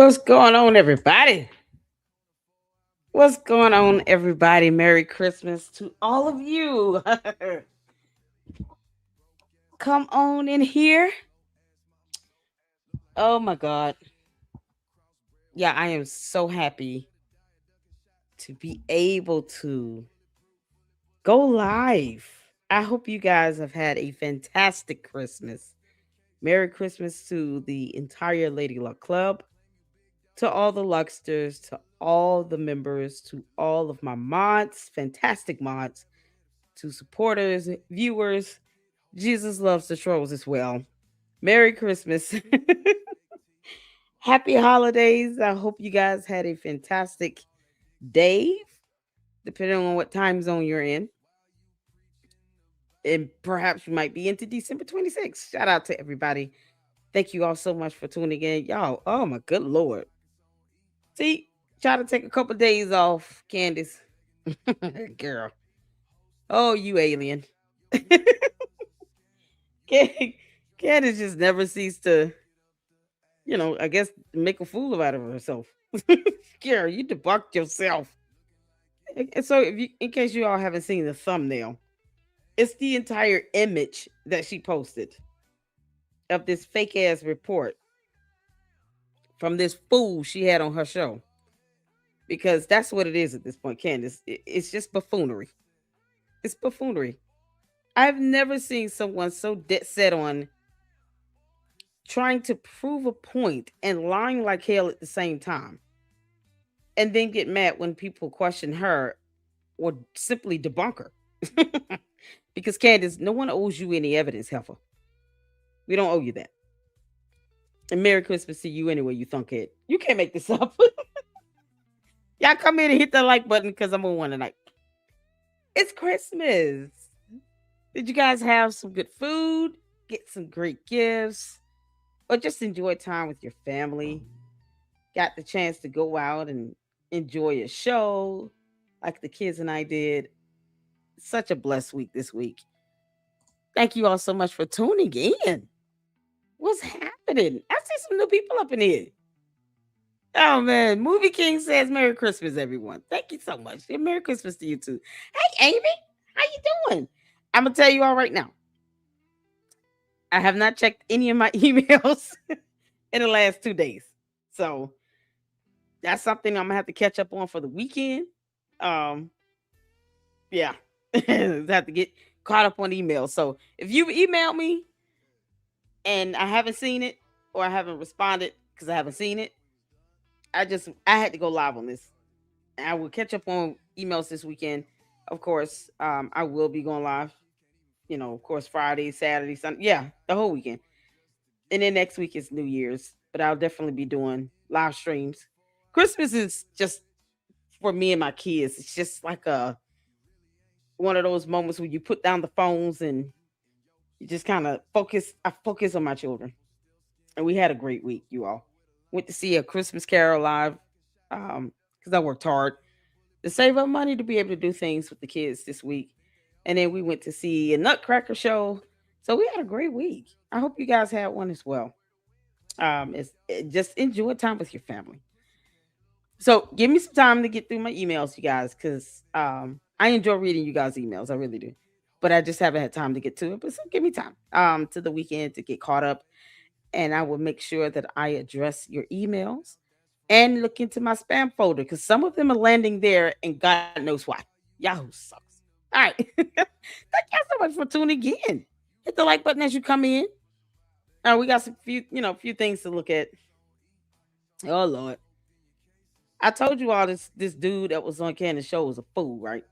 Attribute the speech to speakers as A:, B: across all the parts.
A: What's going on, everybody? What's going on, everybody? Merry Christmas to all of you. Come on in here. Oh my God. Yeah, I am so happy to be able to go live. I hope you guys have had a fantastic Christmas. Merry Christmas to the entire Lady Luck Club, to all the Lucksters, to all the members, to all of my mods, fantastic mods, to supporters, viewers. Jesus loves the trolls as well. Merry Christmas. Happy holidays. I hope you guys had a fantastic day, depending on what time zone you're in. And perhaps you might be into December 26th. Shout out to everybody. Thank you all so much for tuning in. Y'all, oh my good Lord. See, try to take a couple days off, Candace. Girl. Oh, you alien. Candace just never ceased to, I guess make a fool out of herself. Girl, you debunked yourself. And so, if you, in case you all haven't seen the thumbnail, it's the entire image that she posted of this fake ass report from this fool she had on her show. Because that's what it is at this point, Candace. It's just buffoonery. It's buffoonery. I've never seen someone so dead set on trying to prove a point and lying like hell at the same time, and then get mad when people question her or simply debunk her. Because Candace, no one owes you any evidence, heifer. We don't owe you that. And Merry Christmas to you anyway, you thunkhead. You can't make this up. Y'all come in and hit the like button because I'm on one tonight. It's Christmas. Did you guys have some good food? Get some great gifts? Or just enjoy time with your family? Got the chance to go out and enjoy a show like the kids and I did. Such a blessed week this week. Thank you all so much for tuning in. What's happening? I see some new people up in here. Oh man, Movie King says Merry Christmas, everyone. Thank you so much. And Merry Christmas to you too. Hey Amy, how you doing? I'm gonna tell you all right now. I have not checked any of my emails in the last 2 days. So that's something I'm gonna have to catch up on for the weekend. Um, yeah. Have to get caught up on emails. So if you've emailed me and I haven't seen it or I haven't responded because I haven't seen it, I had to go live on this. And I will catch up on emails this weekend. Of course, I will be going live. Of course, Friday, Saturday, Sunday. Yeah, the whole weekend. And then next week is New Year's, but I'll definitely be doing live streams. Christmas is just for me and my kids. It's just like a one of those moments where you put down the phones and you just kind of focus. I focus on my children, and we had a great week. You all went to see a Christmas Carol live because I worked hard to save up money to be able to do things with the kids this week, and then we went to see a Nutcracker show. So we had a great week. I hope you guys had one as well. Just enjoy time with your family. So give me some time to get through my emails, you guys, because I enjoy reading you guys' emails. I really do. But I just haven't had time to get to it. But so give me time to the weekend to get caught up. And I will make sure that I address your emails and look into my spam folder because some of them are landing there and God knows why. Yahoo sucks. All right. Thank you so much for tuning in. Hit the like button as you come in. We got some few things to look at. Oh Lord. I told you all this dude that was on Candace's show was a fool, right?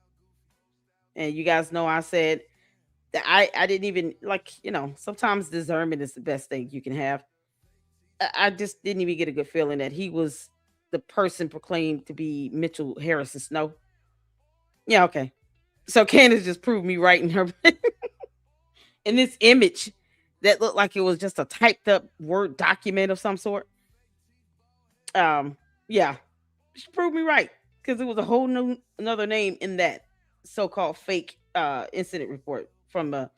A: And you guys know I said that I didn't even like, sometimes discernment is the best thing you can have. I just didn't even get a good feeling that he was the person proclaimed to be Mitchell Harrison Snow. Yeah, okay. So Candace just proved me right in her in this image that looked like it was just a typed up Word document of some sort. Yeah, she proved me right because it was a whole new another name in that so-called fake incident report from a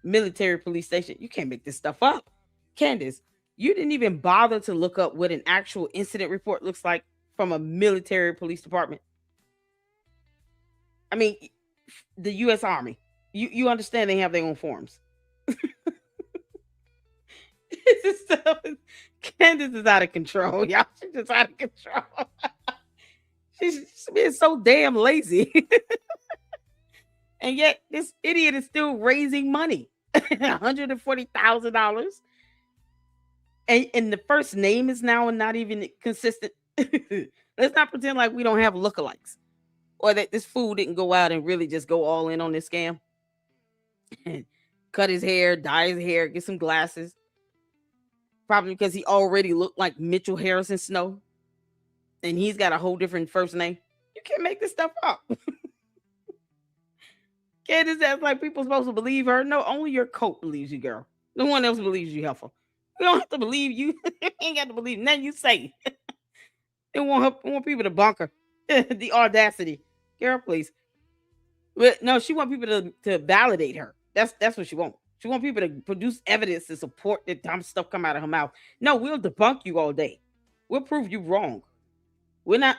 A: military police station. You can't make this stuff up. Candace, You didn't even bother to look up what an actual incident report looks like from a military police department. I mean, the U.S. Army. You understand they have their own forms. This stuff Candace is out of control, y'all. She's just out of control. She's being so damn lazy. And yet this idiot is still raising money. $140,000. And the first name is now not even consistent. Let's not pretend like we don't have lookalikes or that this fool didn't go out and really just go all in on this scam and cut his hair, dye his hair, get some glasses. Probably because he already looked like Mitchell Harrison Snow and he's got a whole different first name. You can't make this stuff up. Candace acts like people supposed to believe her. No, only your coat believes you, girl. No one else believes you, heifer. We don't have to believe you. Ain't got to believe nothing you say. They want people to bunker. The audacity. Girl, please. But no, she want people to validate her. That's what she want. She want people to produce evidence to support the dumb stuff come out of her mouth. No, we'll debunk you all day. We'll prove you wrong. We're not.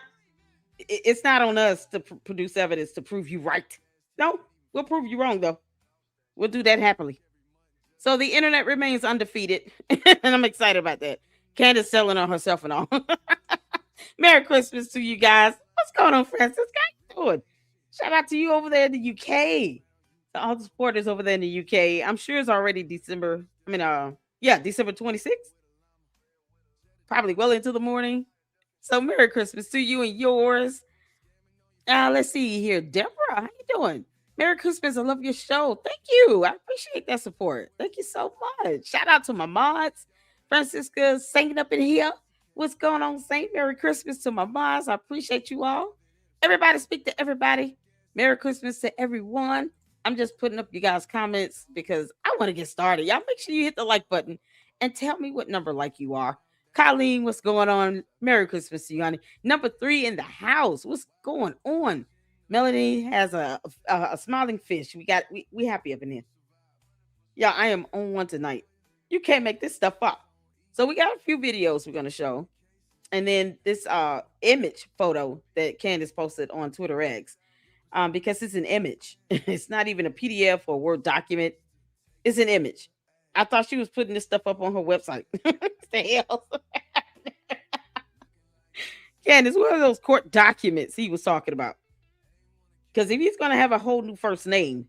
A: It's not on us to produce evidence to prove you right. No, we'll prove you wrong though. We'll do that happily. So the internet remains undefeated, and I'm excited about that. Candace selling on herself and all. Merry Christmas to you guys. What's going on, Francis? How you doing? Shout out to you over there in the UK. To all the supporters over there in the UK. I'm sure it's already December. Yeah, December 26th. Probably well into the morning. So Merry Christmas to you and yours. Let's see here. Deborah, how you doing? Merry Christmas. I love your show. Thank you. I appreciate that support. Thank you so much. Shout out to my mods. Francisca singing up in here. What's going on, Saint? Merry Christmas to my mods. I appreciate you all. Everybody speak to everybody. Merry Christmas to everyone. I'm just putting up you guys' comments because I want to get started. Y'all make sure you hit the like button and tell me what number like you are. Colleen, what's going on? Merry Christmas to you, honey. Number 3 in the house. What's going on? Melanie has a smiling fish. We happy up in here. Yeah, I am on one tonight. You can't make this stuff up. So we got a few videos we're gonna show, and then this image photo that Candace posted on Twitter X. Because it's an image. It's not even a PDF or Word document. It's an image. I thought she was putting this stuff up on her website. The hell? Candace, what are those court documents he was talking about? Because if he's going to have a whole new first name,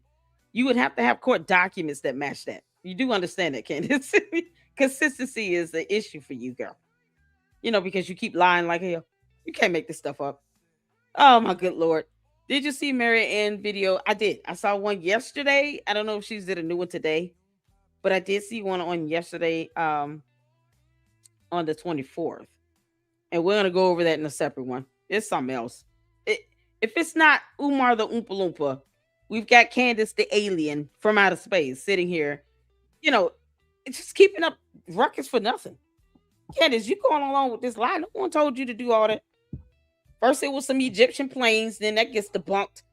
A: you would have to have court documents that match that. You do understand that, Candace. Consistency is the issue for you, girl. Because you keep lying like hell. You can't make this stuff up. Oh, my good Lord. Did you see Mary Ann video? I did. I saw one yesterday. I don't know if she did a new one today, but I did see one on yesterday on the 24th. And we're going to go over that in a separate one. It's something else. If it's not Umar the Oompa Loompa, we've got Candace the alien from outer space sitting here. It's just keeping up ruckus for nothing. Candace, you going along with this lie. No one told you to do all that. First, it was some Egyptian planes. Then that gets debunked.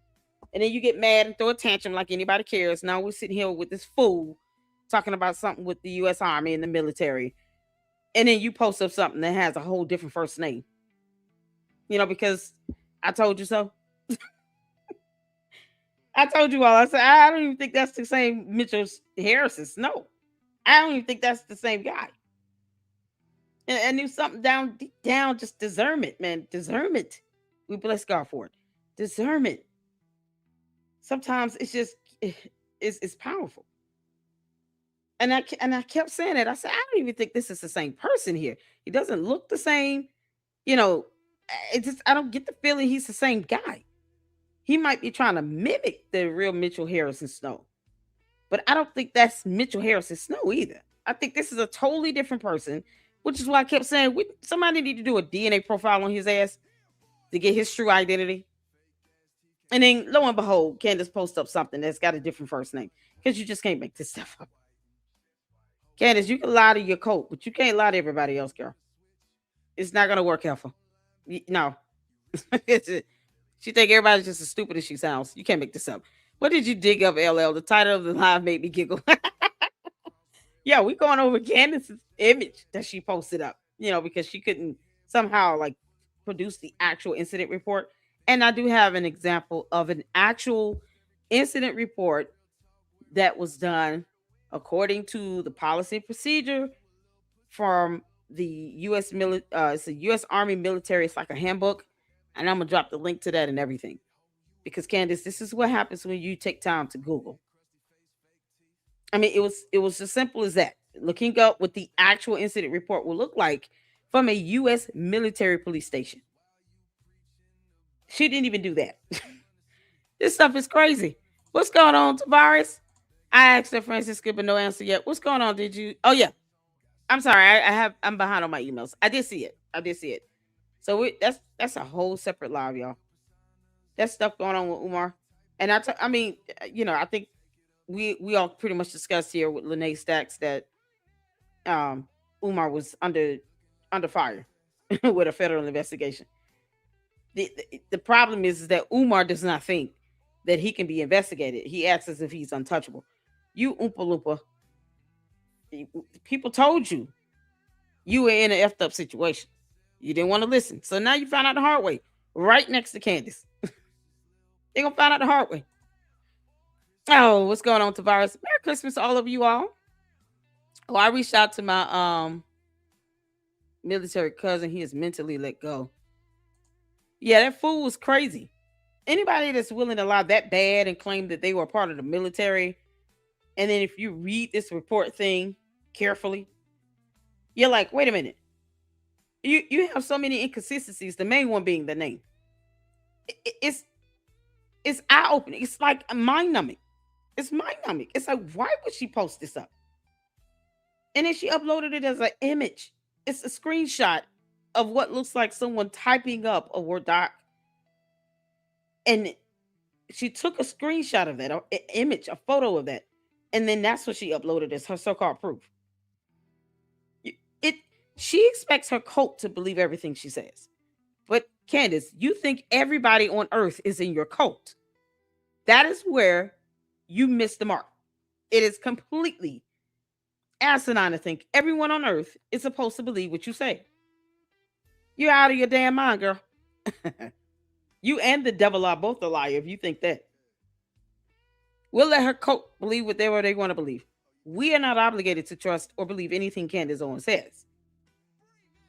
A: And then you get mad and throw a tantrum like anybody cares. Now we're sitting here with this fool talking about something with the U.S. Army and the military. And then you post up something that has a whole different first name. Because I told you so. I told you all. I said, I don't even think that's the same Mitchell Harrison. No. I don't even think that's the same guy. And there's something deep down, just discernment, man. Discernment. We bless God for it. Discernment. Sometimes it's just it's powerful. And I kept saying it. I said, I don't even think this is the same person here. He doesn't look the same. I don't get the feeling he's the same guy. He might be trying to mimic the real Mitchell Harrison Snow. But I don't think that's Mitchell Harrison Snow either. I think this is a totally different person, which is why I kept saying somebody need to do a DNA profile on his ass to get his true identity. And then lo and behold, Candace posts up something that's got a different first name because you just can't make this stuff up. Candace, you can lie to your coat, but you can't lie to everybody else, girl. It's not gonna work, Alpha. No. She think everybody's just as stupid as she sounds. You can't make this up. What did you dig up, LL? The title of the live made me giggle. Yeah, we going over Candace's image that she posted up, because she couldn't somehow like produce the actual incident report. And I do have an example of an actual incident report that was done according to the policy and procedure from the it's a U.S. Army military. It's like a handbook, and I'm gonna drop the link to that and everything. Because Candace, this is what happens when you take time to Google. I mean, it was as simple as that. Looking up what the actual incident report will look like from a U.S. military police station. She didn't even do that. This stuff is crazy. What's going on, Tavares? I asked her, Francisca, but no answer yet. What's going on? Did you? Oh yeah. I'm sorry. I'm behind on my emails. I did see it. I did see it. So that's a whole separate live, y'all. That's stuff going on with Umar. And I mean, I think we all pretty much discussed here with Lene Stacks that um Umar was under fire with a federal investigation. The problem is that Umar does not think that he can be investigated. He acts as if he's untouchable. You Oompa Loompa, people told you were in an effed up situation. You didn't want to listen. So now you found out the hard way. Right next to Candace. They're gonna find out the hard way. Oh, what's going on, Tavares? Merry Christmas to all of you all. Oh, I reached out to my military cousin. He is mentally let go. Yeah, that fool was crazy. Anybody that's willing to lie that bad and claim that they were part of the military, and then if you read this report thing carefully, you're like, wait a minute. You have so many inconsistencies. The main one being the name. It's eye opening. It's like mind numbing. It's mind numbing. It's like, why would she post this up? And then she uploaded it as an image. It's a screenshot of what looks like someone typing up a Word doc. And she took a screenshot of that, an image, a photo of that. And then that's what she uploaded as her so-called proof. It She expects her cult to believe everything she says. But Candace, you think everybody on earth is in your cult. That is where you miss the mark. It is completely asinine to think everyone on earth is supposed to believe what you say. You're out of your damn mind, girl. You and the devil are both a liar if you think that. We'll let her cult believe whatever they want to believe. We are not obligated to trust or believe anything Candace Owens says.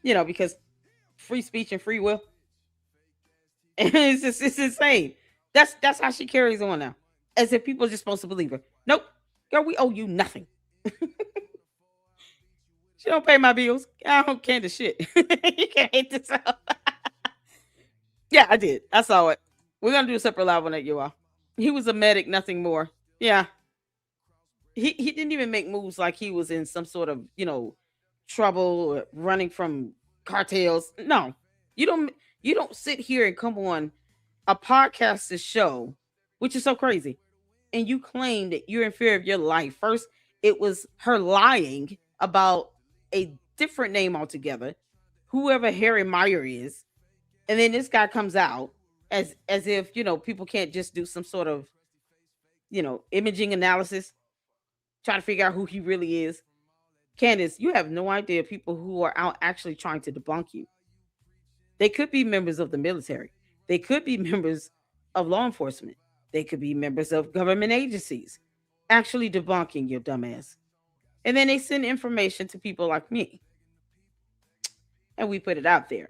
A: Because free speech and free will. It's insane. That's how she carries on now. As if people are just supposed to believe her. Nope. Girl, we owe you nothing. She don't pay my bills. I don't care the shit. You can't hate this out. Yeah, I did. I saw it. We're gonna do a separate live on that, you all. He was a medic, nothing more. Yeah. He didn't even make moves like he was in some sort of, trouble or running from cartels. No. You don't sit here and come on a podcast to show, which is so crazy, and you claim that you're in fear of your life. First, it was her lying about a different name altogether, whoever Harry Meyer is, and then this guy comes out as if people can't just do some sort of imaging analysis, try to figure out who he really is. Candace, you have no idea people who are out actually trying to debunk you. They could be members of the military. They could be members of law enforcement. They could be members of government agencies actually debunking your dumbass. And then they send information to people like me. And we put it out there.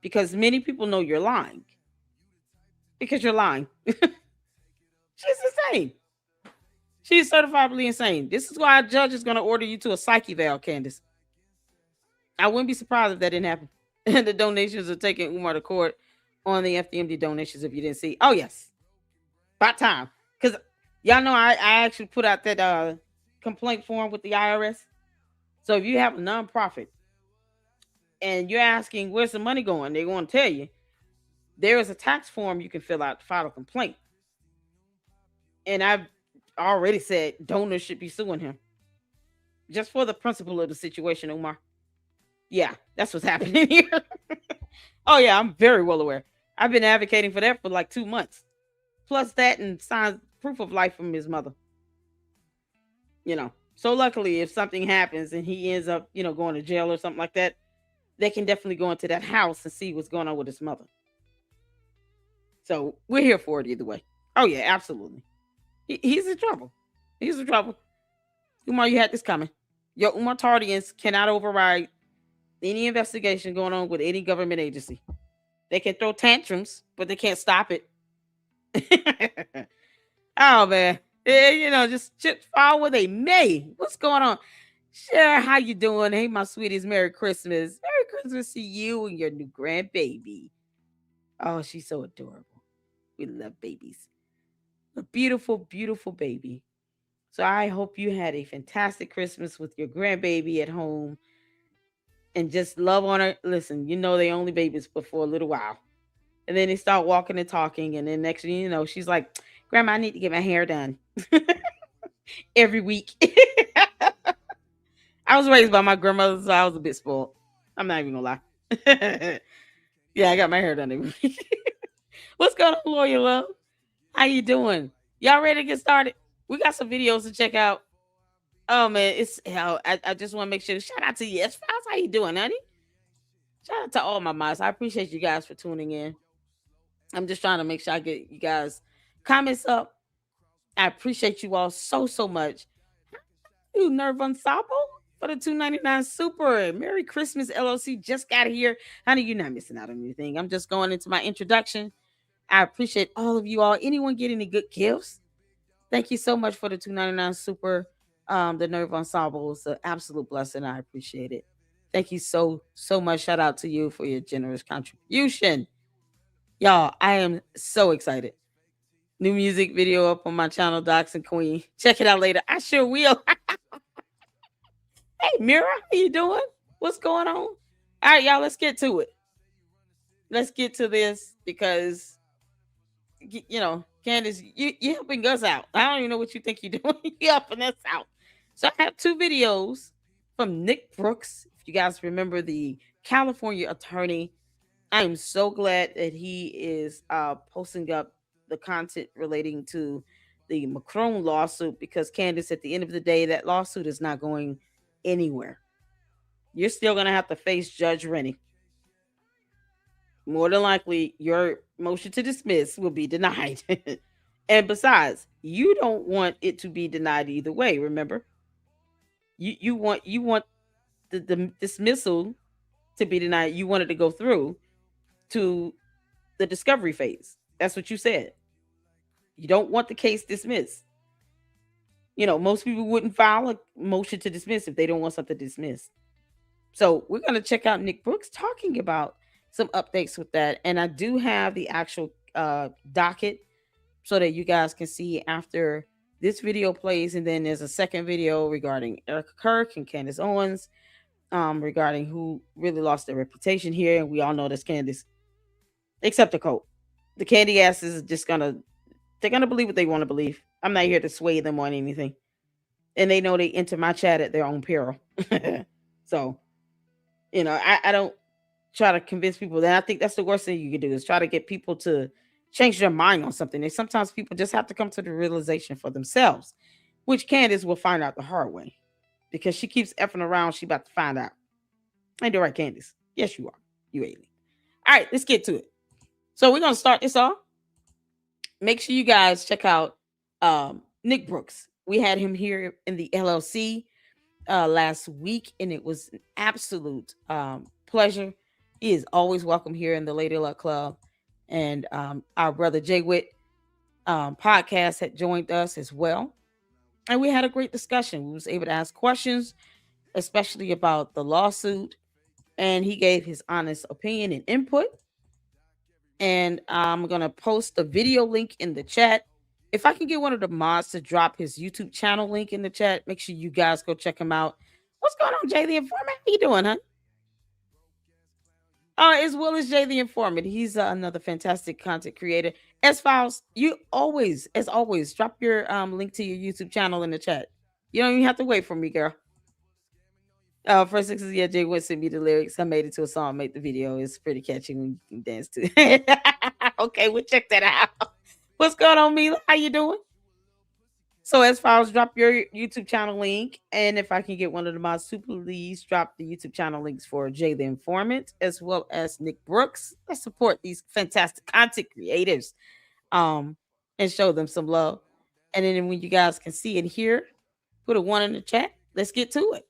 A: Because many people know you're lying. Because you're lying. She's insane. She's certifiably insane. This is why a judge is going to order you to a psyche valve, Candace. I wouldn't be surprised if that didn't happen. And the donations are taking Umar to court on the FDMD donations if you didn't see. Oh, yes. About time. Because y'all know I actually put out that complaint form with the IRS. So if you have a nonprofit and you're asking where's the money going, they're going to tell you there is a tax form you can fill out to file a complaint. And I've already said donors should be suing him. Just for the principle of the situation, Umar. Yeah, that's what's happening here. Oh, yeah, I'm very well aware. I've been advocating for that for like 2 months. Plus that and signs proof of life from his mother. So luckily, if something happens and he ends up, going to jail or something like that, they can definitely go into that house and see what's going on with his mother. So we're here for it either way. Oh yeah, absolutely. He's in trouble. He's in trouble. Umar, you had this coming. Your Umar Tardians cannot override any investigation going on with any government agency. They can throw tantrums, but they can't stop it. Oh man. Yeah, just chips fall where they may. What's going on? Sure, how you doing? Hey, my sweeties, Merry Christmas. Merry Christmas to you and your new grandbaby. Oh, she's so adorable. We love babies. A beautiful, beautiful baby. So I hope you had a fantastic Christmas with your grandbaby at home and just love on her. Listen, they only babies but for a little while. And then they start walking and talking. And then next thing you know, she's like, Grandma, I need to get my hair done every week. I was raised by my grandmother, so I was a bit spoiled. I'm not even gonna lie. Yeah, I got my hair done every week. What's going on, Lawyer Love? How you doing? Y'all ready to get started? We got some videos to check out. Oh man, it's hell. I just want to make sure. Shout out to you. How you doing, honey? Shout out to all my moms. I appreciate you guys for tuning in. I'm just trying to make sure I get you guys comments up. I appreciate you all so much. You Nerve Ensemble for the 299 Super. Merry Christmas, LLC. Just got here. Honey, you're not missing out on anything. I'm just going into my introduction. I appreciate all of you all. Anyone get any good gifts? Thank you so much for the 299 Super. The Nerve Ensemble is an absolute blessing. I appreciate it. Thank you so much. Shout out to you for your generous contribution. Y'all, I am so excited. New music video up on my channel, Docs and Queen. Check it out later. I sure will. Hey, Mira, how you doing? What's going on? All right, y'all, let's get to it. Let's get to this because, Candace, you're helping us out. I don't even know what you think you're doing. You're helping us out. So I have two videos from Nick Brooks. If you guys remember the California attorney, I am so glad that he is posting up the content relating to the Macron lawsuit because, Candace, at the end of the day, that lawsuit is not going anywhere. You're still going to have to face Judge Rennie. More than likely, your motion to dismiss will be denied. And besides, you don't want it to be denied either way. Remember, you want the dismissal to be denied. You want it to go through to the discovery phase. That's what you said. You don't want the case dismissed. Most people wouldn't file a motion to dismiss if they don't want something dismissed. So we're going to check out Nick Brooks talking about some updates with that. And I do have the actual docket so that you guys can see after this video plays. And then there's a second video regarding Erica Kirk and Candace Owens regarding who really lost their reputation here. And we all know that's Candace, except the coat. The candy asses is just they're going to believe what they want to believe. I'm not here to sway them on anything. And they know they enter my chat at their own peril. So, I don't try to convince people that. I think that's the worst thing you can do is try to get people to change their mind on something. And sometimes people just have to come to the realization for themselves, which Candace will find out the hard way because she keeps effing around. She about to find out. Ain't you right, Candace? Yes, you are. You alien. All right, let's get to it. So we're going to start this off. Make sure you guys check out Nick Brooks. We had him here in the LLC last week, and it was an absolute pleasure. He is always welcome here in the Lady Luck Club. And our brother Jay Witt podcast had joined us as well. And we had a great discussion. We was able to ask questions, especially about the lawsuit. And he gave his honest opinion and input. And I'm going to post the video link in the chat. If I can get one of the mods to drop his YouTube channel link in the chat, make sure you guys go check him out. What's going on, Jay the Informant? How you doing, huh? As well as Jay the Informant. He's another fantastic content creator. S-Files, you always, as always, drop your link to your YouTube channel in the chat. You don't even have to wait for me, girl. First six is Jay Wood sent me the lyrics. I made it to a song, made the video. It's pretty catchy when you can dance to it. Okay, we'll check that out. What's going on, Mila? How you doing? So as far as drop your YouTube channel link, and if I can get one of the mods to please drop the YouTube channel links for Jay the Informant as well as Nick Brooks. Let's support these fantastic content creators, um, and show them some love. And then when you guys can see and hear, put a one in the chat. Let's get to it.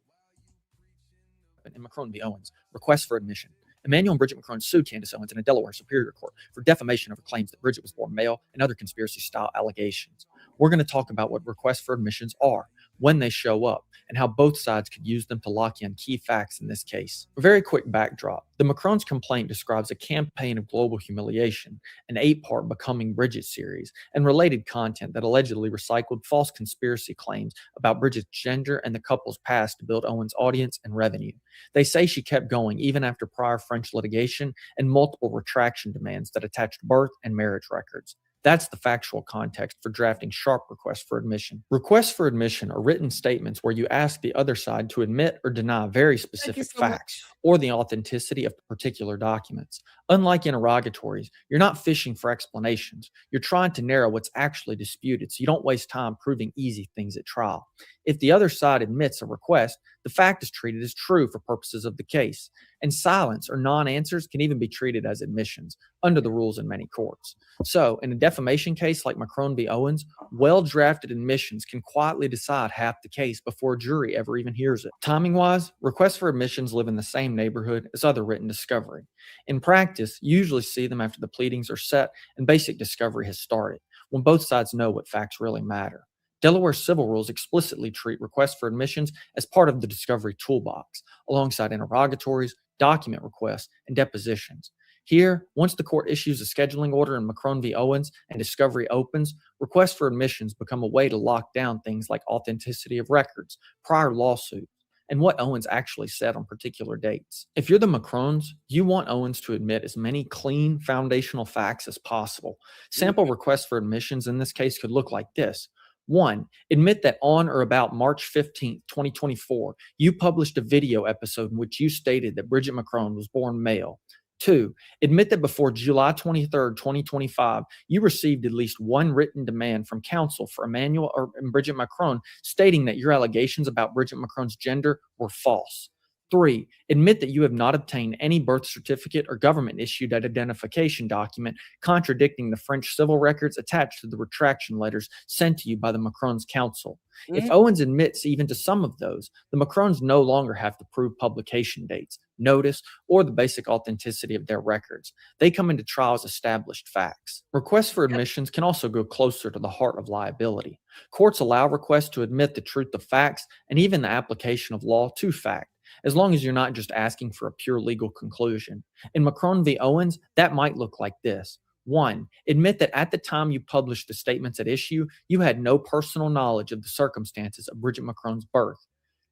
B: In McCrone v. Owens, request for admission. Emmanuel and Bridget McCrone sued Candace Owens in a Delaware Superior Court for defamation of her claims that Bridget was born male and other conspiracy-style allegations. We're going to talk about what requests for admissions are, when they show up, and how both sides could use them to lock in key facts in this case. A very quick backdrop. The McCrone's complaint describes a campaign of global humiliation, an 8-part Becoming Bridget series, and related content that allegedly recycled false conspiracy claims about Bridget's gender and the couple's past to build Owens' audience and revenue. They say she kept going even after prior French litigation and multiple retraction demands that attached birth and marriage records. That's the factual context for drafting sharp requests for admission. Requests for admission are written statements where you ask the other side to admit or deny very specific facts or the authenticity of particular documents. Unlike interrogatories, you're not fishing for explanations. You're trying to narrow what's actually disputed so you don't waste time proving easy things at trial. If the other side admits a request, the fact is treated as true for purposes of the case, and silence or non-answers can even be treated as admissions under the rules in many courts. So, in a defamation case like McCrone v. Owens, well-drafted admissions can quietly decide half the case before a jury ever even hears it. Timing-wise, requests for admissions live in the same neighborhood as other written discovery. In practice, you usually see them after the pleadings are set and basic discovery has started, when both sides know what facts really matter. Delaware civil rules explicitly treat requests for admissions as part of the discovery toolbox, alongside interrogatories, document requests, and depositions. Here, once the court issues a scheduling order in McCrone v. Owens and discovery opens, requests for admissions become a way to lock down things like authenticity of records, prior lawsuits, and what Owens actually said on particular dates. If you're the McCrones, you want Owens to admit as many clean, foundational facts as possible. Sample requests for admissions in this case could look like this. 1. Admit that on or about March 15th, 2024, you published a video episode in which you stated that Bridget McCrone was born male. 2. Admit that before July 23rd, 2025, you received at least one written demand from counsel for Emmanuel and Bridget McCrone stating that your allegations about Bridget McCrone's gender were false. 3. Admit that you have not obtained any birth certificate or government-issued identification document contradicting the French civil records attached to the retraction letters sent to you by the McCrone's counsel. If Owens admits even to some of those, the McCrones no longer have to prove publication dates, notice, or the basic authenticity of their records. They come into trial as established facts. Requests for admissions can also go closer to the heart of liability. Courts allow requests to admit the truth of facts and even the application of law to fact, as long as you're not just asking for a pure legal conclusion. In McCrone v. Owens, that might look like this. 1. Admit that at the time you published the statements at issue, you had no personal knowledge of the circumstances of Bridget McCrone's birth.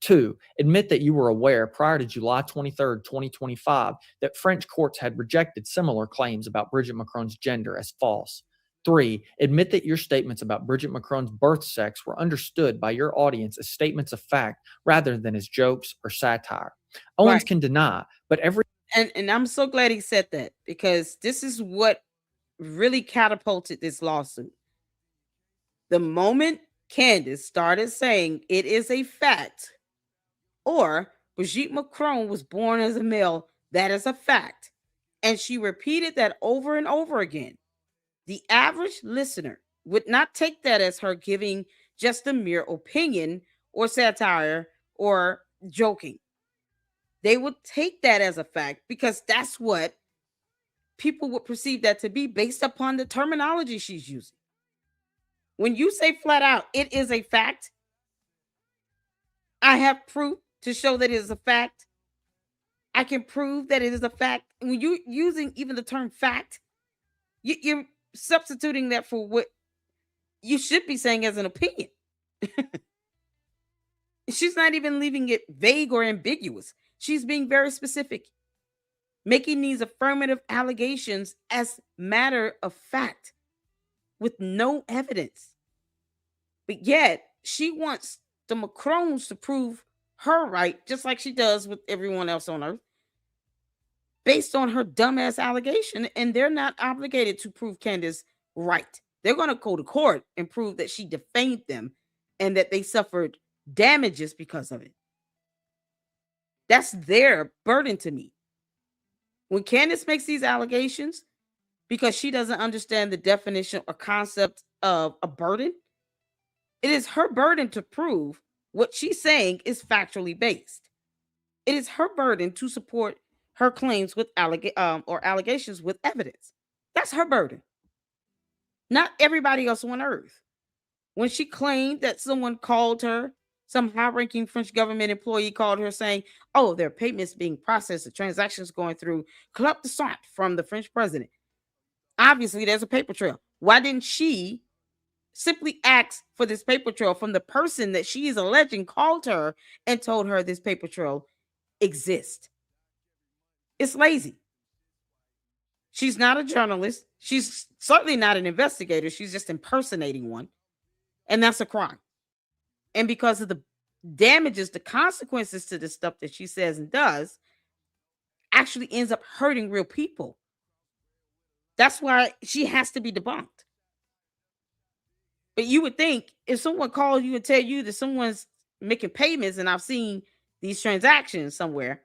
B: 2. Admit that you were aware prior to July 23rd, 2025, that French courts had rejected similar claims about Bridget McCrone's gender as false. 3. Admit that your statements about Bridget McCrone's birth sex were understood by your audience as statements of fact rather than as jokes or satire. Owens can deny, but
A: and I'm so glad he said that, because this is what really catapulted this lawsuit. The moment Candace started saying it is a fact, or Brigitte Macron was born as a male, that is a fact, and she repeated that over and over again, the average listener would not take that as her giving just a mere opinion or satire or joking. They would take that as a fact because that's what people would perceive that to be based upon the terminology she's using. When you say flat out, it is a fact, I have proof to show that it is a fact. I can prove that it is a fact. When you're using even the term fact, you're substituting that for what you should be saying as an opinion. She's not even leaving it vague or ambiguous. She's being very specific, making these affirmative allegations as matter of fact with no evidence. But yet, she wants the Macrons to prove her right, just like she does with everyone else on earth, based on her dumbass allegation. And they're not obligated to prove Candace right. They're going to go to court and prove that she defamed them and that they suffered damages because of it. That's their burden to me. When Candace makes these allegations because she doesn't understand the definition or concept of a burden, it is her burden to prove what she's saying is factually based. It is her burden to support her claims with allegations with evidence. That's her burden, not everybody else on earth. When she claimed that someone called her, some high-ranking French government employee called her saying, "Oh, there are payments being processed, the transactions going through Club de Sang from the French president." Obviously, there's a paper trail. Why didn't she simply ask for this paper trail from the person that she is alleging called her and told her this paper trail exists? It's lazy. She's not a journalist. She's certainly not an investigator. She's just impersonating one. And that's a crime. And because of the damages, the consequences to the stuff that she says and does actually ends up hurting real people. That's why she has to be debunked. But you would think if someone calls you and tell you that someone's making payments, and I've seen these transactions somewhere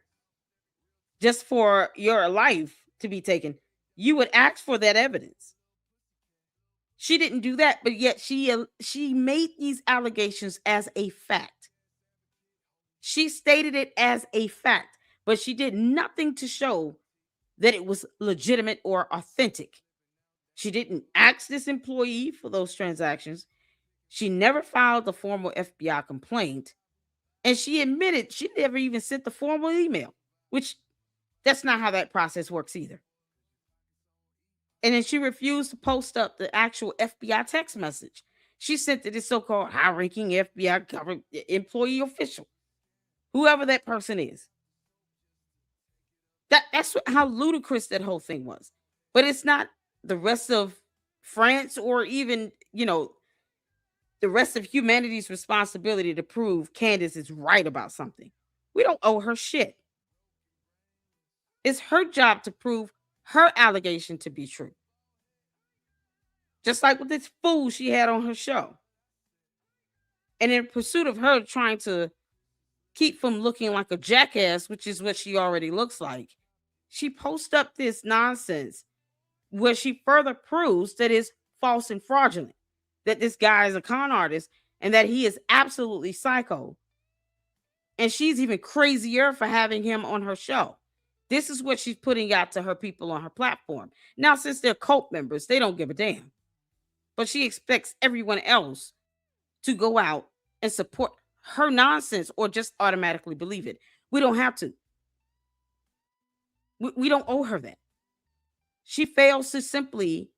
A: just for your life to be taken, you would ask for that evidence. She didn't do that, but yet she made these allegations as a fact. She stated it as a fact, but she did nothing to show that it was legitimate or authentic. She didn't ask this employee for those transactions. She never filed a formal FBI complaint. And she admitted she never even sent the formal email, which that's not how that process works either. And then she refused to post up the actual FBI text message. She sent to this so-called high-ranking FBI government employee official, whoever that person is. That's how ludicrous that whole thing was. But it's not the rest of France or even, the rest of humanity's responsibility to prove Candace is right about something. We don't owe her shit. It's her job to prove her allegation to be true. Just like with this fool she had on her show. And in pursuit of her trying to keep from looking like a jackass, which is what she already looks like, she posts up this nonsense where she further proves that it's false and fraudulent, that this guy is a con artist and that he is absolutely psycho. And she's even crazier for having him on her show. This is what she's putting out to her people on her platform. Now, since they're cult members, they don't give a damn. But she expects everyone else to go out and support her nonsense or just automatically believe it. We don't have to. We don't owe her that. She fails to simply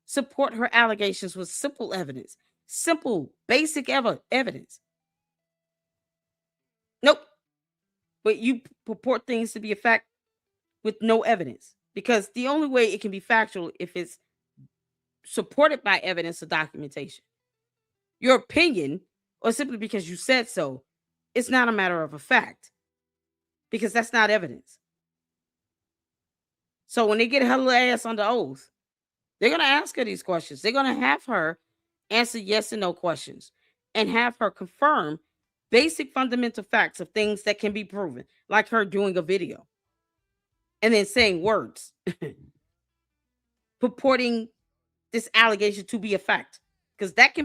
A: support her allegations with simple evidence, simple, basic evidence. Nope. But you purport things to be a fact with no evidence, because the only way it can be factual if it's supported by evidence or documentation. Your opinion, or simply because you said so, it's not a matter of a fact, because that's not evidence. So when they get her little ass under oath, they're going to ask her these questions. They're going to have her answer yes and no questions and have her confirm basic fundamental facts of things that can be proven, like her doing a video and then saying words purporting this allegation to be a fact, because that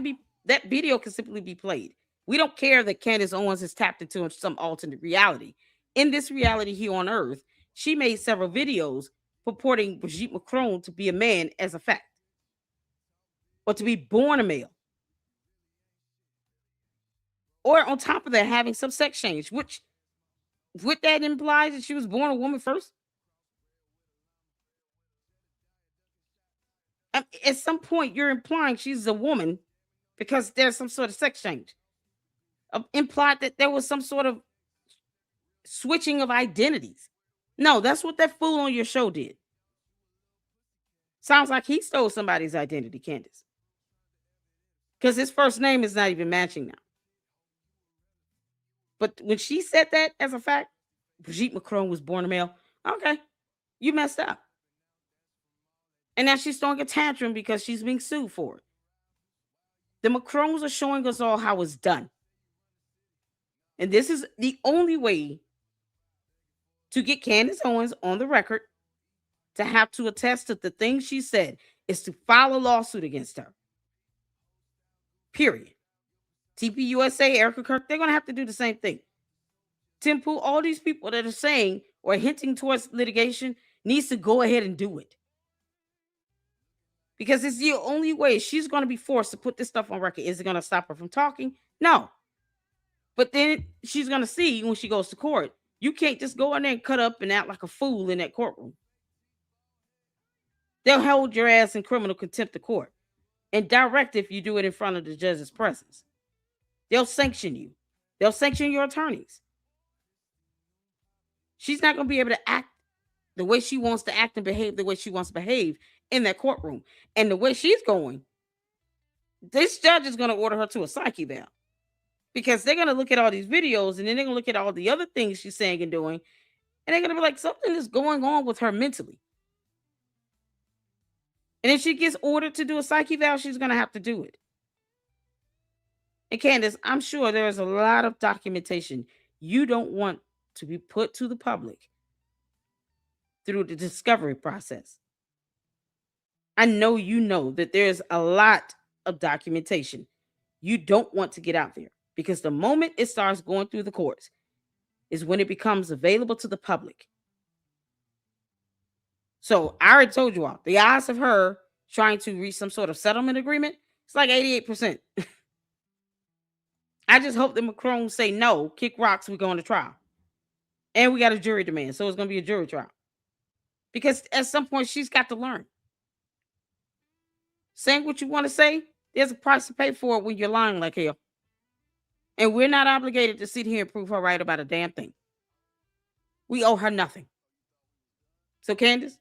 A: video can simply be played. We don't care that Candace Owens has tapped into some alternate reality. In this reality here on Earth, she made several videos purporting Brigitte Macron to be a man as a fact, or to be born a male, or on top of that, having some sex change, which would that imply that she was born a woman first? At some point, you're implying she's a woman because there's some sort of sex change. Implied that there was some sort of switching of identities. No, that's what that fool on your show did. Sounds like he stole somebody's identity, Candace. Because his first name is not even matching now. But when she said that as a fact, Brigitte Macron was born a male, okay, you messed up. And now she's throwing a tantrum because she's being sued for it. The Macrons are showing us all how it's done. And this is the only way to get Candace Owens on the record to have to attest to the things she said is to file a lawsuit against her. Period. TPUSA, Erica Kirk, they're going to have to do the same thing. Tim Pool, all these people that are saying or hinting towards litigation needs to go ahead and do it. Because it's the only way she's going to be forced to put this stuff on record. Is it going to stop her from talking? No. But then she's going to see when she goes to court, you can't just go in there and cut up and act like a fool in that courtroom. They'll hold your ass in criminal contempt of court and direct if you do it in front of the judge's presence. They'll sanction you. They'll sanction your attorneys. She's not going to be able to act the way she wants to act and behave the way she wants to behave in that courtroom. And the way she's going, this judge is going to order her to a psyche eval because they're going to look at all these videos and then they're going to look at all the other things she's saying and doing. And they're going to be like, something is going on with her mentally. And if she gets ordered to do a psyche eval, she's going to have to do it. And Candace, I'm sure there's a lot of documentation you don't want to be put to the public through the discovery process. I know you know that there's a lot of documentation you don't want to get out there because the moment it starts going through the courts is when it becomes available to the public. So I already told you all, the odds of her trying to reach some sort of settlement agreement, it's like 88%. I just hope the Macrons say no, kick rocks, we're going to trial. And we got a jury demand, so it's going to be a jury trial. Because at some point, she's got to learn. Saying what you want to say, there's a price to pay for it when you're lying like hell. And we're not obligated to sit here and prove her right about a damn thing. We owe her nothing. So, Candace,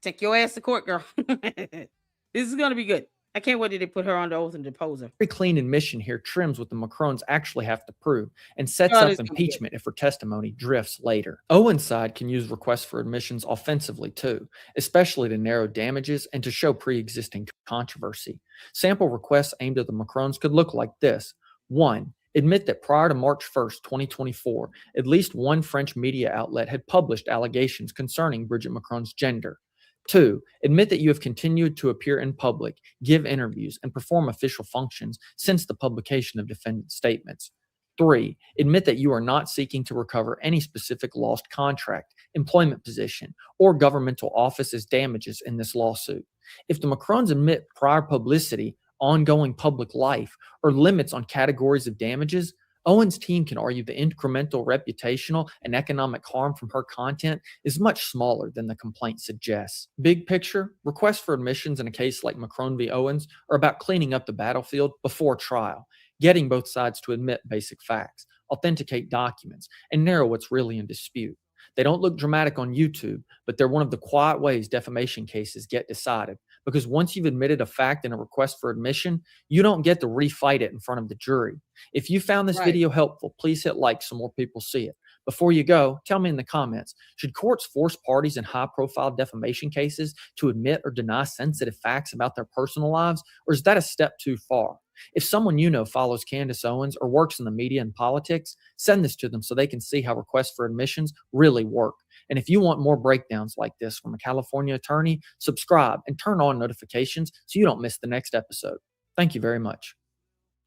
A: take your ass to court, girl. This is going to be good. I can't wait till they put her on the oath and depose her.
B: Very clean admission here trims what the Macrons actually have to prove and sets up impeachment if her testimony drifts later. Owens' side can use requests for admissions offensively too, especially to narrow damages and to show pre-existing controversy. Sample requests aimed at the Macrons could look like this. 1. Admit that prior to March 1st, 2024, at least one French media outlet had published allegations concerning Brigitte Macron's gender. 2. Admit that you have continued to appear in public, give interviews, and perform official functions since the publication of defendant statements. 3. Admit that you are not seeking to recover any specific lost contract, employment position, or governmental office as damages in this lawsuit. If the Macrons admit prior publicity, ongoing public life, or limits on categories of damages, Owens' team can argue the incremental reputational and economic harm from her content is much smaller than the complaint suggests. Big picture, requests for admissions in a case like Macron v. Owens are about cleaning up the battlefield before trial, getting both sides to admit basic facts, authenticate documents, and narrow what's really in dispute. They don't look dramatic on YouTube, but they're one of the quiet ways defamation cases get decided. Because once you've admitted a fact in a request for admission, you don't get to refight it in front of the jury. If you found this video helpful, please hit like so more people see it. Before you go, tell me in the comments, should courts force parties in high-profile defamation cases to admit or deny sensitive facts about their personal lives, or is that a step too far? If someone you know follows Candace Owens or works in the media and politics, send this to them so they can see how requests for admissions really work. And if you want more breakdowns like this from a California attorney, subscribe and turn on notifications so you don't miss the next episode. Thank you very much.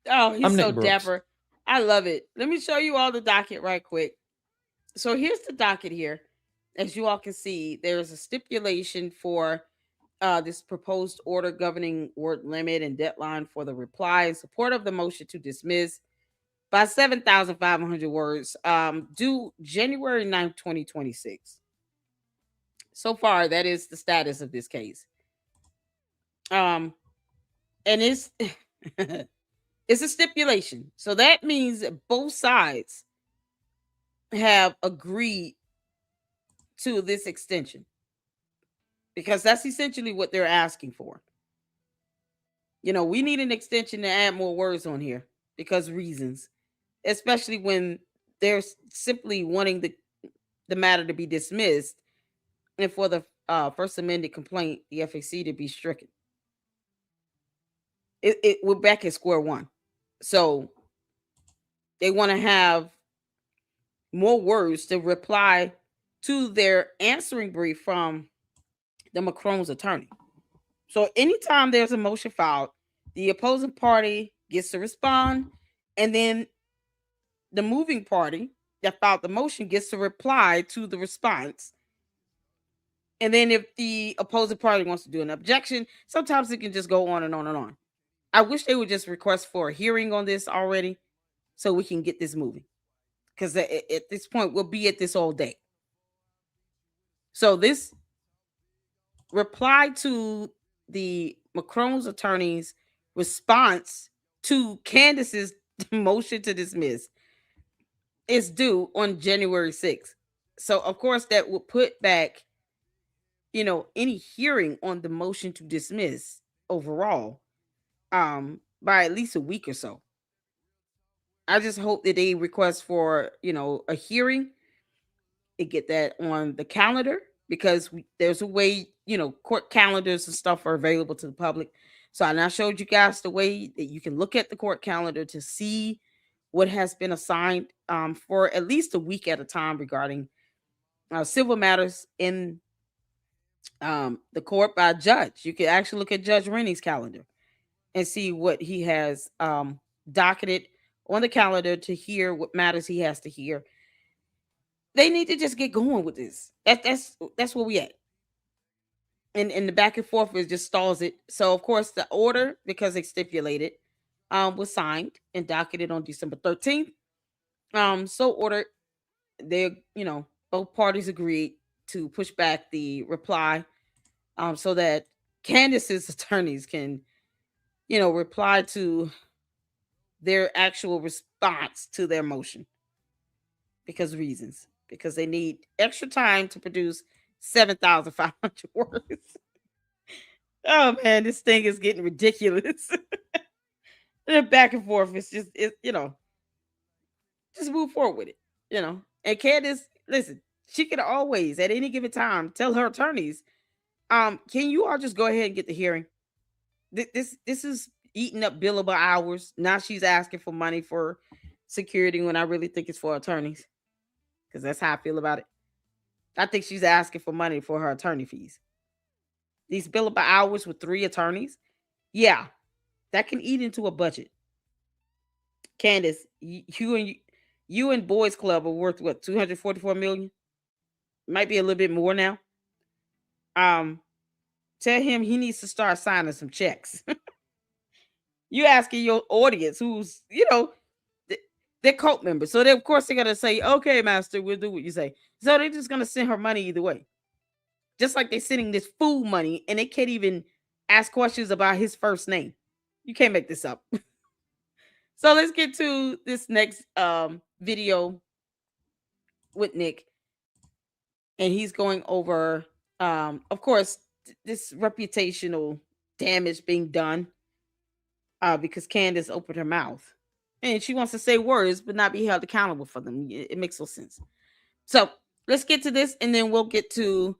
A: Oh, he's so dapper. I love it. Let me show you all the docket right quick. So here's the docket here. As you all can see, there's a stipulation for this proposed order governing word limit and deadline for the reply in support of the motion to dismiss by 7,500 words, due January 9th, 2026. So far, that is the status of this case. And it's it's a stipulation. So that means that both sides have agreed to this extension, because that's essentially what they're asking for. You know, we need an extension to add more words on here because reasons, especially when they're simply wanting the matter to be dismissed and for the first amended complaint, the FAC, to be stricken. we're back at square one. So they want to have more words to reply to their answering brief from the Macron's attorney. So anytime there's a motion filed, the opposing party gets to respond, and then the moving party that filed the motion gets to reply to the response. And then if the opposing party wants to do an objection, sometimes it can just go on and on and on. I wish they would just request for a hearing on this already so we can get this moving. Because at this point, we'll be at this all day. So this reply to the Macron's attorney's response to Candace's motion to dismiss is due on January 6th. So of course that will put back, any hearing on the motion to dismiss overall by at least a week or so. I just hope that they request for, a hearing and get that on the calendar because there's a way, court calendars and stuff are available to the public. So I showed you guys the way that you can look at the court calendar to see what has been assigned for at least a week at a time regarding civil matters in the court by a judge. You can actually look at Judge Rennie's calendar and see what he has docketed on the calendar to hear what matters he has to hear. They need to just get going with this. That's where we at. And the back and forth is just stalls it. So of course the order, because they stipulated, was signed and docketed on December 13th. So ordered, they, both parties agreed to push back the reply, so that Candace's attorneys can, reply to their actual response to their motion because reasons. Because they need extra time to produce 7,500 words. Oh man, this thing is getting ridiculous. The back and forth is just, just move forward with it. And Candace, listen, she could always at any given time tell her attorneys, can you all just go ahead and get the hearing? This is eating up billable hours. Now she's asking for money for security when I really think it's for attorneys. Because that's how I feel about it. I think she's asking for money for her attorney fees. These billable hours with 3 attorneys, yeah, that can eat into a budget. Candace, you and Boys Club are worth what, 244 million? Might be a little bit more now. Um, Tell him he needs to start signing some checks. You asking your audience who's, they're cult members. So they, of course they're gonna say, okay, master, we'll do what you say. So they're just gonna send her money either way. Just like they're sending this fool money and they can't even ask questions about his first name. You can't make this up. So let's get to this next video with Nick. And he's going over, of course, this reputational damage being done because Candace opened her mouth. And she wants to say words but not be held accountable for them. It makes no sense. So let's get to this and then we'll get to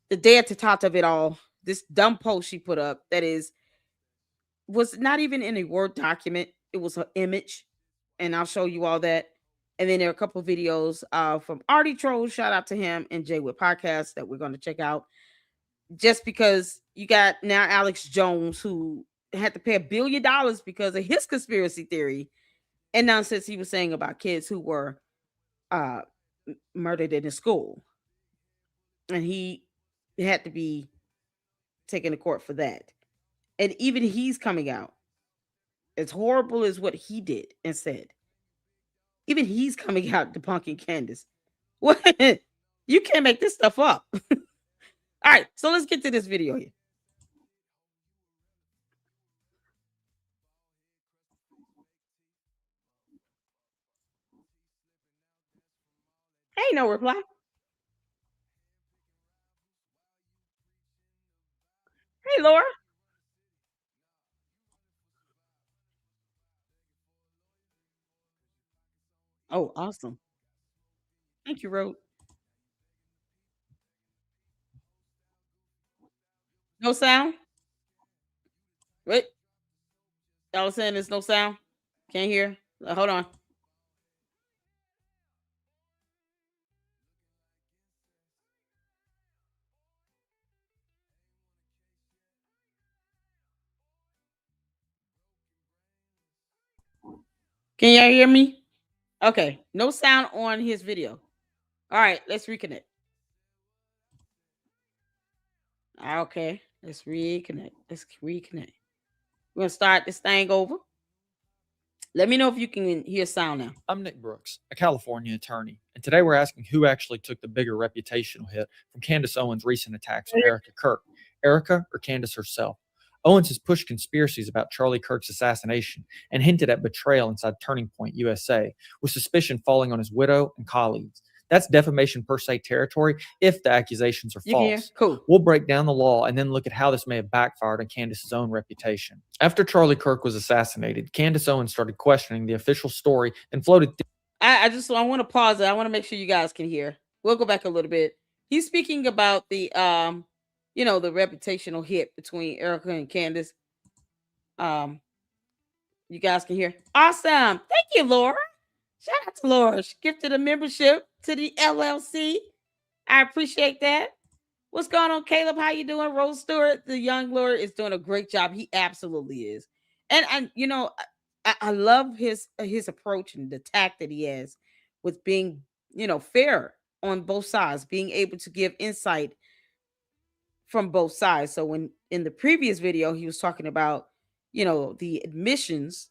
A: the détente of it all. This dumb post she put up that was not even in a Word document. It was an image. And I'll show you all that. And then there are a couple of videos from Artie Troll. Shout out to him and Jay Wood Podcast that we're going to check out. Just because you got now Alex Jones, who had to pay $1 billion because of his conspiracy theory and nonsense he was saying about kids who were uh, murdered in a school. And he had to be taken to court for that. And even he's coming out. As horrible as what he did and said, even he's coming out debunking Candace. What? You can't make this stuff up. All right, so let's get to this video here. Ain't no reply. Hey, Laura. Oh, awesome. Thank you, Road. No sound. Wait. Y'all saying there's no sound? Can't hear? Hold on. Can y'all hear me? Okay. No sound on his video. All right, let's reconnect. Okay, let's reconnect. Let's reconnect. We're gonna start this thing over. Let me know if you can hear sound now.
B: I'm Nick Brooks, a California attorney, and today we're asking who actually took the bigger reputational hit from Candace Owens' recent attacks on Erica Kirk, Erica or Candace herself. Owens has pushed conspiracies about Charlie Kirk's assassination and hinted at betrayal inside Turning Point USA, with suspicion falling on his widow and colleagues. That's defamation per se territory if the accusations are
A: You can hear?
B: false.
A: Cool.
B: We'll break down the law and then look at how this may have backfired on Candace's own reputation. After Charlie Kirk was assassinated, Candace Owens started questioning the official story and floated.
A: I want to pause it. I want to make sure you guys can hear. We'll go back a little bit. He's speaking about the the reputational hit between Erica and Candace. You guys can hear. Awesome. Thank you, Laura. Shout out to Laura. She gifted a membership to the LLC. I appreciate that. What's going on, Caleb? How you doing? Rose Stewart, the young lawyer, is doing a great job. He absolutely is. And I love his approach and the tact that he has with being, fair on both sides, being able to give insight from both sides. So when in the previous video he was talking about, the admissions,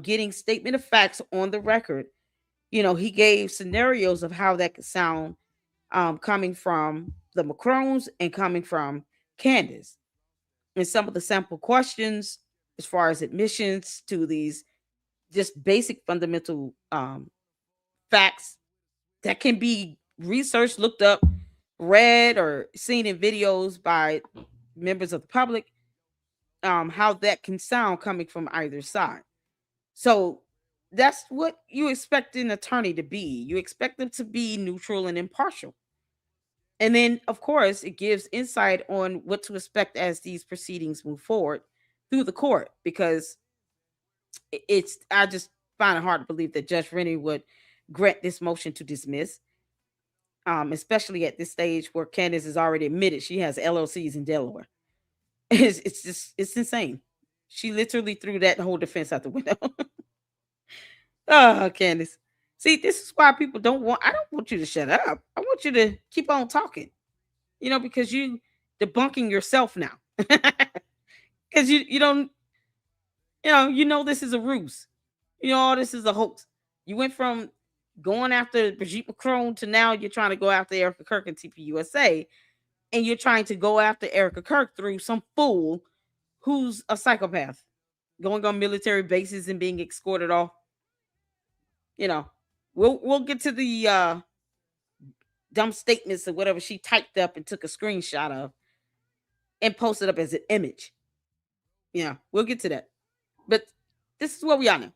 A: getting statement of facts on the record, he gave scenarios of how that could sound, coming from the Macrones and coming from Candace. And some of the sample questions, as far as admissions to these just basic fundamental facts that can be researched, looked up, read, or seen in videos by members of the public, how that can sound coming from either side. So that's what you expect an attorney to be. You expect them to be neutral and impartial. And then, of course, it gives insight on what to expect as these proceedings move forward through the court. Because I just find it hard to believe that Judge Rennie would grant this motion to dismiss, especially at this stage where Candace has already admitted she has LLCs in Delaware. It's insane. She literally threw that whole defense out the window. Oh, Candace. See, this is why people I don't want you to shut up. I want you to keep on talking. Because you debunking yourself now. Because you don't, this is a ruse. All this is a hoax. You went from going after Brigitte Macron to now you're trying to go after Erica Kirk and TPUSA, and you're trying to go after Erica Kirk through some fool who's a psychopath, going on military bases and being escorted off. We'll get to the dumb statements or whatever she typed up and took a screenshot of and posted up as an image. Yeah, we'll get to that. But this is where we are now.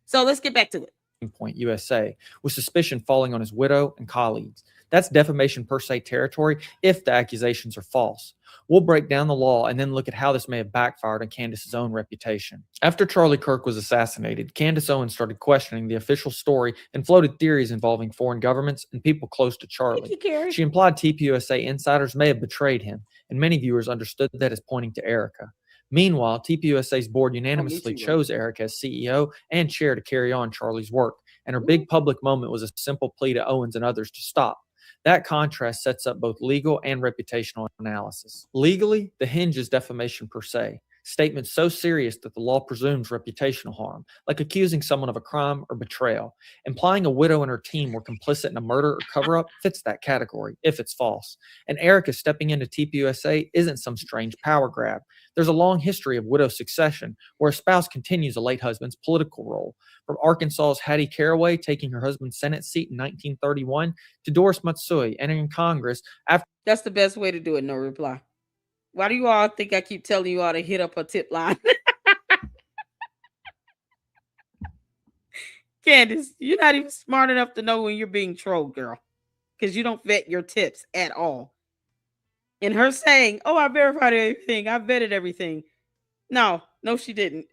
A: So let's get back to it.
B: Point USA, with suspicion falling on his widow and colleagues. That's defamation per se territory if the accusations are false. We'll break down the law and then look at how this may have backfired on Candace's own reputation. After Charlie Kirk was assassinated, Candace Owens started questioning the official story and floated theories involving foreign governments and people close to Charlie. She implied TPUSA insiders may have betrayed him, and many viewers understood that as pointing to Erica. Meanwhile, TPUSA's board unanimously chose Erica as CEO and chair to carry on Charlie's work, and her big public moment was a simple plea to Owens and others to stop. That contrast sets up both legal and reputational analysis. Legally, the hinge is defamation per se, statements so serious that the law presumes reputational harm, like accusing someone of a crime or betrayal. Implying a widow and her team were complicit in a murder or cover-up fits that category, if it's false. And Erica stepping into TPUSA isn't some strange power grab. There's a long history of widow succession, where a spouse continues a late husband's political role. From Arkansas's Hattie Caraway taking her husband's Senate seat in 1931 to Doris Matsui entering Congress after.
A: That's the best way to do it, no reply. Why do you all think I keep telling you all to hit up a tip line? Candace, you're not even smart enough to know when you're being trolled, girl. Because you don't vet your tips at all. And her saying, oh, I verified everything, I vetted everything. No, No, she didn't.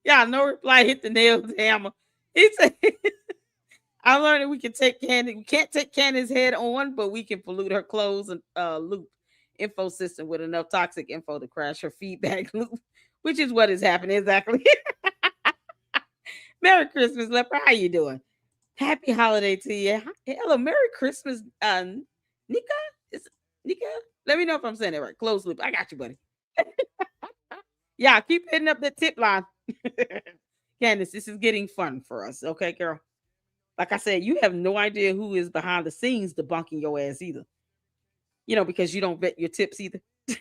A: Yeah, no reply hit the nail with the hammer. He said, I learned that we can take Candy. We can't take Candy's head on, but we can pollute her clothes and loop info system with enough toxic info to crash her feedback loop, which is what is happening exactly. Merry Christmas, Leper. How you doing? Happy holiday to you. Hello, Merry Christmas, Nika. Is Nika? Let me know if I'm saying it right. Close loop. I got you, buddy. Yeah, keep hitting up that tip line. Candace, this is getting fun for us. Okay, girl. Like I said, you have no idea who is behind the scenes debunking your ass either. Because you don't vet your tips either. You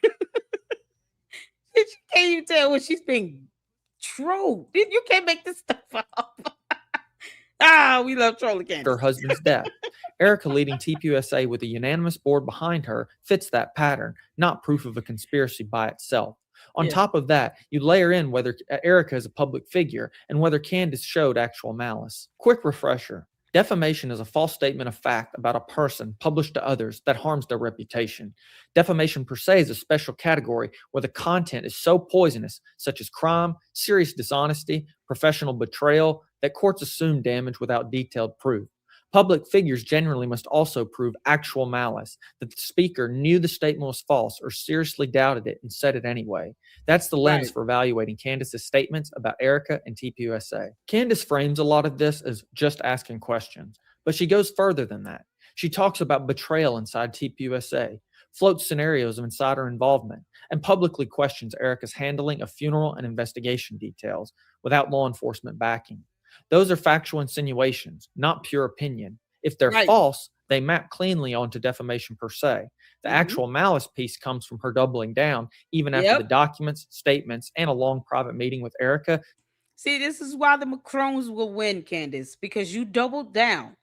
A: can't even tell when she's being trolled. You can't make this stuff up. We love trolling
B: Her
A: Candace.
B: husband's death. Erica leading TPUSA with a unanimous board behind her fits that pattern, not proof of a conspiracy by itself. On
A: Yeah.
B: top of that, you layer in whether Erica is a public figure and whether Candace showed actual malice. Quick refresher. Defamation is a false statement of fact about a person published to others that harms their reputation. Defamation per se is a special category where the content is so poisonous, such as crime, serious dishonesty, professional betrayal, that courts assume damage without detailed proof. Public figures generally must also prove actual malice, that the speaker knew the statement was false or seriously doubted it and said it anyway. That's the lens
A: Right.
B: for evaluating Candace's statements about Erica and TPUSA. Candace frames a lot of this as just asking questions, but she goes further than that. She talks about betrayal inside TPUSA, floats scenarios of insider involvement, and publicly questions Erica's handling of funeral and investigation details without law enforcement backing. Those are factual insinuations, not pure opinion. If they're
A: Right.
B: false, they map cleanly onto defamation per se. The
A: Mm-hmm.
B: actual malice piece comes from her doubling down, even after the
A: Yep.
B: documents, statements, and a long private meeting with Erica.
A: See, this is why the Macrones will win, Candace, because you doubled down.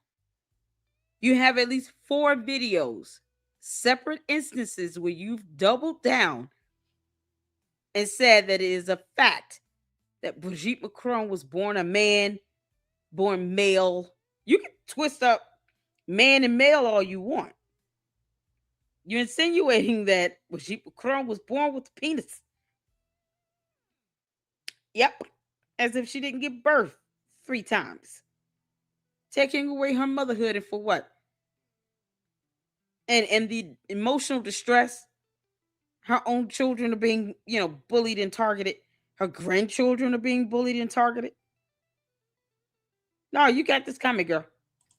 A: You have at least 4 videos, separate instances where you've doubled down and said that it is a fact that Brigitte Macron was born a man, born male. You can twist up man and male all you want. You're insinuating that Brigitte Macron was born with a penis. Yep. As if she didn't give birth 3 times. Taking away her motherhood and for what? And the emotional distress. Her own children are being, bullied and targeted. Her grandchildren are being bullied and targeted. No, you got this coming, girl.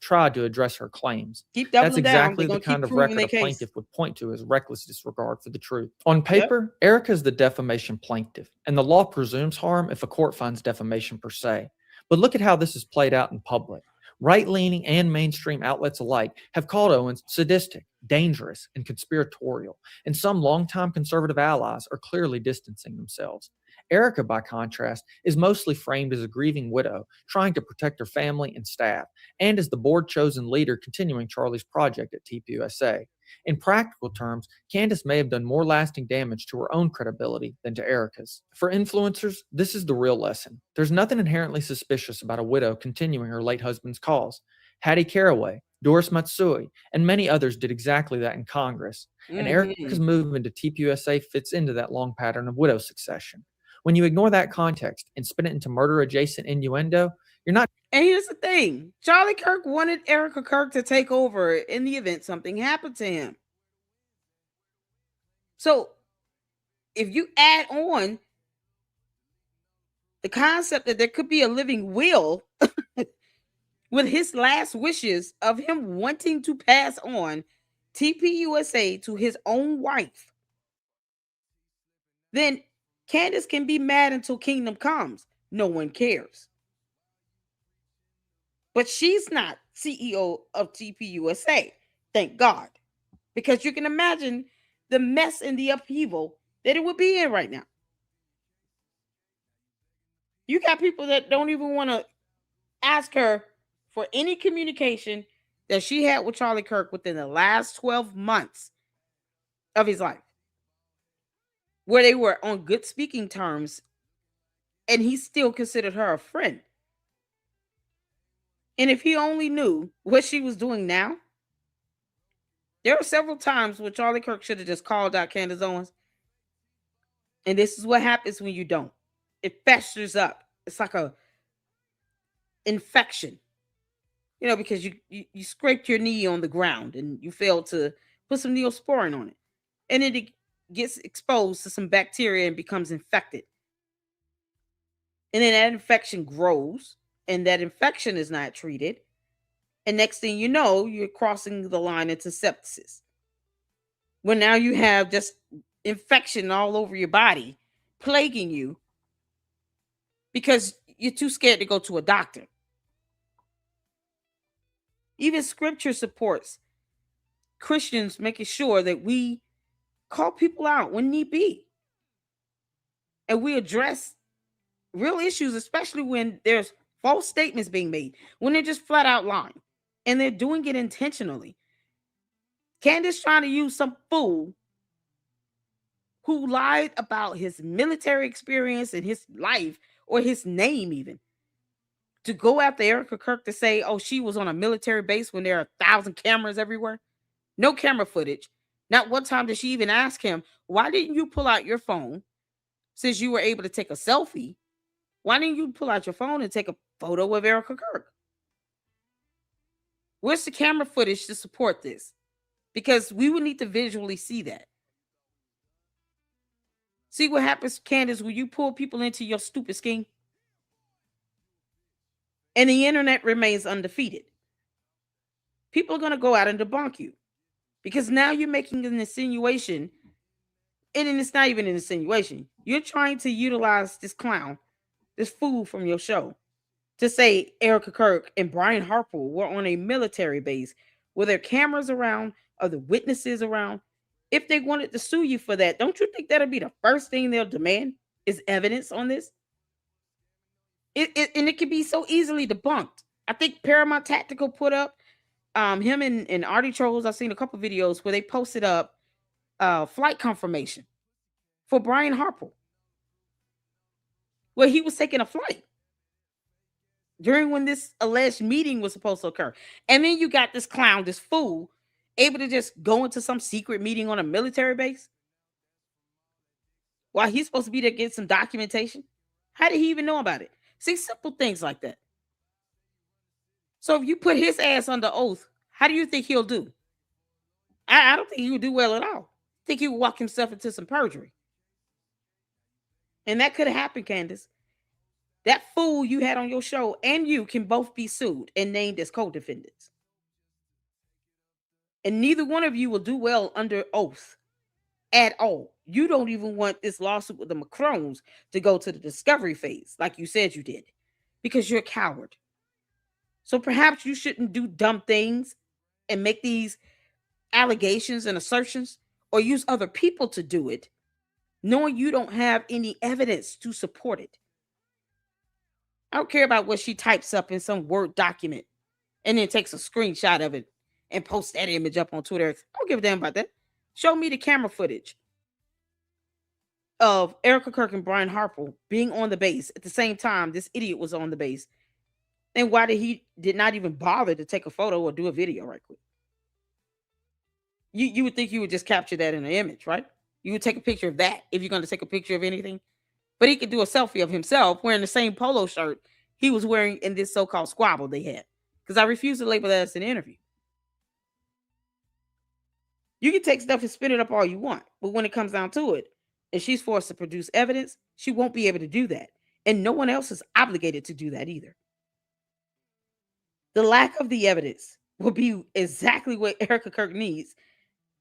B: Tried to address her claims.
A: Keep
B: That's
A: doubling down.
B: exactly
A: They're
B: the
A: gonna
B: kind
A: keep
B: of
A: proving
B: record
A: their
B: a
A: case.
B: plaintiff would point to as reckless disregard for the truth. On
A: Yep.
B: paper, Erica is the defamation plaintiff, and the law presumes harm if a court finds defamation per se. But look at how this is played out in public. Right-leaning and mainstream outlets alike have called Owens sadistic, dangerous, and conspiratorial, and some longtime conservative allies are clearly distancing themselves. Erica, by contrast, is mostly framed as a grieving widow trying to protect her family and staff, and as the board-chosen leader continuing Charlie's project at TPUSA. In practical terms, Candace may have done more lasting damage to her own credibility than to Erica's. For influencers, this is the real lesson. There's nothing inherently suspicious about a widow continuing her late husband's cause. Hattie Caraway, Doris Matsui, and many others did exactly that in Congress. And Erica's
A: Mhm.
B: move into TPUSA fits into that long pattern of widow succession. When you ignore that context and spin it into murder-adjacent innuendo, you're not.
A: And here's the thing: Charlie Kirk wanted Erica Kirk to take over in the event something happened to him. So if you add on the concept that there could be a living will with his last wishes of him wanting to pass on TPUSA to his own wife, then Candace can be mad until kingdom comes. No one cares. But she's not CEO of TPUSA, thank God. Because you can imagine the mess and the upheaval that it would be in right now. You got people that don't even want to ask her for any communication that she had with Charlie Kirk within the last 12 months of his life, where they were on good speaking terms, and he still considered her a friend. And if he only knew what she was doing now, there are several times where Charlie Kirk should have just called out Candace Owens And this is what happens when you don't. It festers up. It's like a infection, because you scraped your knee on the ground and you failed to put some neosporin on it. And then it gets exposed to some bacteria and becomes infected. And then that infection grows, and that infection is not treated. And next thing you know, you're crossing the line into sepsis. Well, now you have just infection all over your body, plaguing you because you're too scared to go to a doctor. Even scripture supports Christians making sure that we call people out when need be. And we address real issues, especially when there's false statements being made, when they're just flat out lying. And they're doing it intentionally. Candace trying to use some fool who lied about his military experience and his life, or his name even, to go after Erica Kirk to say, oh, she was on a military base when there are 1,000 cameras everywhere. No camera footage. Not one time did she even ask him, why didn't you pull out your phone since you were able to take a selfie? Why didn't you pull out your phone and take a photo of Erica Kirk? Where's the camera footage to support this? Because we would need to visually see that. See what happens, Candace, when you pull people into your stupid scheme? And the internet remains undefeated. People are going to go out and debunk you. Because now you're making an insinuation, and it's not even an insinuation. You're trying to utilize this clown, this fool from your show, to say Erica Kirk and Brian Harper were on a military base. Were there cameras around? Are the witnesses around? If they wanted to sue you for that, don't you think that'll be the first thing they'll demand is evidence on this? And it can be so easily debunked. I think Paramount Tactical put up him and Artie Trolls. I've seen a couple videos where they posted up flight confirmation for Brian Harper, where he was taking a flight during when this alleged meeting was supposed to occur. And then you got this clown, this fool, able to just go into some secret meeting on a military base while he's supposed to be there getting some documentation. How did he even know about it? See, simple things like that. So if you put his ass under oath, how do you think he'll do? I don't think he would do well at all. I think he would walk himself into some perjury. And that could have happened, Candace. That fool you had on your show and you can both be sued and named as co-defendants. And neither one of you will do well under oath at all. You don't even want this lawsuit with the Macrons to go to the discovery phase like you said you did, because you're a coward. So perhaps you shouldn't do dumb things and make these allegations and assertions, or use other people to do it, knowing you don't have any evidence to support it. I don't care about what she types up in some Word document and then takes a screenshot of it and posts that image up on Twitter. I don't give a damn about that. Show me the camera footage of Erica Kirk and Brian Harper being on the base at the same time this idiot was on the base. And why did not even bother to take a photo or do a video right quick? You would think you would just capture that in an image, right? You would take a picture of that if you're going to take a picture of anything. But he could do a selfie of himself wearing the same polo shirt he was wearing in this so-called squabble they had. Because I refuse to label that as an interview. You can take stuff and spin it up all you want. But when it comes down to it, and she's forced to produce evidence, she won't be able to do that. And no one else is obligated to do that either. The lack of the evidence will be exactly what Erica Kirk needs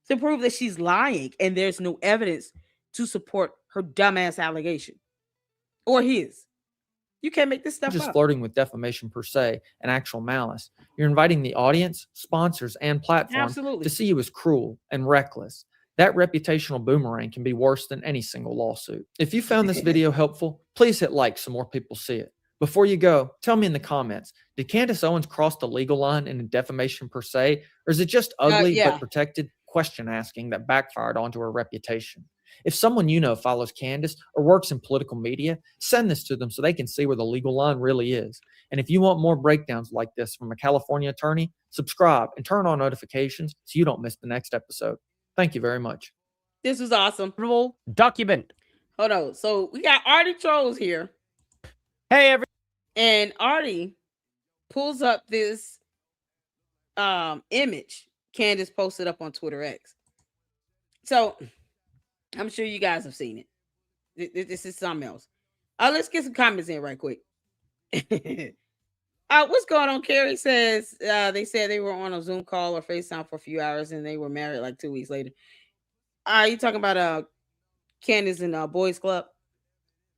A: to prove that she's lying and there's no evidence to support her dumbass allegation or his. You can't make this stuff
B: just
A: up.
B: Flirting with defamation per se and actual malice. You're inviting the audience, sponsors, and platform to see you as cruel and reckless. That reputational boomerang can be worse than any single lawsuit. If you found this video helpful, please hit like so more people see it. Before you go, tell me in the comments, did Candace Owens cross the legal line in defamation per se, or is it just ugly but protected question asking that backfired onto her reputation? If someone you know follows Candace or works in political media, send this to them so they can see where the legal line really is. And if you want more breakdowns like this from a California attorney, subscribe and turn on notifications so you don't miss the next episode. Thank you very much.
A: This was awesome.
C: Document.
A: Hold on. So we got Artie Trolls here,
B: Hey, every
A: and Artie pulls up this image Candace posted up on Twitter X. So I'm sure you guys have seen it. This is something else. Let's get some comments in right quick. What's going on? Carrie says they said they were on a Zoom call or FaceTime for a few hours and they were married like 2 weeks later. You talking about Candace and Boys Club?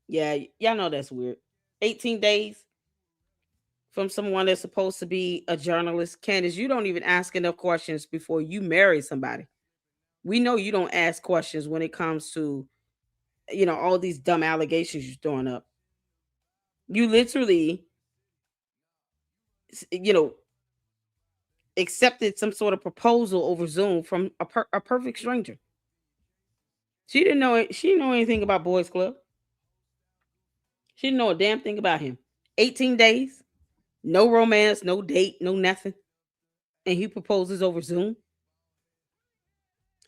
A: Yeah, y'all know that's weird. 18 days from someone that's supposed to be a journalist. Candace, you don't even ask enough questions before you marry somebody. We know you don't ask questions when it comes to, all these dumb allegations you're throwing up. You literally, you know, accepted some sort of proposal over Zoom from a perfect stranger. She didn't know it. She didn't know anything about Boys Club. She didn't know a damn thing about him. 18 days, no romance, no date, no nothing. And he proposes over Zoom.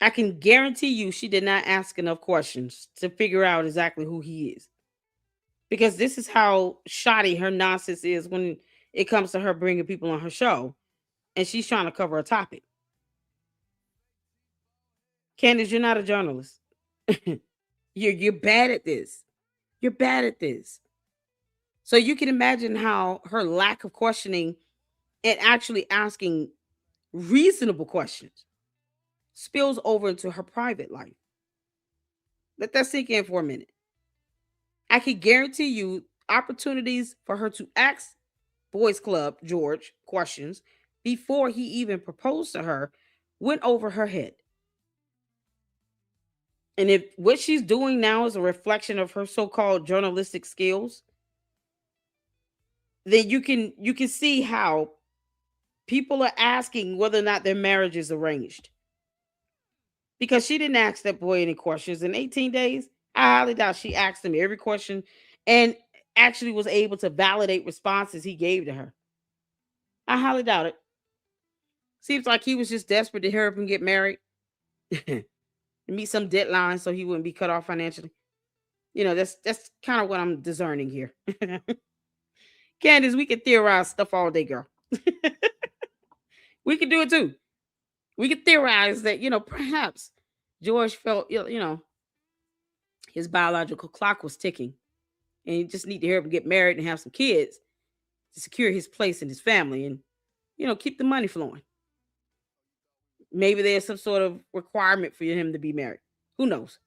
A: I can guarantee you she did not ask enough questions to figure out exactly who he is. Because this is how shoddy her nonsense is when it comes to her bringing people on her show and she's trying to cover a topic. Candace, you're not a journalist. You're bad at this. You're bad at this. So you can imagine how her lack of questioning and actually asking reasonable questions spills over into her private life. Let that sink in for a minute. I can guarantee you opportunities for her to ask Boys Club George questions before he even proposed to her went over her head. And if what she's doing now is a reflection of her so-called journalistic skills, then you can see how people are asking whether or not their marriage is arranged. Because she didn't ask that boy any questions in 18 days. I highly doubt she asked him every question and actually was able to validate responses he gave to her. I highly doubt it. Seems like he was just desperate to hurry up and get married, meet some deadline so he wouldn't be cut off financially. That's kind of what I'm discerning here. Candace, we can theorize stuff all day, girl. We can do it too. We can theorize that, perhaps George felt, his biological clock was ticking and he just need to hurry up and get married and have some kids to secure his place in his family and, keep the money flowing. Maybe there's some sort of requirement for him to be married. Who knows?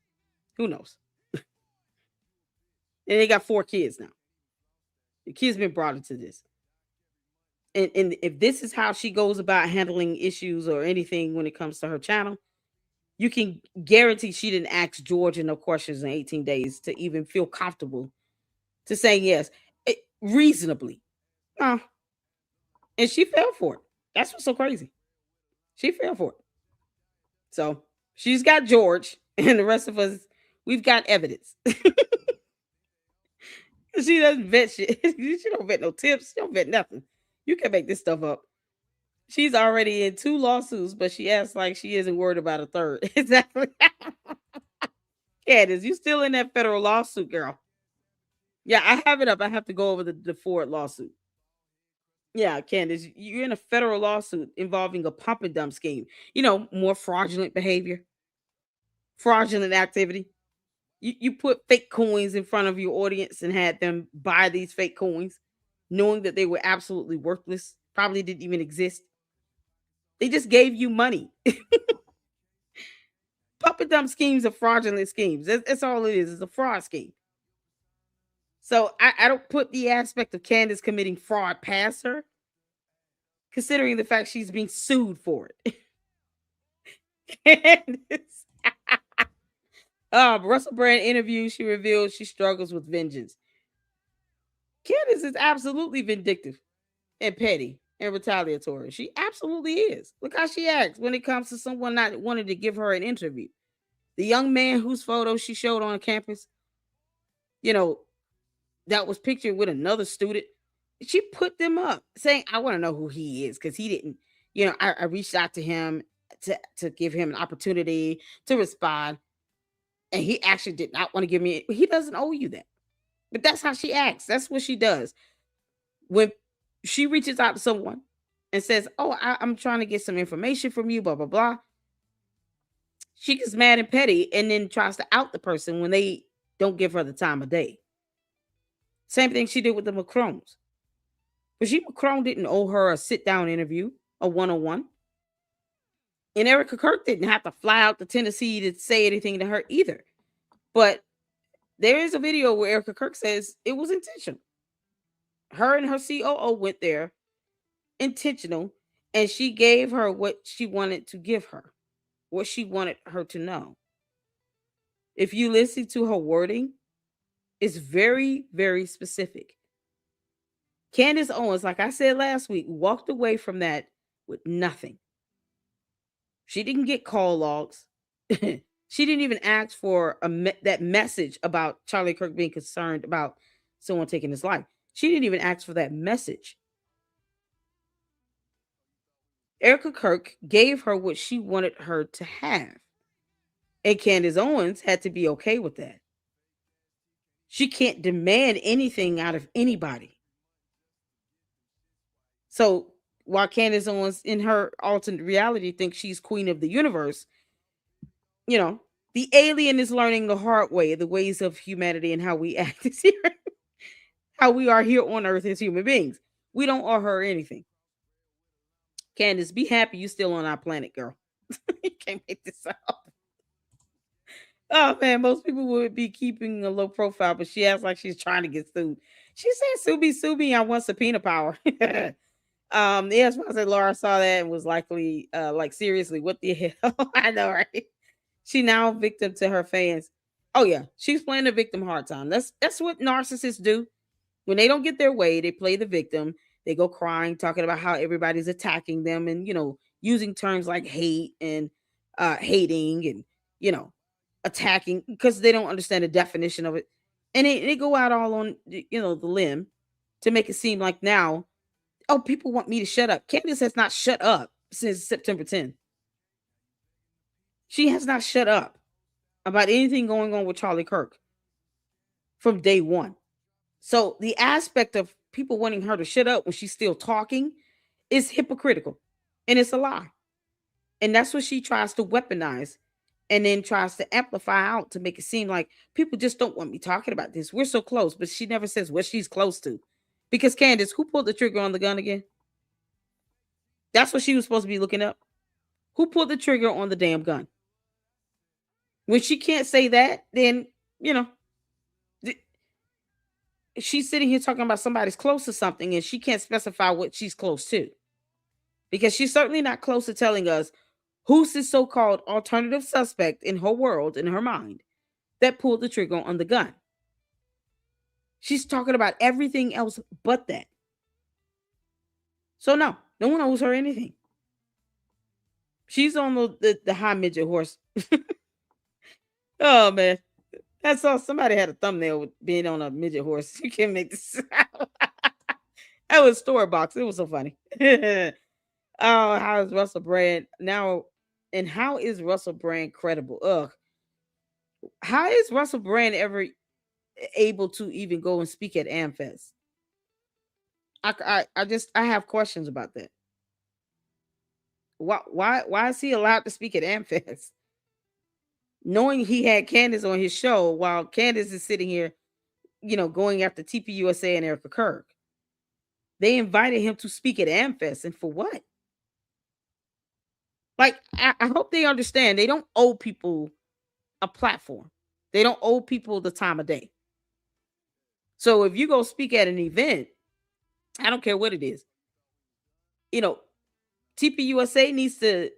A: Who knows? And they got 4 kids now. The kids been brought into this. And if this is how she goes about handling issues or anything when it comes to her channel, you can guarantee she didn't ask George enough questions in 18 days to even feel comfortable to saying yes, reasonably. Uh, and she fell for it. That's what's so crazy. She fell for it. So she's got George, and the rest of us, we've got evidence. She doesn't vet shit. She don't vet no tips. She don't vet nothing. You can make this stuff up. She's already in 2 lawsuits, but she acts like she isn't worried about a third. Exactly. Candace, you still in that federal lawsuit, girl. Yeah, I have it up. I have to go over the Ford lawsuit. Yeah, Candace, you're in a federal lawsuit involving a pump and dump scheme. More fraudulent behavior, fraudulent activity. You put fake coins in front of your audience and had them buy these fake coins, knowing that they were absolutely worthless, probably didn't even exist. They just gave you money. Pump and dump schemes are fraudulent schemes. That's all it is. It's a fraud scheme. So I don't put the aspect of Candace committing fraud past her, considering the fact she's being sued for it. Candace. Russell Brand interview, she revealed she struggles with vengeance. Candace is absolutely vindictive and petty and retaliatory. She absolutely is. Look how she acts when it comes to someone not wanting to give her an interview. The young man whose photo she showed on campus, you know, that was pictured with another student. She put them up saying, I want to know who he is because he didn't, I reached out to him to give him an opportunity to respond. And he actually did not want to give me, he doesn't owe you that. But that's how she acts. That's what she does. When she reaches out to someone and says, "Oh, I'm trying to get some information from you," blah, blah, blah, she gets mad and petty and then tries to out the person when they don't give her the time of day. Same thing she did with the Macrons. Brigitte Macron didn't owe her a sit down interview, a one on one. And Erica Kirk didn't have to fly out to Tennessee to say anything to her either. But there is a video where Erica Kirk says it was intentional. Her and her COO went there intentional, and she gave her what she wanted to give her, what she wanted her to know. If you listen to her wording, it's very, very specific. Candace Owens, like I said last week, walked away from that with nothing. She didn't get call logs. She didn't even ask for that message about Charlie Kirk being concerned about someone taking his life. She didn't even ask for that message. Erica Kirk gave her what she wanted her to have. And Candace Owens had to be okay with that. She can't demand anything out of anybody. So while Candace Owens, in her alternate reality, thinks she's queen of the universe, you know, the alien is learning the hard way, the ways of humanity and how we act here, how we are here on Earth as human beings. We don't owe her anything. Candace, be happy you still on our planet, girl. You can't make this up. Oh man, most people would be keeping a low profile, but she acts like she's trying to get sued. She said, Sue me, I want subpoena power." Yes, I said Laura saw that and was likely like, seriously, what the hell? I know, right? She now victim to her fans. Oh yeah, she's playing the victim hard time. That's what narcissists do. When they don't get their way, they play the victim. They go crying, talking about how everybody's attacking them, and using terms like hate and hating, and you know, attacking, because they don't understand the definition of it. And they go out all on the limb to make it seem like now, oh, people want me to shut up. Candace has not shut up since September 10th. She has not shut up about anything going on with Charlie Kirk from day one. So the aspect of people wanting her to shut up when she's still talking is hypocritical, and it's a lie. And that's what she tries to weaponize and then tries to amplify out to make it seem like people just don't want me talking about this. We're so close, but she never says what she's close to. Because Candace, who pulled the trigger on the gun again? That's what she was supposed to be looking up. Who pulled the trigger on the damn gun? When she can't say that, then, she's sitting here talking about somebody's close to something and she can't specify what she's close to. Because she's certainly not close to telling us who's this so called alternative suspect in her world, in her mind, that pulled the trigger on the gun. She's talking about everything else but that. So, no one owes her anything. She's on the high midget horse. Oh, man. That's all. Somebody had a thumbnail with being on a midget horse. You can't make this. That was Story Box. It was so funny. Oh, how is Russell Brand now? And how is Russell Brand credible? Ugh. How is Russell Brand ever able to even go and speak at AmFest? I have questions about that. Why is he allowed to speak at AmFest? Knowing he had Candace on his show while Candace is sitting here, going after TPUSA and Erica Kirk. They invited him to speak at AmFest, and for what? Like, I hope they understand they don't owe people a platform. They don't owe people the time of day. So if you go speak at an event, I don't care what it is, TPUSA needs to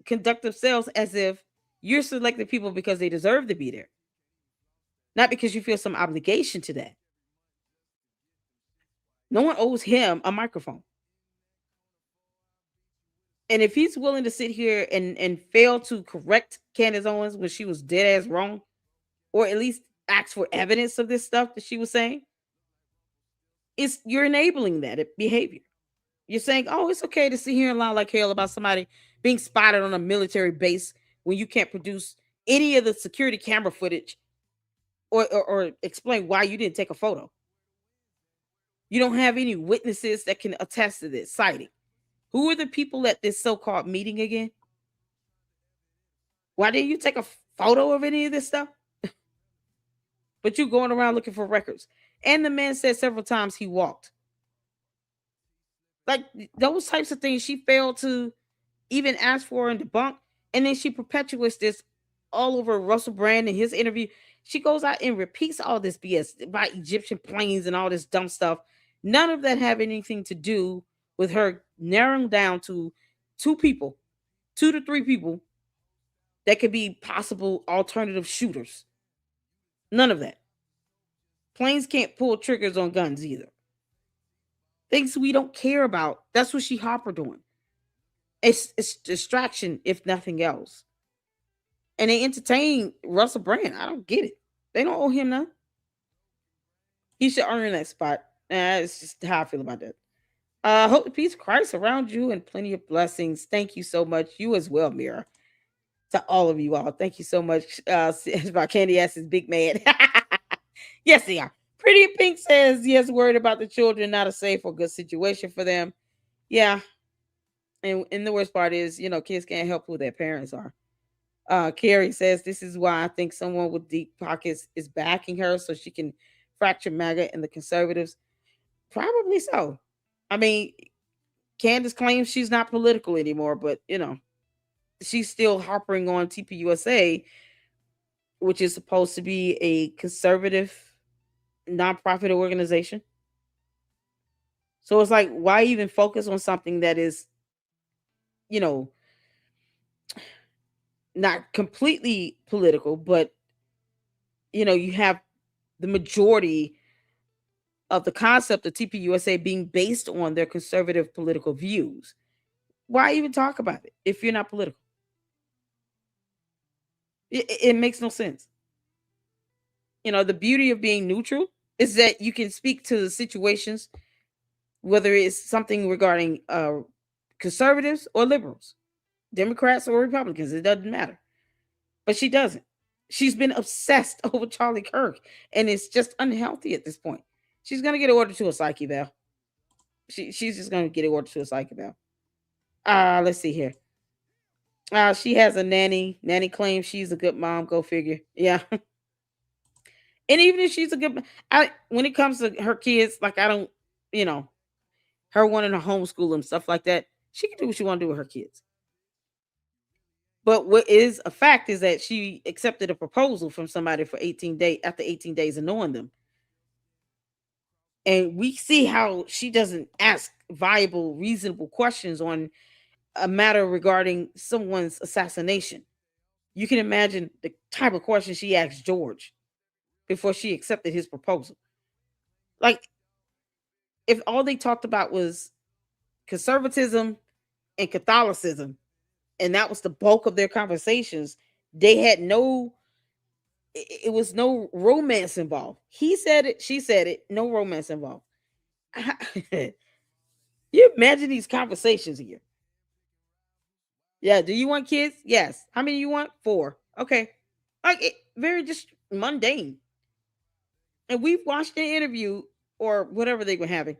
A: conduct themselves as if you're selecting people because they deserve to be there, not because you feel some obligation to that. No one owes him a microphone. And if he's willing to sit here and fail to correct Candace Owens when she was dead ass wrong, or at least ask for evidence of this stuff that she was saying, you're enabling that behavior. You're saying, oh, it's okay to sit here and lie like hell about somebody being spotted on a military base when you can't produce any of the security camera footage, or explain why you didn't take a photo. You don't have any witnesses that can attest to this sighting. Who are the people at this so-called meeting again? Why didn't you take a photo of any of this stuff? But you going around looking for records. And the man said several times he walked. Like those types of things she failed to even ask for and debunk. And then she perpetuates this all over Russell Brand in his interview. She goes out and repeats all this BS about Egyptian planes and all this dumb stuff. None of that have anything to do with her narrowing down to two people, 2 to 3 people that could be possible alternative shooters. None of that. Planes can't pull triggers on guns either. Things we don't care about. That's what she Hopper doing. It's distraction, if nothing else. And they entertain Russell Brand. I don't get it. They don't owe him nothing. He should earn that spot. It's just how I feel about that. Hope the peace of Christ around you and plenty of blessings. Thank you so much. You as well, Mira. To all of you all. Thank you so much. About Candy ass is big man. Yes, they are. Pretty Pink says he has worried about the children, not a safe or good situation for them. Yeah. And the worst part is, kids can't help who their parents are. Carrie says this is why I think someone with deep pockets is backing her so she can fracture MAGA and the conservatives. Probably so. I mean, Candace claims she's not political anymore, but she's still harping on TPUSA, which is supposed to be a conservative nonprofit organization. So it's like, why even focus on something that is, you know, not completely political, but you have the majority of the concept of TPUSA being based on their conservative political views. Why even talk about it if you're not political? It makes no sense. The beauty of being neutral is that you can speak to the situations, whether it's something regarding conservatives or liberals, Democrats or Republicans. It doesn't matter. But she doesn't. She's been obsessed over Charlie Kirk, and it's just unhealthy at this point. She's gonna get ordered to a psyche eval. She's just gonna get ordered to a psych eval. Let's see here. She has a nanny. Nanny claims she's a good mom. Go figure. Yeah. And even if she's a good, when it comes to her kids, like I don't, you know, her wanting to homeschool and stuff like that, she can do what she want to do with her kids. But what is a fact is that she accepted a proposal from somebody for 18 days after 18 days of knowing them. And we see how she doesn't ask viable, reasonable questions on a matter regarding someone's assassination. You can imagine the type of questions she asked George before she accepted his proposal. Like, if all they talked about was conservatism and Catholicism, and that was the bulk of their conversations, they had it was no romance involved. He said it, she said it, no romance involved. You imagine these conversations here. Yeah, do you want kids? Yes. How many you want? 4. Okay. Like very just mundane. And we've watched an interview or whatever they were having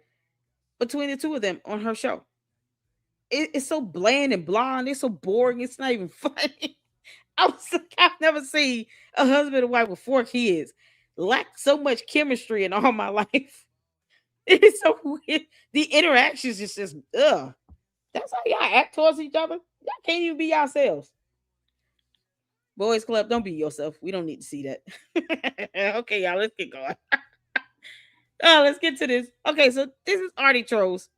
A: between the two of them on her show. It's so bland and blonde. It's so boring. It's not even funny. I was like, I've never seen a husband and wife with 4 kids lack so much chemistry in all my life. It's so weird. The interactions is just ugh. That's how y'all act towards each other. Y'all can't even be yourselves. Boys Club, don't be yourself. We don't need to see that. Okay, y'all, let's get going. Let's get to this. Okay, so this is Artie Trolls.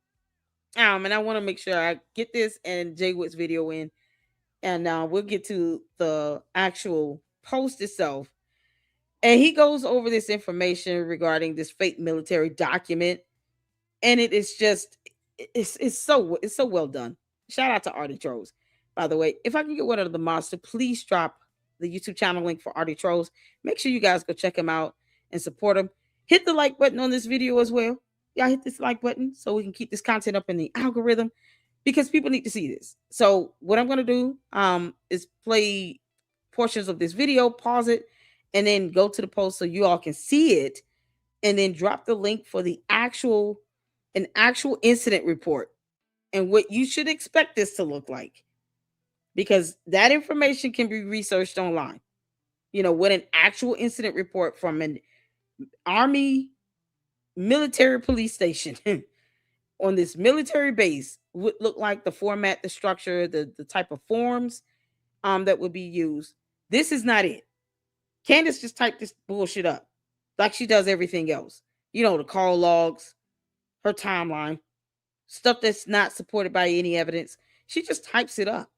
A: And I want to make sure I get this and Jay Wood's video in. And we'll get to the actual post itself. And he goes over this information regarding this fake military document. And it is just it's so well done. Shout out to Artie Trolls. By the way, if I can get one of the mods to please drop the YouTube channel link for Artie Trolls, make sure you guys go check him out and support him. Hit the like button on this video as well. Y'all hit this like button so we can keep this content up in the algorithm because people need to see this. So what I'm gonna do is play portions of this video, pause it, and then go to the post so you all can see it, and then drop the link for the actual incident report and what you should expect this to look like, because that information can be researched online. What an actual incident report from an army military police station on this military base would look like, the format, the structure, the type of forms that would be used. This is not it. Candace just typed this bullshit up like she does everything else. The call logs, her timeline, stuff that's not supported by any evidence. She just types it up.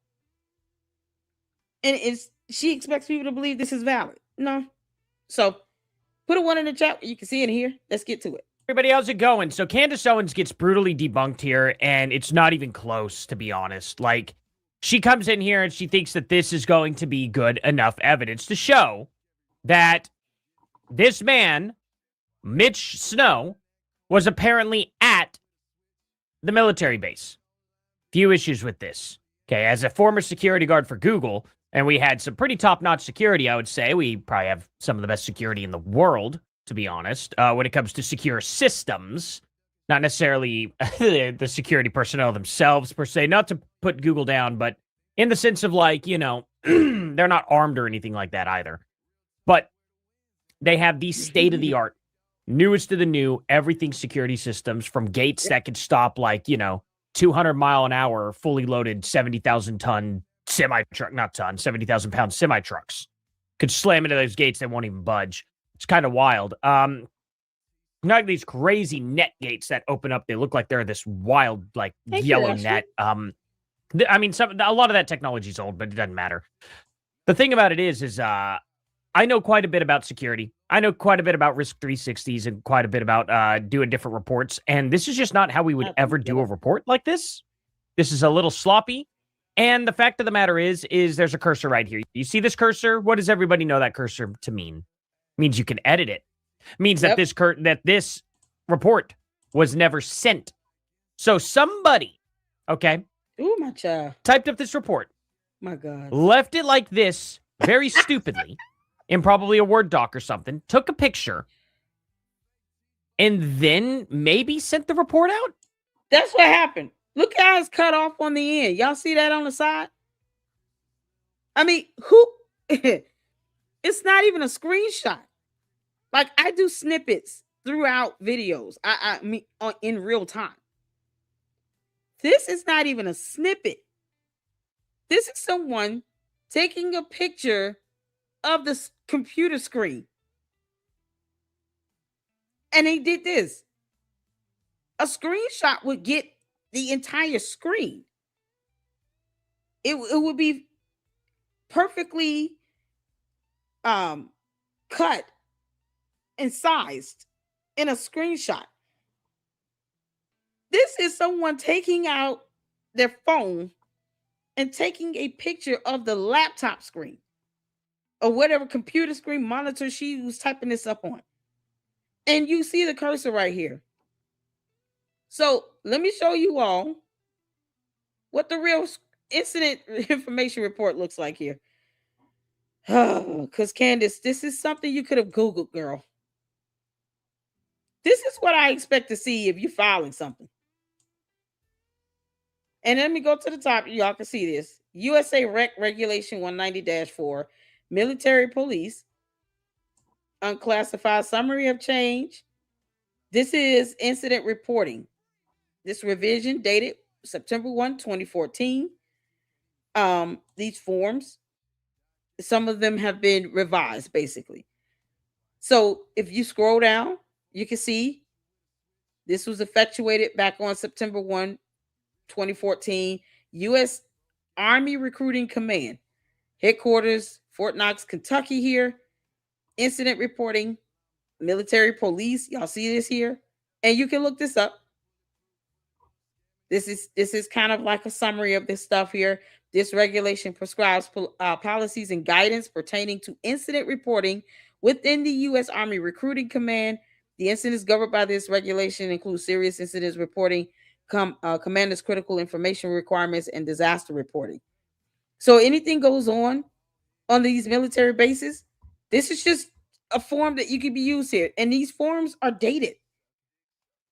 A: And she expects people to believe this is valid. No. So put a one in the chat where you can see it here. Let's get to it.
C: Everybody, how's it going? So Candace Owens gets brutally debunked here, and it's not even close, to be honest. Like, she comes in here and she thinks that this is going to be good enough evidence to show that this man, Mitch Snow, was apparently at the military base. Few issues with this. Okay, as a former security guard for Google, and we had some pretty top-notch security, I would say. We probably have some of the best security in the world, to be honest, when it comes to secure systems. Not necessarily the security personnel themselves, per se. Not to put Google down, but in the sense of, like, they're not armed or anything like that either. But they have these state-of-the-art, newest of the new, everything security systems, from gates that could stop, like, 200-mile-an-hour, fully loaded, 70,000-ton semi-truck, not ton, 70,000-pound semi-trucks. Could slam into those gates, they won't even budge. It's kind of wild. Not these crazy net gates that open up. They look like they're this wild, like, yellow net. A lot of that technology is old, but it doesn't matter. The thing about it is I know quite a bit about security. I know quite a bit about Risk 360s and quite a bit about doing different reports. And this is just not how we would ever do a report like this. This is a little sloppy. And the fact of the matter is there's a cursor right here. You see this cursor? What does everybody know that cursor to mean? It means you can edit it. It means that this report was never sent. So somebody, okay,
A: ooh, my child,
C: typed up this report.
A: My God.
C: Left it like this, very stupidly, in probably a Word doc or something, took a picture, and then maybe sent the report out?
A: That's what happened. Look how it's cut off on the end. Y'all see that on the side? I mean, it's not even a screenshot. Like, I do snippets throughout videos. I mean, in real time. This is not even a snippet. This is someone taking a picture of the computer screen. And they did this. A screenshot would get the entire screen. It would be perfectly cut and sized in a screenshot. This is someone taking out their phone and taking a picture of the laptop screen or whatever computer screen monitor she was typing this up on. And you see the cursor right here. So let me show you all what the real incident information report looks like here. Oh, because Candace, this is something you could have Googled, girl. This is what I expect to see if you're filing something. And let me go to the top. Y'all can see this. USA Rec Regulation 190-4, Military Police, Unclassified Summary of Change. This is incident reporting. This revision dated September 1, 2014. These forms, some of them have been revised, basically. So if you scroll down, you can see this was effectuated back on September 1, 2014. U.S. Army Recruiting Command, headquarters, Fort Knox, Kentucky here. Incident reporting, military police. Y'all see this here? And you can look this up. This is kind of like a summary of this stuff here. This regulation prescribes policies and guidance pertaining to incident reporting within the U.S. Army Recruiting Command. The incidents governed by this regulation include serious incidents reporting, commander's critical information requirements, and disaster reporting. So anything goes on on these military bases. This is just a form that you can be used here. And these forms are dated.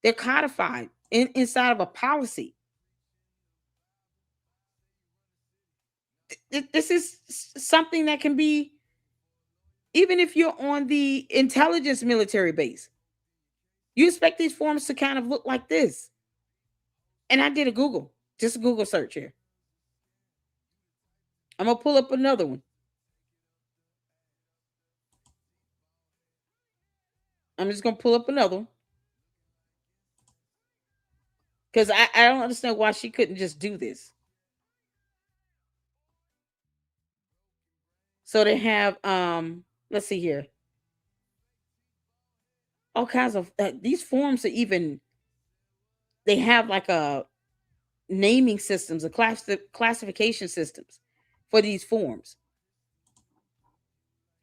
A: They're codified inside of a policy. This is something that can be, even if you're on the intelligence military base, you expect these forms to kind of look like this. And I did just a Google search here. I'm going to pull up another one. I'm just going to pull up another one. Because I don't understand why she couldn't just do this. So they have, let's see here. All kinds of, these forms are even, they have like a naming systems, a classification systems for these forms.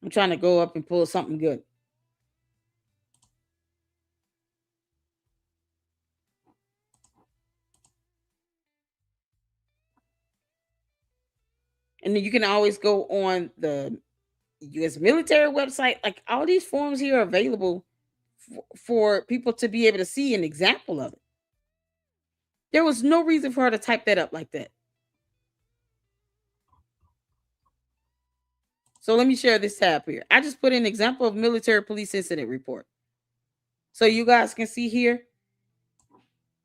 A: I'm trying to go up and pull something good. And then you can always go on the U.S. military website. Like all these forms here are available for people to be able to see an example of it. There was no reason for her to type that up like that. So let me share this tab here. I just put in example of military police incident report. So you guys can see here,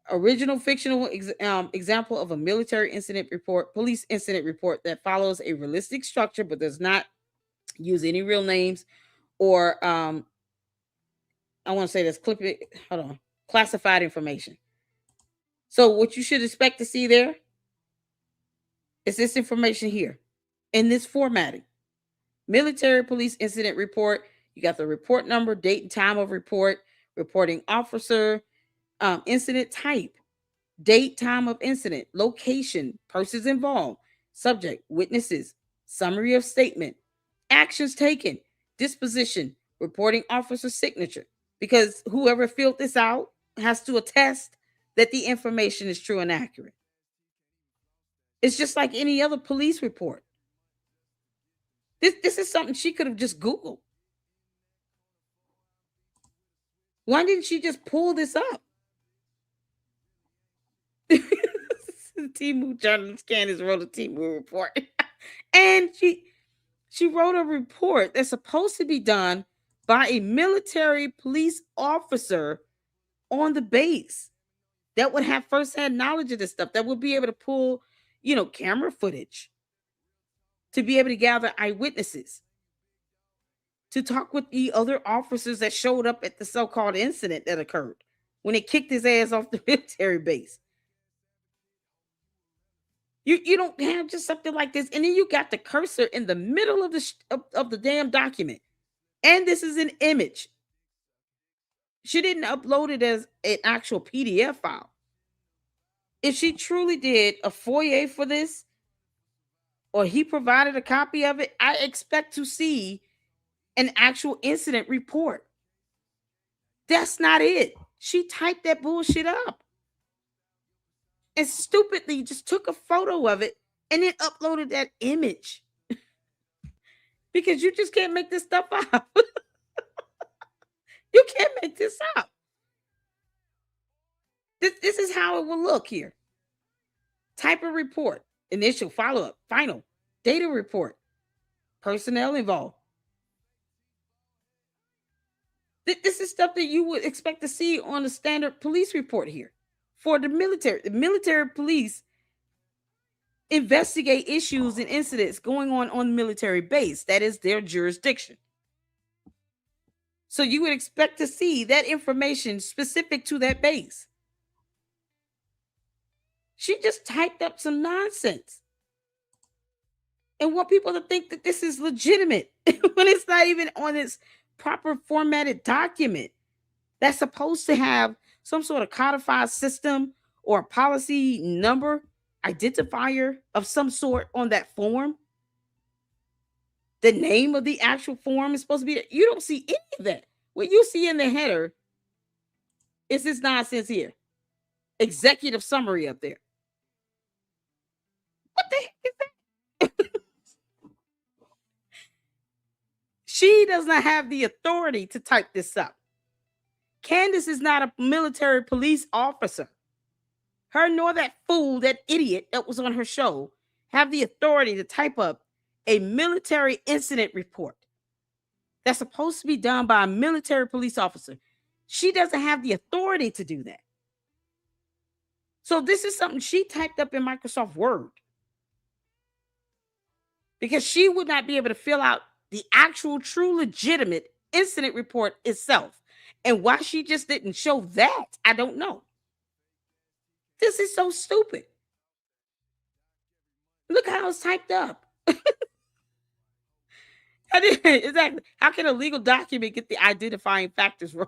A: original fictional example of a military incident report, police incident report that follows a realistic structure but does not use any real names or I want to say this classified information. So what you should expect to see there is this information here in this formatting. Military police incident report. You got the report number, date and time of report, reporting officer, incident type, date, time of incident, location, persons involved, subject, witnesses, summary of statement, actions taken, disposition, reporting officer signature. Because whoever filled this out has to attest that the information is true and accurate. It's just like any other police report. This is something she could have just Googled. Why didn't she just pull this up? Timu journalist Candace wrote a Timu report. And she wrote a report that's supposed to be done by a military police officer on the base that would have firsthand knowledge of this stuff, that would be able to pull, camera footage, to be able to gather eyewitnesses, to talk with the other officers that showed up at the so-called incident that occurred when they kicked his ass off the military base. You don't have just something like this, and then you got the cursor in the middle of the damn document, and this is an image. She didn't upload it as an actual PDF file. If she truly did a FOIA for this, or he provided a copy of it, I expect to see an actual incident report. That's not it. She typed that bullshit up and stupidly just took a photo of it and then uploaded that image. Because you just can't make this stuff up. You can't make this up. This is how it will look here. Type of report, initial, follow-up, final, data report, personnel involved. This is stuff that you would expect to see on a standard police report here for the military. The military police investigate issues and incidents going on the military base. That is their jurisdiction. So you would expect to see that information specific to that base. She just typed up some nonsense and want people to think that this is legitimate when it's not even on its proper formatted document that's supposed to have some sort of codified system or a policy number identifier of some sort on that form. The name of the actual form is supposed to be, you don't see any of that. What you see in the header is this nonsense here. Executive summary up there. What the heck is that? She does not have the authority to type this up. Candace is not a military police officer. Her nor that fool, that idiot that was on her show, have the authority to type up a military incident report that's supposed to be done by a military police officer. She doesn't have the authority to do that. So this is something she typed up in Microsoft Word, because she would not be able to fill out the actual, true, legitimate incident report itself. And why she just didn't show that, I don't know. This is so stupid. Look how it's typed up. Exactly. How can a legal document get the identifying factors wrong?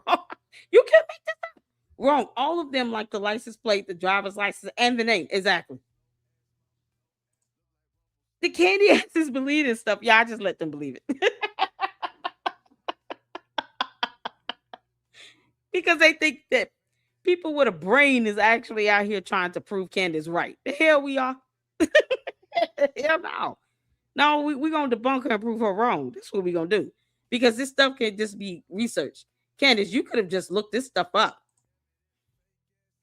A: You can't make this up. Wrong. All of them, like the license plate, the driver's license, and the name. Exactly. The candy asses believe this stuff. Yeah, I just let them believe it. Because they think that people with a brain is actually out here trying to prove Candace right. The hell we are. Hell no. No, we're going to debunk her and prove her wrong. That's what we're going to do. Because this stuff can't just be researched. Candace, you could have just looked this stuff up.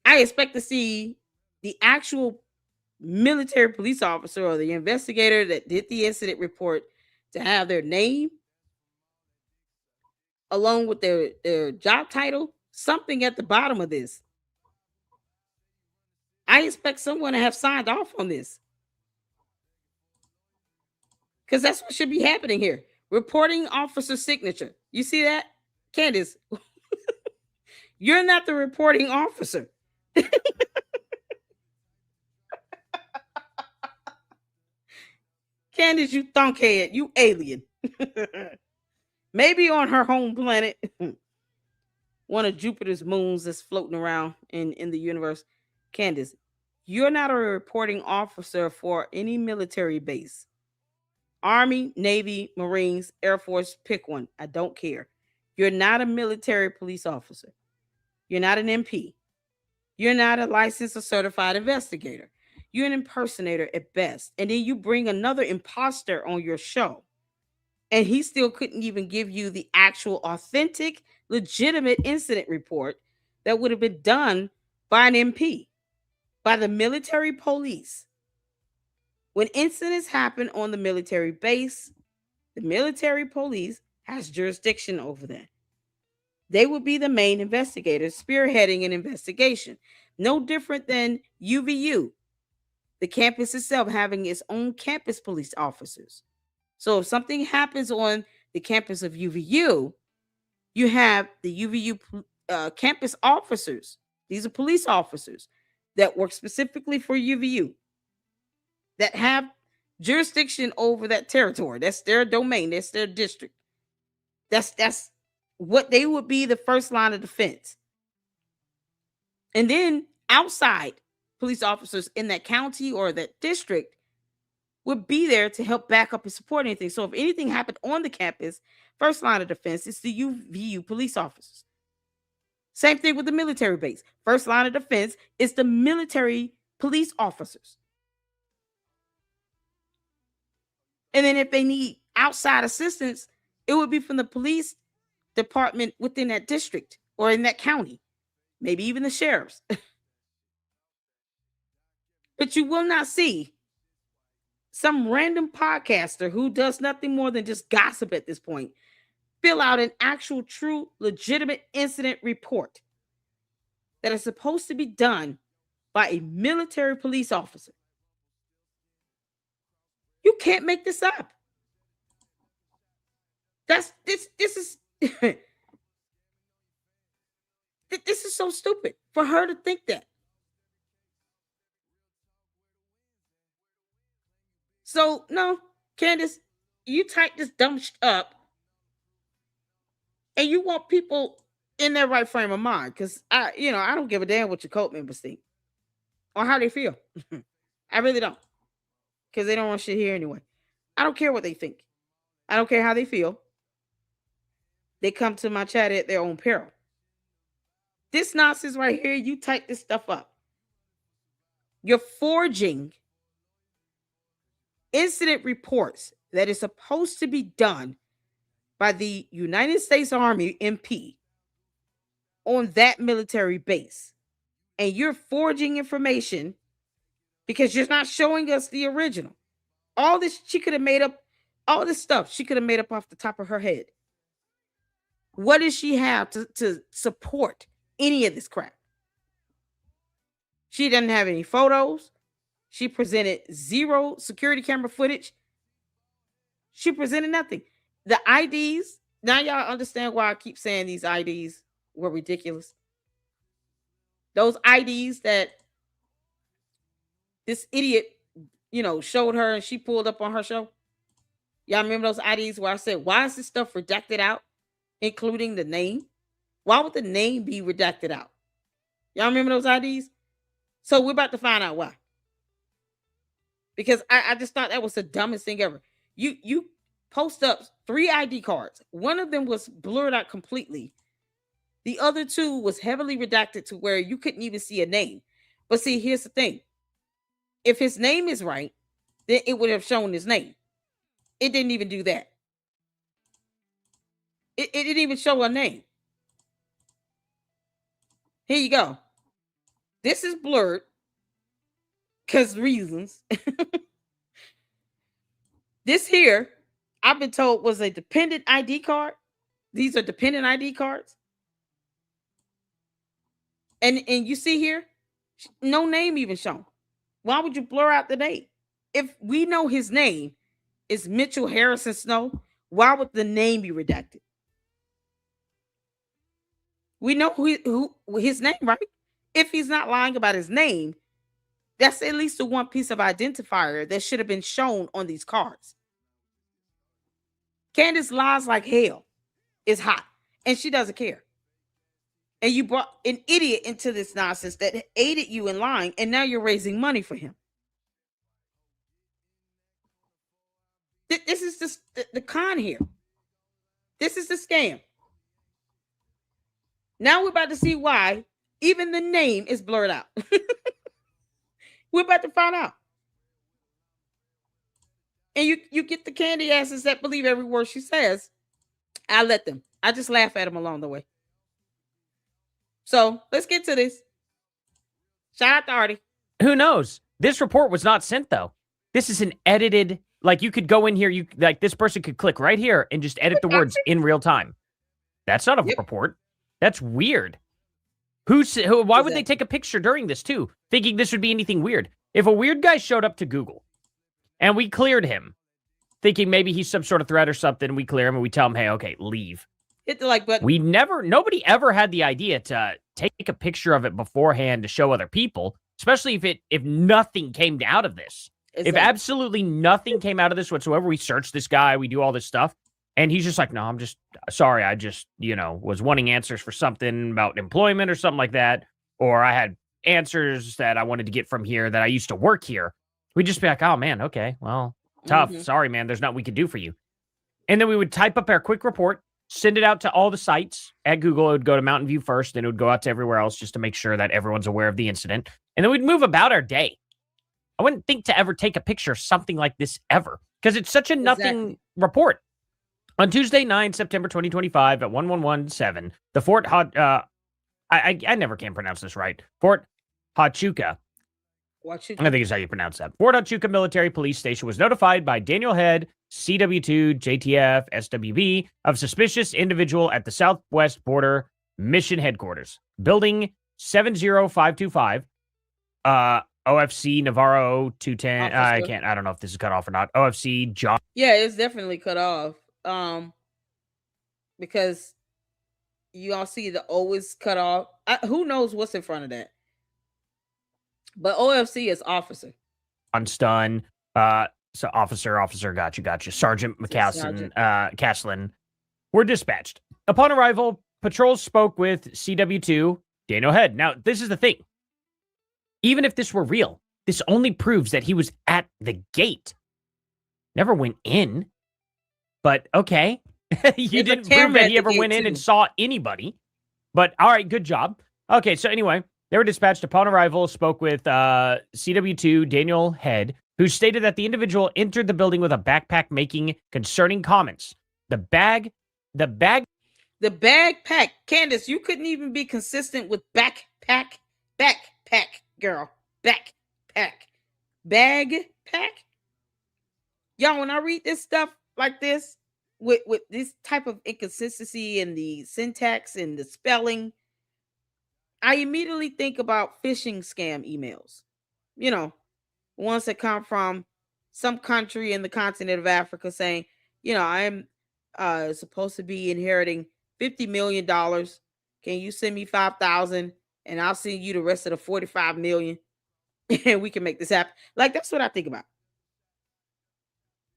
A: I expect to see the actual military police officer or the investigator that did the incident report to have their name along with their job title, something at the bottom of this. I expect someone to have signed off on this. Because that's what should be happening here. Reporting officer signature. You see that? Candace, you're not the reporting officer. Candace, you thunkhead, you alien. Maybe on her home planet, one of Jupiter's moons that's floating around in the universe. Candace, you're not a reporting officer for any military base. Army, Navy, Marines, Air Force, pick one. I don't care. You're not a military police officer. You're not an MP. You're not a licensed or certified investigator. You're an impersonator at best. And then you bring another imposter on your show. And he still couldn't even give you the actual authentic, legitimate incident report that would have been done by an MP, by the military police. When incidents happen on the military base, the military police has jurisdiction over that. They would be the main investigators spearheading an investigation. No different than UVU, the campus itself having its own campus police officers. So if something happens on the campus of UVU, you have the UVU campus officers. These are police officers that work specifically for UVU, that have jurisdiction over that territory. That's their domain. That's their district. That's what they would be, the first line of defense. And then outside police officers in that county or that district would be there to help back up and support anything. So if anything happened on the campus, first line of defense is the UVU police officers. Same thing with the military base. First line of defense is the military police officers. And then if they need outside assistance, it would be from the police department within that district or in that county, maybe even the sheriffs. But you will not see some random podcaster who does nothing more than just gossip at this point fill out an actual, true, legitimate incident report that is supposed to be done by a military police officer. You can't make this up. This is this is so stupid for her to think that. So no, Candace, you type this dumb up, and you want people in their right frame of mind, because I don't give a damn what your cult members think or how they feel. I really don't, because they don't want shit here anyway. I don't care what they think. I don't care how they feel. They come to my chat at their own peril. This nonsense right here, you type this stuff up. You're forging incident reports that is supposed to be done by the United States Army MP on that military base, and you're forging information because you're not showing us the original. All this she could have made up, all this stuff she could have made up off the top of her head. What does she have to support any of this crap? She doesn't have any photos. She presented zero security camera footage. She presented nothing. The IDs, now y'all understand why I keep saying these IDs were ridiculous. Those IDs that this idiot, showed her and she pulled up on her show. Y'all remember those IDs where I said, why is this stuff redacted out, including the name? Why would the name be redacted out? Y'all remember those IDs? So we're about to find out why. Because I just thought that was the dumbest thing ever. You post up 3 ID cards. One of them was blurred out completely. The other 2 was heavily redacted to where you couldn't even see a name. But see, here's the thing. If his name is right, then it would have shown his name. It didn't even do that. It didn't even show a name. Here you go. This is blurred because reasons. This here, I've been told, was a dependent ID card. These are dependent ID cards. And you see here, no name even shown. Why would you blur out the name? If we know his name is Mitchell Harrison Snow, why would the name be redacted? We know who his name, right? If he's not lying about his name, that's at least the one piece of identifier that should have been shown on these cards. Candace lies like hell. It's hot. And she doesn't care. And you brought an idiot into this nonsense that aided you in lying, and now you're raising money for him. This is just the con here. This is the scam. Now we're about to see why even the name is blurred out. We're about to find out. And you get the candy asses that believe every word she says. I let them. I just laugh at them along the way. So let's get to this. Shout out to Artie.
C: Who knows? This report was not sent, though. This is an edited, like you could go in here, this person could click right here and just edit the words in real time. That's not a report. That's weird. Why would they take a picture during this too, thinking this would be anything weird? If a weird guy showed up to Google and we cleared him, thinking maybe he's some sort of threat or something, we clear him and we tell him, hey, okay, leave.
A: Hit the like button.
C: Nobody ever had the idea to take a picture of it beforehand to show other people, especially if nothing came out of this. If absolutely nothing came out of this whatsoever, we search this guy, we do all this stuff, and he's just like, no, I'm just sorry. I just, was wanting answers for something about employment or something like that, or I had answers that I wanted to get from here that I used to work here. We'd just be like, oh man, okay, well, tough. Sorry, man, there's nothing we could do for you. And then we would type up our quick report, send it out to all the sites at Google. It would go to Mountain View first, then it would go out to everywhere else just to make sure that everyone's aware of the incident. And then we'd move about our day. I wouldn't think to ever take a picture of something like this ever, because it's such a nothing report. On Tuesday, 9 September 2025 at 1117, the Fort I never can pronounce this right. Fort Huachuca. I think is how you pronounce that. Fort Huachuca Military Police Station was notified by Daniel Head, CW2, JTF, SWB, of suspicious individual at the Southwest Border Mission Headquarters, Building 70525, OFC Navarro 210. I don't know if this is cut off or not. OFC John.
A: Yeah, it's definitely cut off. Because you all see the O is cut off. Who knows what's in front of that? But OFC is officer.
C: On stun. So officer, got you. Sergeant Caslin were dispatched. Upon arrival, patrols spoke with CW2 Daniel Head. Now, this is the thing. Even if this were real, this only proves that he was at the gate. Never went in. But okay. You didn't prove that he ever went in and saw anybody. But all right, good job. Okay, so anyway, they were dispatched. Upon arrival, spoke with CW2 Daniel Head, who stated that the individual entered the building with a backpack making concerning comments. The bag The bag.
A: The backpack. Candace, you couldn't even be consistent with backpack, girl. Backpack. Backpack. Y'all, when I read this stuff like this, with this type of inconsistency in the syntax and the spelling, I immediately think about phishing scam emails. You know, ones that come from some country in the continent of Africa saying, I am supposed to be inheriting $50 million. Can you send me 5,000 and I'll send you the rest of the 45 million and we can make this happen? Like, that's what I think about.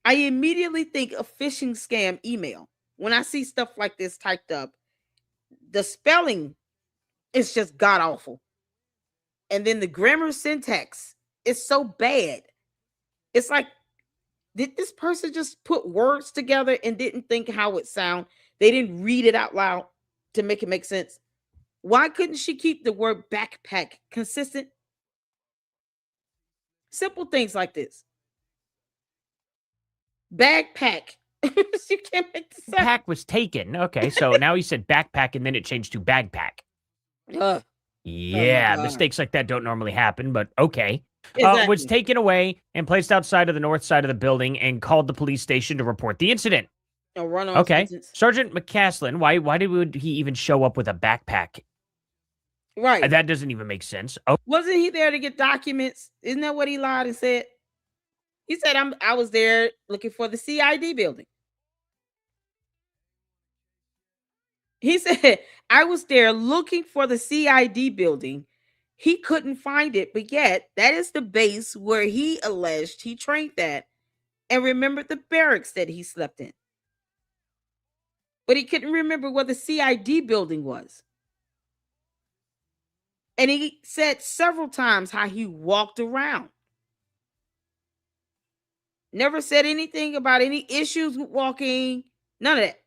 A: I immediately think of phishing scam email. When I see stuff like this typed up, the spelling is just god awful. And then the grammar syntax is so bad. It's like, did this person just put words together and didn't think how it sound? They didn't read it out loud to make it make sense. Why couldn't she keep the word backpack consistent? Simple things like this. Backpack. You can't make this up.
C: Pack was taken. Okay, so now he said backpack and then it changed to bagpack. Yeah, mistakes like that don't normally happen, but okay.
A: Exactly.
C: Was taken away and placed outside of the north side of the building and called the police station to report the incident.
A: A run-on
C: Okay.
A: sentence.
C: Sergeant McCaslin, why would he even show up with a backpack?
A: Right.
C: That doesn't even make sense. Oh,
A: Wasn't he there to get documents? Isn't that what he lied and said? He said, I was there looking for the CID building. He said, I was there looking for the CID building. He couldn't find it, but yet that is the base where he alleged he trained at and remembered the barracks that he slept in. But he couldn't remember where the CID building was. And he said several times how he walked around. Never said anything about any issues with walking. None of that.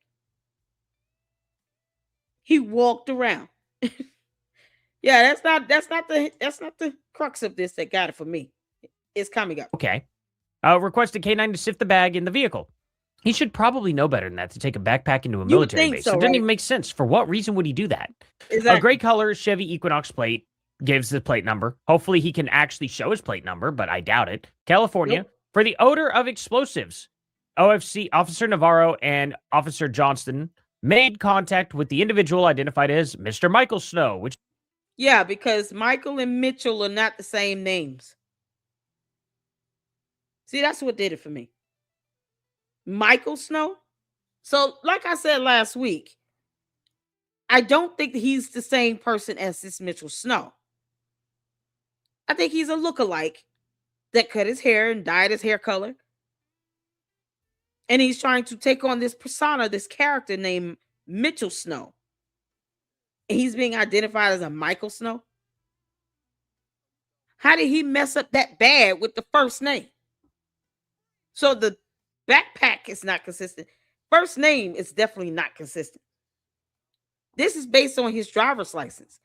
A: He walked around. Yeah, that's not the crux of this that got it for me. It's coming up.
C: okay. Requested K9 to sift the bag in the vehicle. He should probably know better than that to take a backpack into a
A: You would
C: military
A: think
C: base.
A: so,
C: It doesn't
A: right?
C: even make sense. For what reason would he do that?
A: Exactly.
C: A gray color Chevy Equinox plate gives the plate number. Hopefully he can actually show his plate number, but I doubt it. California.
A: Nope.
C: For the odor of explosives, OFC Officer Navarro and Officer Johnston made contact with the individual identified as Mr. Michael Snow, which
A: Yeah, because Michael and Mitchell are not the same names. See, that's what did it for me. Michael Snow. So, like I said last week, I don't think that he's the same person as this Mitchell Snow. I think he's a lookalike that cut his hair and dyed his hair color. And he's trying to take on this persona, this character named Mitchell Snow. And he's being identified as a Michael Snow. How did he mess up that bad with the first name? So the backpack is not consistent. First name is definitely not consistent. This is based on his driver's license,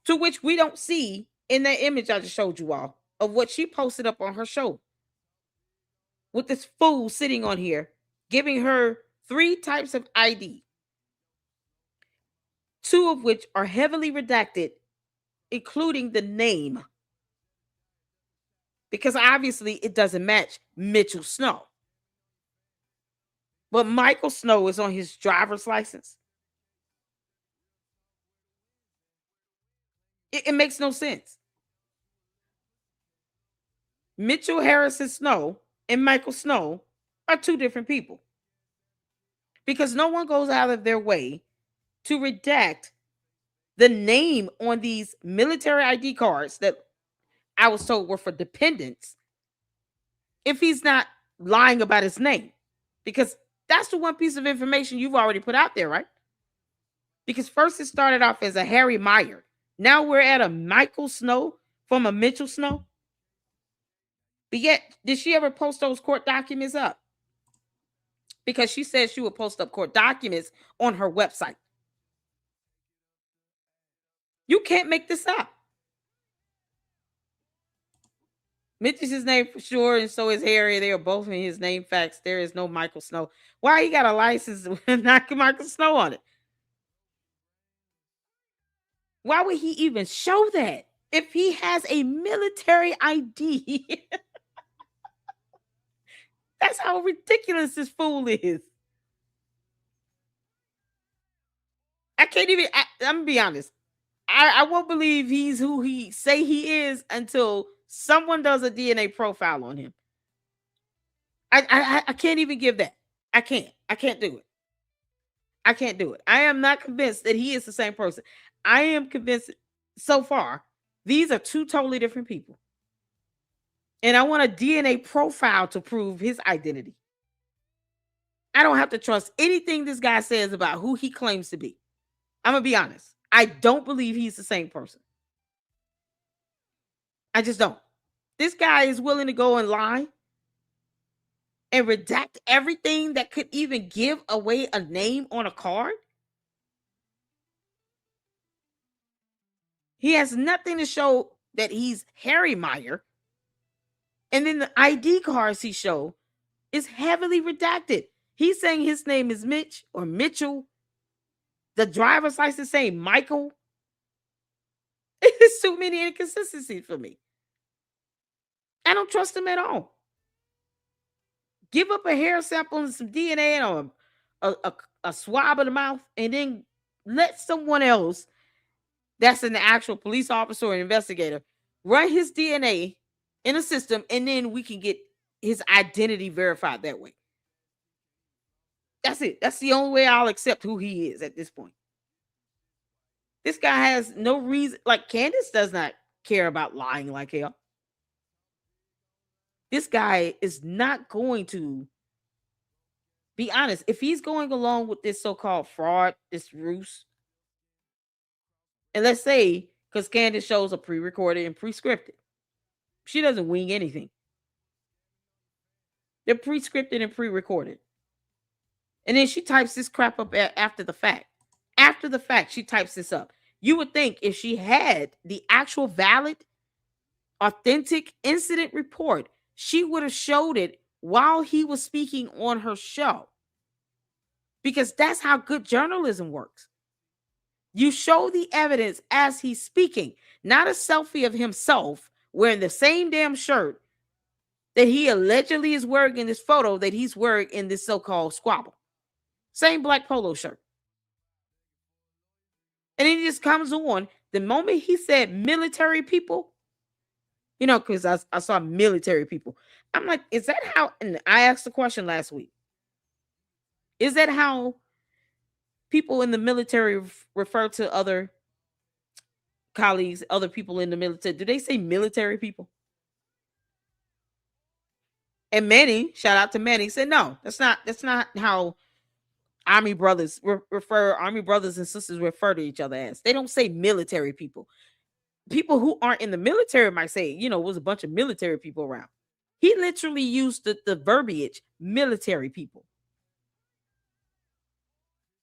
A: to which we don't see in that image I just showed you all of what she posted up on her show. With this fool sitting on here, giving her 3 types of ID, 2 of which are heavily redacted, including the name. Because obviously it doesn't match Mitchell Snow. But Michael Snow is on his driver's license. It makes no sense. Mitchell Harrison Snow and Michael Snow are 2 different people. Because no one goes out of their way to redact the name on these military ID cards that I was told were for dependents if he's not lying about his name. Because that's the one piece of information you've already put out there, right? Because first it started off as a Harry Meyer. Now we're at a Michael Snow from a Mitchell Snow. But yet, did she ever post those court documents up? Because she said she would post up court documents on her website. You can't make this up. Mitch is his name for sure, and so is Harry. They are both in his name facts. There is no Michael Snow. Why he got a license with not Michael Snow on it? Why would he even show that if he has a military ID? That's how ridiculous this fool is. I can't even. I'm gonna be honest. I won't believe he's who he say he is until someone does a DNA profile on him. I can't even give that. I can't. I can't do it. I can't do it. I am not convinced that he is the same person. I am convinced so far these are two totally different people. And I want a DNA profile to prove his identity. I don't have to trust anything this guy says about who he claims to be. I'm going to be honest. I don't believe he's the same person. I just don't. This guy is willing to go and lie and redact everything that could even give away a name on a card. He has nothing to show that he's Harry Meyer. And then the ID cards he showed is heavily redacted. He's saying his name is Mitch or Mitchell. The driver's license saying Michael. It's too many inconsistencies for me. I don't trust him at all. Give up a hair sample and some DNA and a swab of the mouth, and then let someone else that's an actual police officer or investigator run his DNA in a system, and then we can get his identity verified that way. That's it. That's the only way I'll accept who he is at this point. This guy has no reason. Like, Candace does not care about lying like hell. This guy is not going to be honest. If he's going along with this so-called fraud, this ruse, and let's say, because Candace shows are pre-recorded and pre-scripted, she doesn't wing anything. They're pre-scripted and pre-recorded. And then she types this crap up after the fact. After the fact, she types this up. You would think if she had the actual valid, authentic incident report, she would have showed it while he was speaking on her show. Because that's how good journalism works. You show the evidence as he's speaking, not a selfie of himself wearing the same damn shirt that he allegedly is wearing in this photo that he's wearing in this so-called squabble. Same black polo shirt. And then he just comes on. The moment he said military people, you know, because I saw military people. I'm like, is that how? And I asked the question last week. Is that how people in the military refer to other colleagues, other people in the military? Do they say military people? And Manny, shout out to Manny, said no. That's not how Army brothers Army brothers and sisters refer to each other as. They don't say military people. People who aren't in the military might say, you know, it was a bunch of military people around. He literally used the verbiage military people.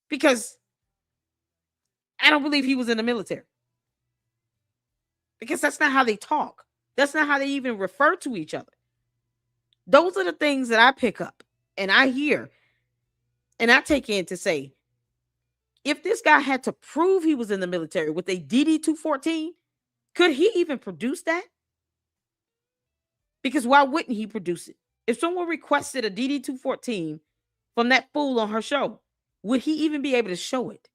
A: Because I don't believe he was in the military. Because that's not how they talk. That's not how they even refer to each other. Those are the things that I pick up and I hear and I take in to say, if this guy had to prove he was in the military with a DD-214, could he even produce that? Because why wouldn't he produce it? If someone requested a DD-214 from that fool on her show, would he even be able to show it?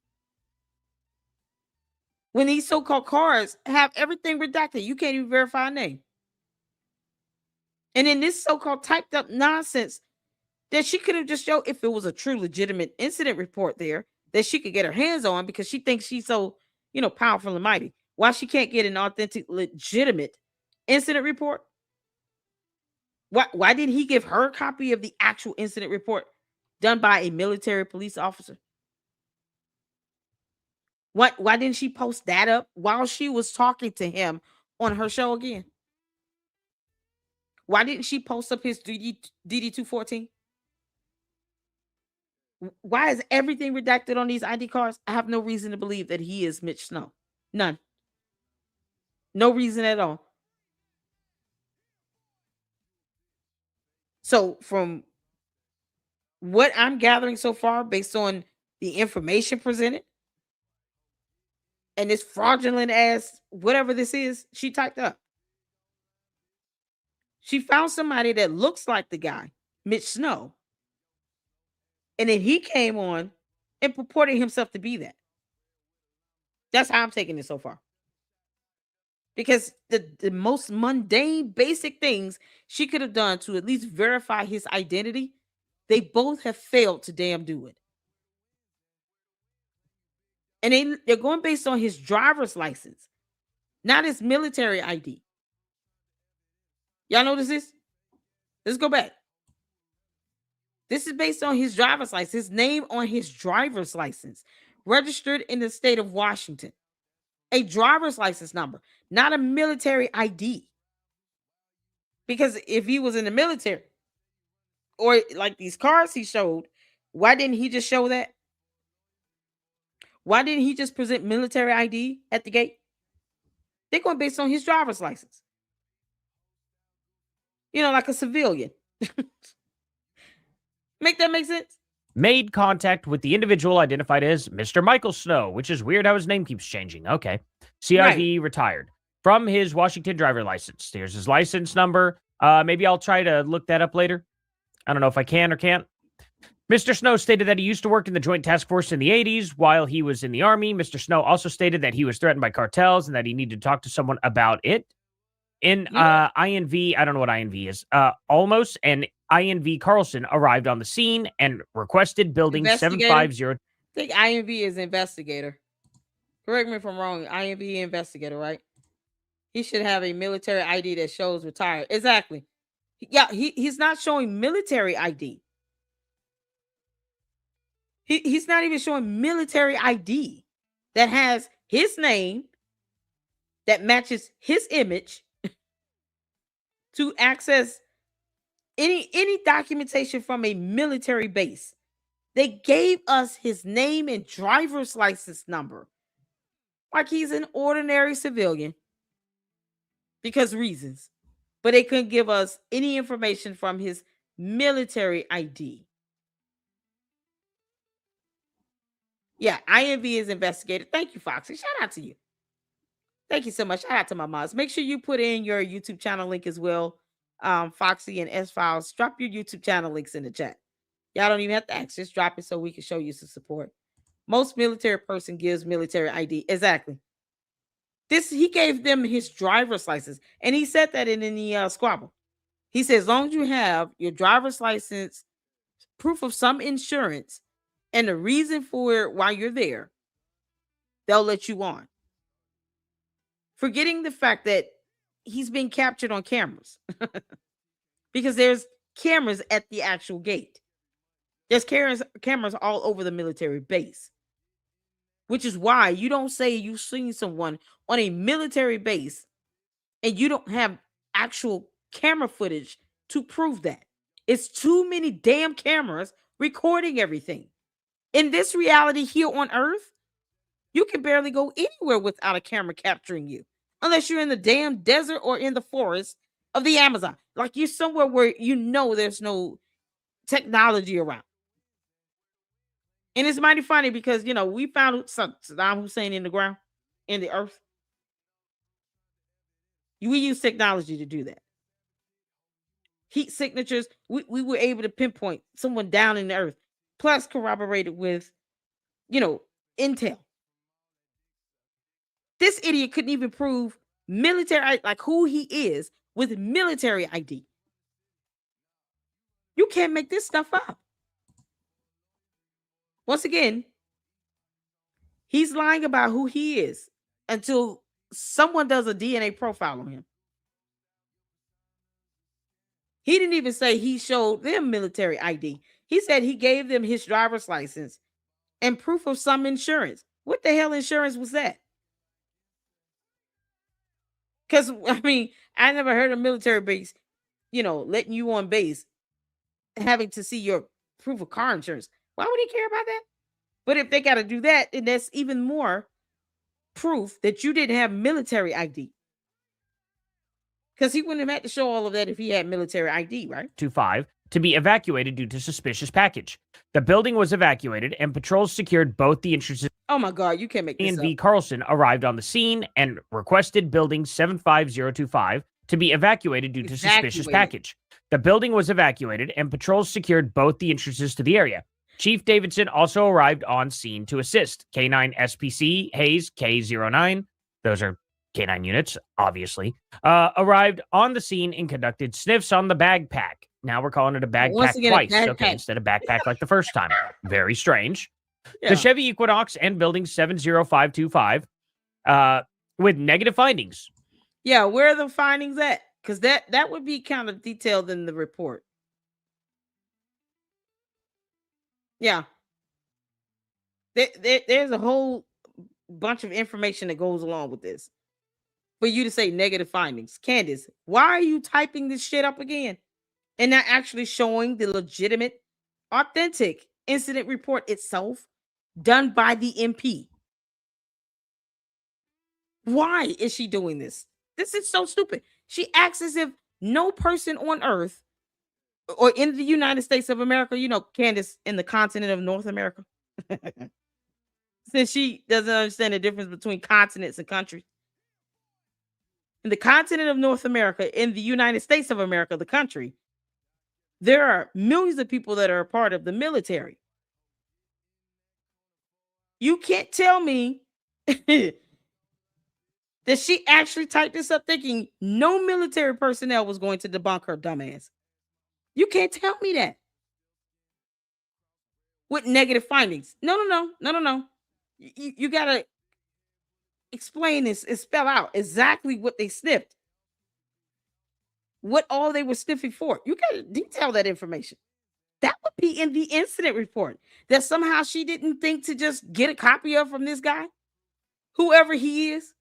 A: When these so-called cards have everything redacted, you can't even verify a name. And in this so-called typed up nonsense that she could have just showed if it was a true legitimate incident report there that she could get her hands on because she thinks she's so, you know, powerful and mighty. Why she can't get an authentic, legitimate incident report? Why did he give her a copy of the actual incident report done by a military police officer? Why didn't she post that up while she was talking to him on her show again? Why didn't she post up his DD-214? Why is everything redacted on these ID cards? I have no reason to believe that he is Mitch Snow. None. No reason at all. So from what I'm gathering so far, based on the information presented and this fraudulent ass whatever this is, she typed up. She found somebody that looks like the guy, Mitch Snow, and then he came on and purported himself to be that. That's how I'm taking it so far. Because the most mundane, basic things she could have done to at least verify his identity, they both have failed to damn do it. And they're going based on his driver's license, not his military ID. Y'all notice this? Let's go back. This is based on his driver's license, his name on his driver's license, registered in the state of Washington. A driver's license number, not a military ID. Because if he was in the military, or like these cars he showed, why didn't he just show that? Why didn't he just present military ID at the gate? They're going based on his driver's license. You know, like a civilian. Make that make sense?
C: Made contact with the individual identified as Mr. Michael Snow, which is weird how his name keeps changing. Okay. CIV retired from his Washington driver license. Here's his license number. Maybe I'll try to look that up later. I don't know if I can or can't. Mr. Snow stated that he used to work in the Joint Task Force in the 80s while he was in the Army. Mr. Snow also stated that he was threatened by cartels and that he needed to talk to someone about it. In INV, I don't know what INV is, Almost, and INV Carlson arrived on the scene and requested building 750.
A: I think INV is investigator. Correct me if I'm wrong. INV investigator, right? He should have a military ID that shows retired. Exactly. Yeah, he's not showing military ID. He's not even showing military ID that has his name, that matches his image to access any documentation from a military base. They gave us his name and driver's license number like he's an ordinary civilian because reasons, but they couldn't give us any information from his military ID. Yeah, INV is investigated. Thank you, Foxy. Shout out to you. Thank you so much. Shout out to my moms. Make sure you put in your YouTube channel link as well. Foxy and S Files. Drop your YouTube channel links in the chat. Y'all don't even have to ask. Just drop it so we can show you some support. Most military person gives military ID. Exactly. He gave them his driver's license, and he said that in the squabble. He says, as long as you have your driver's license, proof of some insurance, and the reason for why you're there, they'll let you on. Forgetting the fact that he's been captured on cameras because there's cameras at the actual gate. There's cameras all over the military base, which is why you don't say you've seen someone on a military base and you don't have actual camera footage to prove that. It's too many damn cameras recording everything. In this reality here on Earth, you can barely go anywhere without a camera capturing you, unless you're in the damn desert or in the forest of the Amazon. Like you're somewhere where you know there's no technology around. And it's mighty funny because, you know, we found Saddam Hussein in the ground, in the earth. We use technology to do that. Heat signatures, we were able to pinpoint someone down in the earth, plus corroborated with, you know, intel. This idiot couldn't even prove military, like who he is, with military ID. You can't make this stuff up. Once again, he's lying about who he is until someone does a DNA profile on him. He didn't even say he showed them military ID. He said he gave them his driver's license and proof of some insurance. What the hell insurance was that? Because, I mean, I never heard of military base, you know, letting you on base, having to see your proof of car insurance. Why would he care about that? But if they got to do that, then that's even more proof that you didn't have military ID. Because he wouldn't have had to show all of that if he had military ID, right?
C: 25. to be evacuated due to suspicious package. The building was evacuated, and patrols secured both the entrances.
A: Oh my God, you can't make this
C: And
A: up.
C: V. Carlson arrived on the scene and requested building 75025 to be evacuated due to suspicious package. The building was evacuated, and patrols secured both the entrances to the area. Chief Davidson also arrived on scene to assist. K9 SPC Hayes K09, those are K9 units, obviously, arrived on the scene and conducted sniffs on the backpack. Now we're calling it a backpack twice, okay, instead of backpack like the first time. Very strange.
A: Yeah.
C: The Chevy Equinox and building 70525 with negative findings.
A: Yeah, where are the findings at? Because that would be kind of detailed in the report. Yeah. There's a whole bunch of information that goes along with this. For you to say negative findings. Candace, why are you typing this shit up again? And not actually showing the legitimate, authentic incident report itself done by the MP. Why is she doing this? This is so stupid. She acts as if no person on earth or in the United States of America, you know, Candace, in the continent of North America, since she doesn't understand the difference between continents and countries. In the continent of North America, in the United States of America, the country, there are millions of people that are a part of the military. You can't tell me that she actually typed this up thinking no military personnel was going to debunk her dumbass. You can't tell me that. With negative findings. No. You got to explain this and spell out exactly what they sniffed. What all they were sniffing for. You got to detail that information. That would be in the incident report. That somehow she didn't think to just get a copy of from this guy, whoever he is.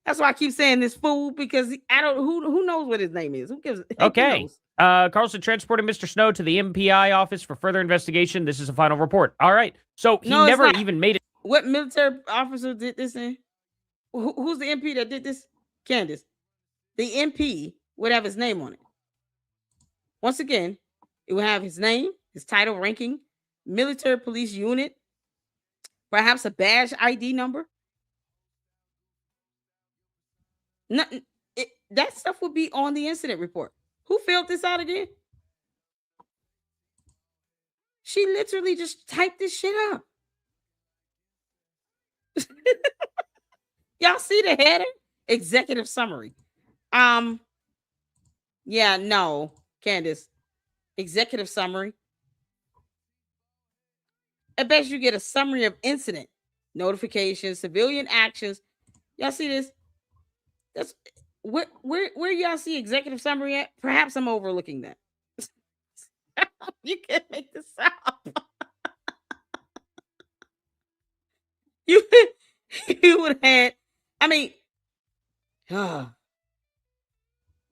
A: That's why I keep saying this fool, because I don't who knows what his name is. Who gives?
C: Okay. Carlson transported Mr. Snow to the MPI office for further investigation. This is a final report. All right. So he never even made it.
A: What military officer did this in? Who's the MP that did this? Candace. The MP would have his name on it. Once again, it would have his name, his title, ranking, military police unit, perhaps a badge ID number. That stuff would be on the incident report. Who filled this out again? She literally just typed this shit up. Y'all see the header? Executive summary. Yeah, no, Candace. Executive summary. I bet you get a summary of incident, notifications, civilian actions. Y'all see this? That's where y'all see executive summary at? Perhaps I'm overlooking that. You can't make this up. you would have had, I mean,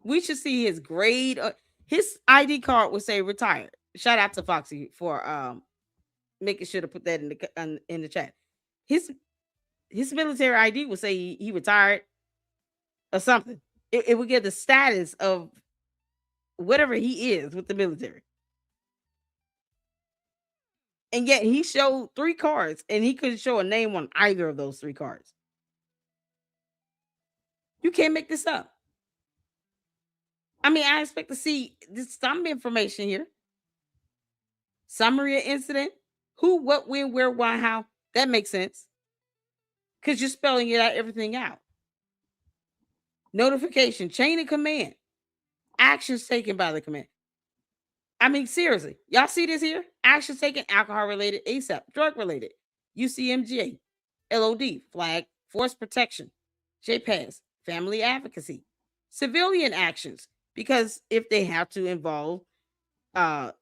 A: we should see his grade. His ID card would say retired. Shout out to Foxy for making sure to put that in the chat. His military ID would say he retired or something. It would get the status of whatever he is with the military. And yet he showed 3 cards and he couldn't show a name on either of those 3 cards. You can't make this up. I mean, I expect to see some information here. Summary of incident. Who, what, when, where, why, how. That makes sense. Because you're spelling it out, everything out. Notification, chain of command. Actions taken by the command. I mean, seriously. Y'all see this here? Actions taken, alcohol-related, ASAP, drug-related, UCMJ, LOD, flag, force protection, JPAS, family advocacy, civilian actions, because if they have to involve the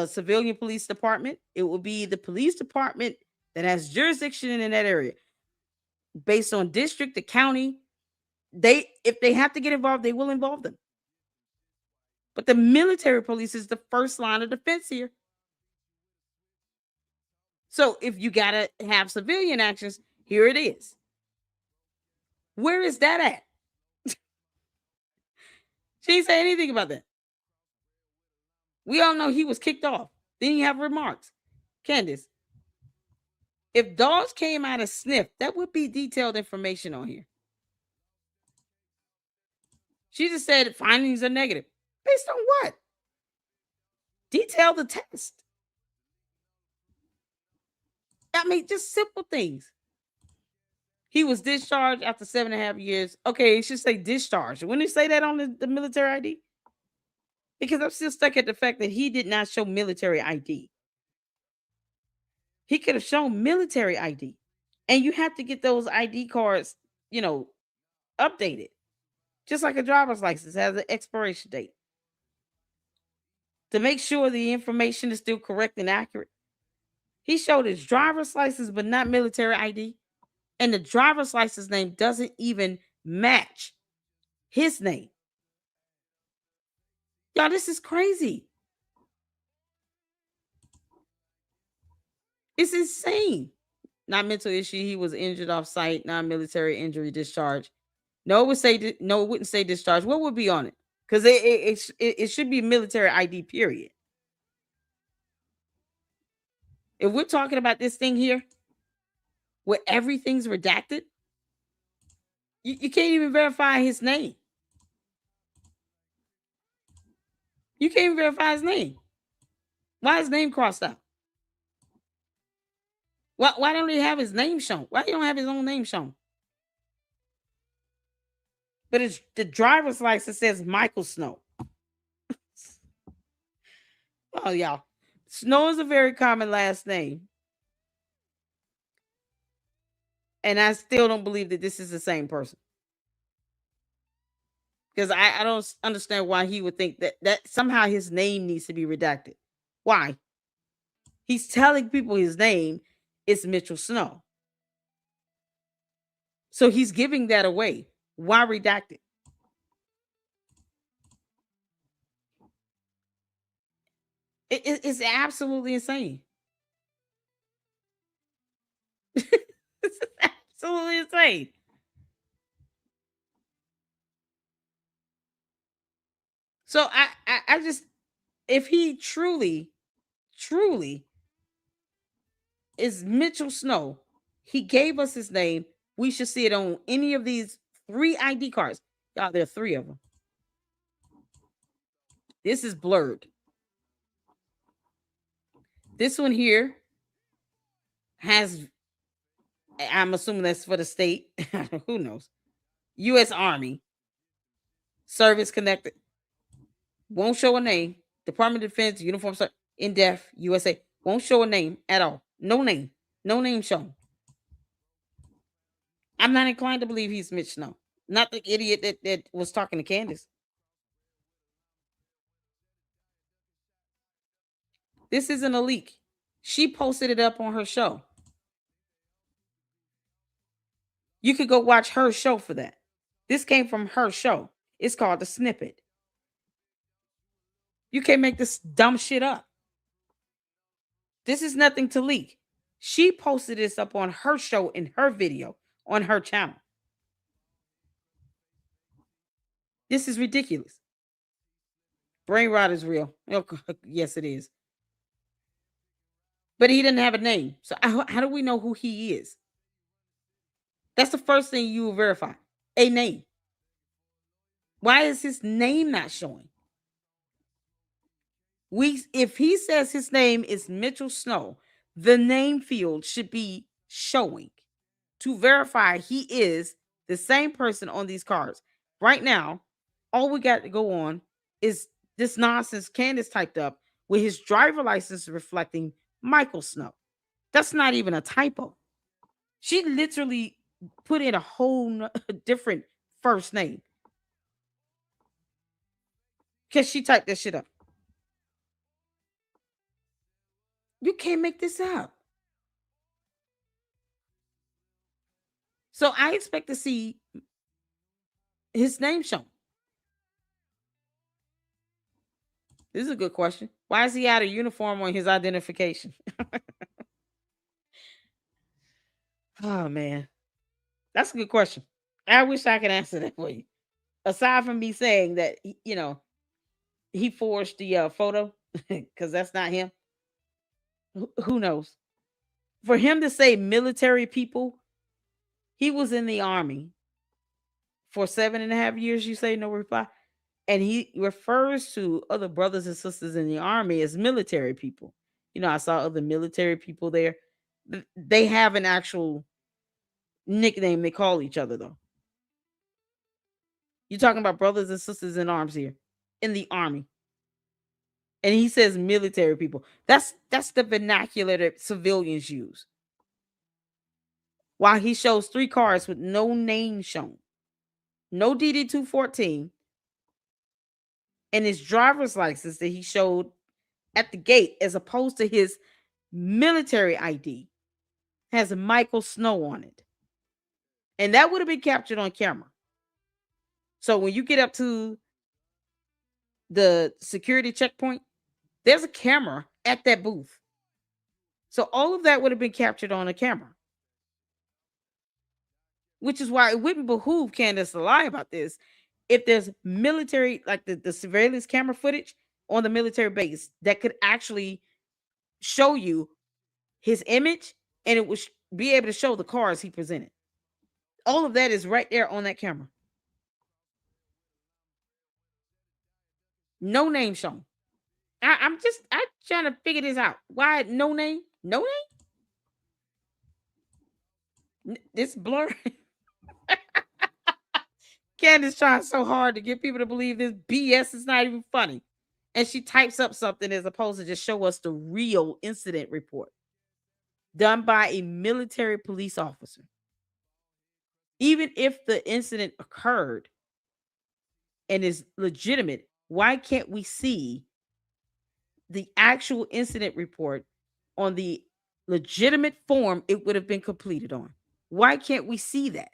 A: civilian police department, it will be the police department that has jurisdiction in that area. Based on district, the county, if they have to get involved, they will involve them. But the military police is the first line of defense here. So if you got to have civilian actions, here it is. Where is that at? She didn't say anything about that. We all know he was kicked off. Then you have remarks. Candace, if dogs came out of sniff, that would be detailed information on here. She just said findings are negative. Based on what? Detail the test. I mean, just simple things. He was discharged after 7.5 years. Okay, it should say discharged. Wouldn't it say that on the military ID? Because I'm still stuck at the fact that he did not show military ID. He could have shown military ID. And you have to get those ID cards, updated. Just like a driver's license has an expiration date. To make sure the information is still correct and accurate. He showed his driver's license, but not military ID. And the driver's license name doesn't even match his name. Y'all, this is crazy. It's insane. Not mental issue. He was injured off site, non-military injury discharge. No, it wouldn't say discharge. What would be on it? Because it should be military ID, period. If we're talking about this thing here, where everything's redacted, you can't even verify his name. You can't even verify his name. Why is his name crossed out? Why don't he have his name shown? Why he don't have his own name shown? But the driver's license says Michael Snow. Oh, y'all. Snow is a very common last name. And I still don't believe that this is the same person. Because I don't understand why he would think that somehow his name needs to be redacted. Why? He's telling people his name is Mitchell Snow. So he's giving that away. Why redact it? It's absolutely insane. It's absolutely insane. So I just, if he truly is Mitchell Snow, he gave us his name. We should see it on any of these 3 ID cards. Y'all, there are 3 of them. This is blurred. This one here has, I'm assuming that's for the state. Who knows? U.S. Army. Service connected. Won't show a name. Department of Defense, Uniform Service, in def, USA. Won't show a name at all. No name. No name shown. I'm not inclined to believe he's Mitch Snow. Not the idiot that was talking to Candace. This isn't a leak. She posted it up on her show. You could go watch her show for that. This came from her show. It's called The Snippet. You can't make this dumb shit up. This is nothing to leak. She posted this up on her show in her video on her channel. This is ridiculous. Brain rot is real. Yes, it is. But he didn't have a name. So how do we know who he is? That's the first thing you will verify. A name. Why is his name not showing? If he says his name is Mitchell Snow, the name field should be showing to verify he is the same person on these cards. Right now, all we got to go on is this nonsense Candace typed up with his driver license reflecting Michael Snow. That's not even a typo. She literally put in a whole different first name because she typed that shit up. You can't make this up. So I expect to see his name shown. This is a good question. Why is he out of uniform on his identification? Oh, man. That's a good question. I wish I could answer that for you. Aside from me saying that, he forged the photo, because that's not him. Who knows? For him to say military people, he was in the army for 7.5 years. You say no reply, and he refers to other brothers and sisters in the army as military people. I saw other military people there. They have an actual nickname they call each other, though. You're talking about brothers and sisters in arms here in the army. And he says military people. That's the vernacular that civilians use. While he shows 3 cars with no name shown, no DD-214, and his driver's license that he showed at the gate, as opposed to his military ID, has Michael Snow on it. And that would have been captured on camera. So when you get up to the security checkpoint, there's a camera at that booth. So all of that would have been captured on a camera. Which is why it wouldn't behoove Candace to lie about this. If there's military, like the surveillance camera footage on the military base that could actually show you his image, and it would be able to show the cars he presented. All of that is right there on that camera. No name shown. I'm trying to figure this out. Why no name? No name? This blur. Candace trying so hard to get people to believe this BS is not even funny. And she types up something as opposed to just show us the real incident report done by a military police officer. Even if the incident occurred and is legitimate, why can't we see the actual incident report on the legitimate form it would have been completed on? Why can't we see that?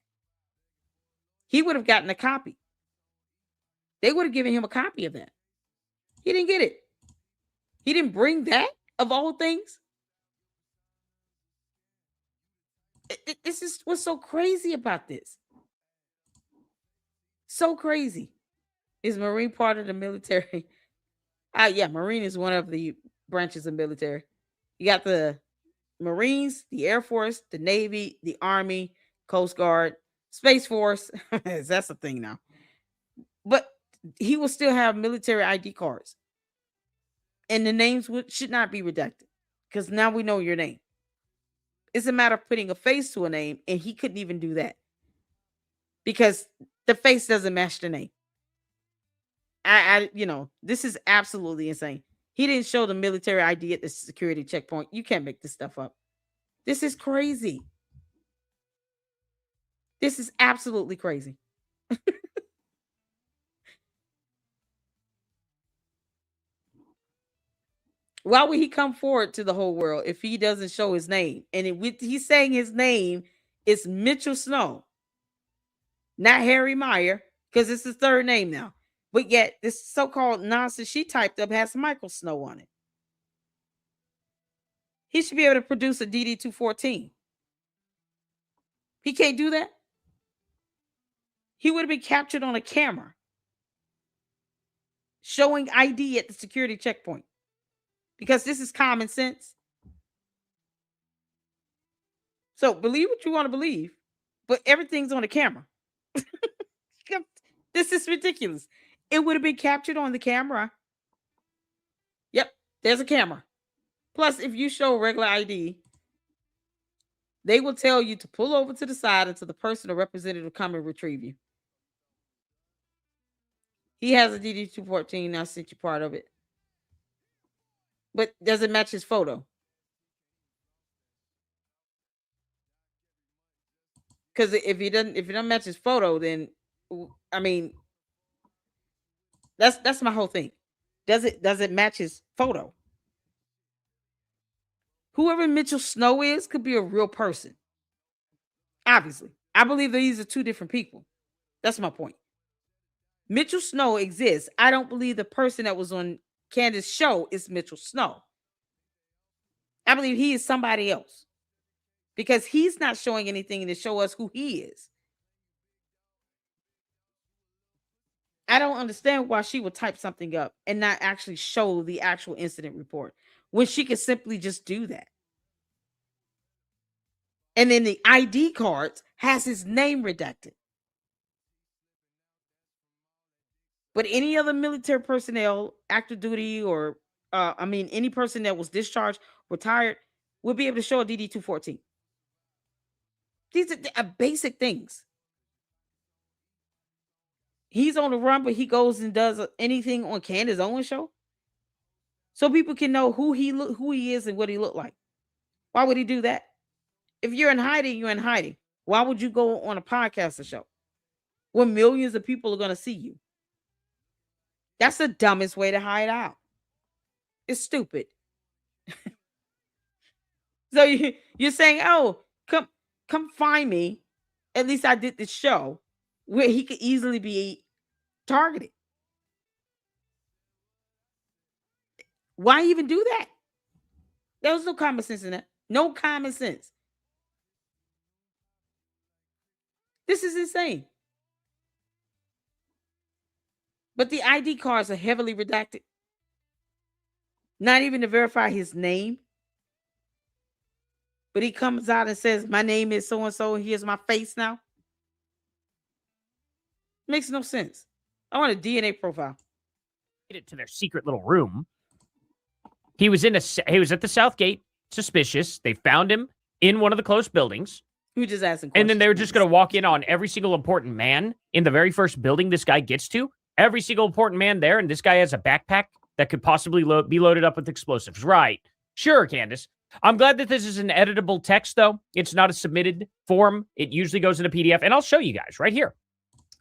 A: He would have gotten a copy. They would have given him a copy of that. He didn't get it. He didn't bring that, of all things. This is what's so crazy about this. So crazy. Is Marine part of the military? Yeah, Marine is one of the branches of military. You got the Marines, the Air Force, the Navy, the Army, Coast Guard, Space Force. That's a thing now. But he will still have military ID cards. And the names should not be redacted, because now we know your name. It's a matter of putting a face to a name, and he couldn't even do that because the face doesn't match the name. This is absolutely insane. He didn't show the military ID at the security checkpoint. You can't make this stuff up. This is crazy. This is absolutely crazy. Why would he come forward to the whole world if he doesn't show his name? And he's saying his name is Mitchell Snow, not Harry Meyer, because it's his third name now. But yet, this so-called nonsense she typed up has Michael Snow on it. He should be able to produce a DD-214. He can't do that. He would have been captured on a camera showing ID at the security checkpoint, because this is common sense. So believe what you want to believe, but everything's on the camera. This is ridiculous. It would have been captured on the camera. Yep, there's a camera. Plus, if you show regular ID, they will tell you to pull over to the side until the person or representative come and retrieve you. He has a DD-214. I sent you part of it. But does it match his photo? Because if it doesn't match his photo, then I mean, that's my whole thing. Does it match his photo? Whoever Mitchell Snow is could be a real person. Obviously, I believe that these are two different people. That's my point. Mitchell Snow exists. I don't believe the person that was on Candace's show is Mitchell Snow. I believe he is somebody else, because he's not showing anything to show us who he is. I don't understand why she would type something up and not actually show the actual incident report when she could simply just do that. And then the ID cards has his name redacted. But any other military personnel, active duty, or any person that was discharged, retired, will be able to show a DD 214. These are basic things. He's on the run, but he goes and does anything on Candace Owens show, so people can know who he is and what he looked like. Why would he do that? If you're in hiding, you're in hiding. Why would you go on a podcast show where millions of people are going to see you? That's the dumbest way to hide out. It's stupid. So you're saying, oh, come find me. At least I did this show where he could easily be targeted. Why even do that? There was no common sense in that. No common sense. This is insane. But the ID cards are heavily redacted. Not even to verify his name. But he comes out and says, my name is so-and-so, and here's my face now. Makes no sense. I want a DNA profile.
C: It to their secret little room. He was at the South Gate, suspicious. They found him in one of the closed buildings.
A: You just asking questions.
C: And then they were just going to walk in on every single important man in the very first building this guy gets to. Every single important man there, and this guy has a backpack that could possibly be loaded up with explosives. Right. Sure, Candace. I'm glad that this is an editable text, though. It's not a submitted form. It usually goes in a PDF, and I'll show you guys right here.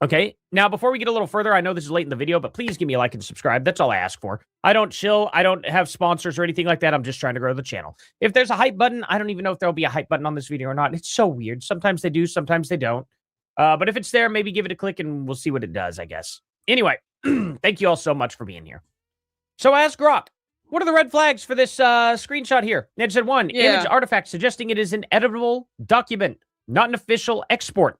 C: Okay, now before we get a little further, I know this is late in the video, but please give me a like and subscribe. That's all I ask for. I don't chill. I don't have sponsors or anything like that. I'm just trying to grow the channel. If there's a hype button, I don't even know if there'll be a hype button on this video or not. It's so weird. Sometimes they do, sometimes they don't. But if it's there, maybe give it a click and we'll see what it does, I guess. Anyway, thank you all so much for being here. So I asked Grok, what are the red flags for this screenshot here? It said 1, image artifact suggesting it is an editable document, not an official export.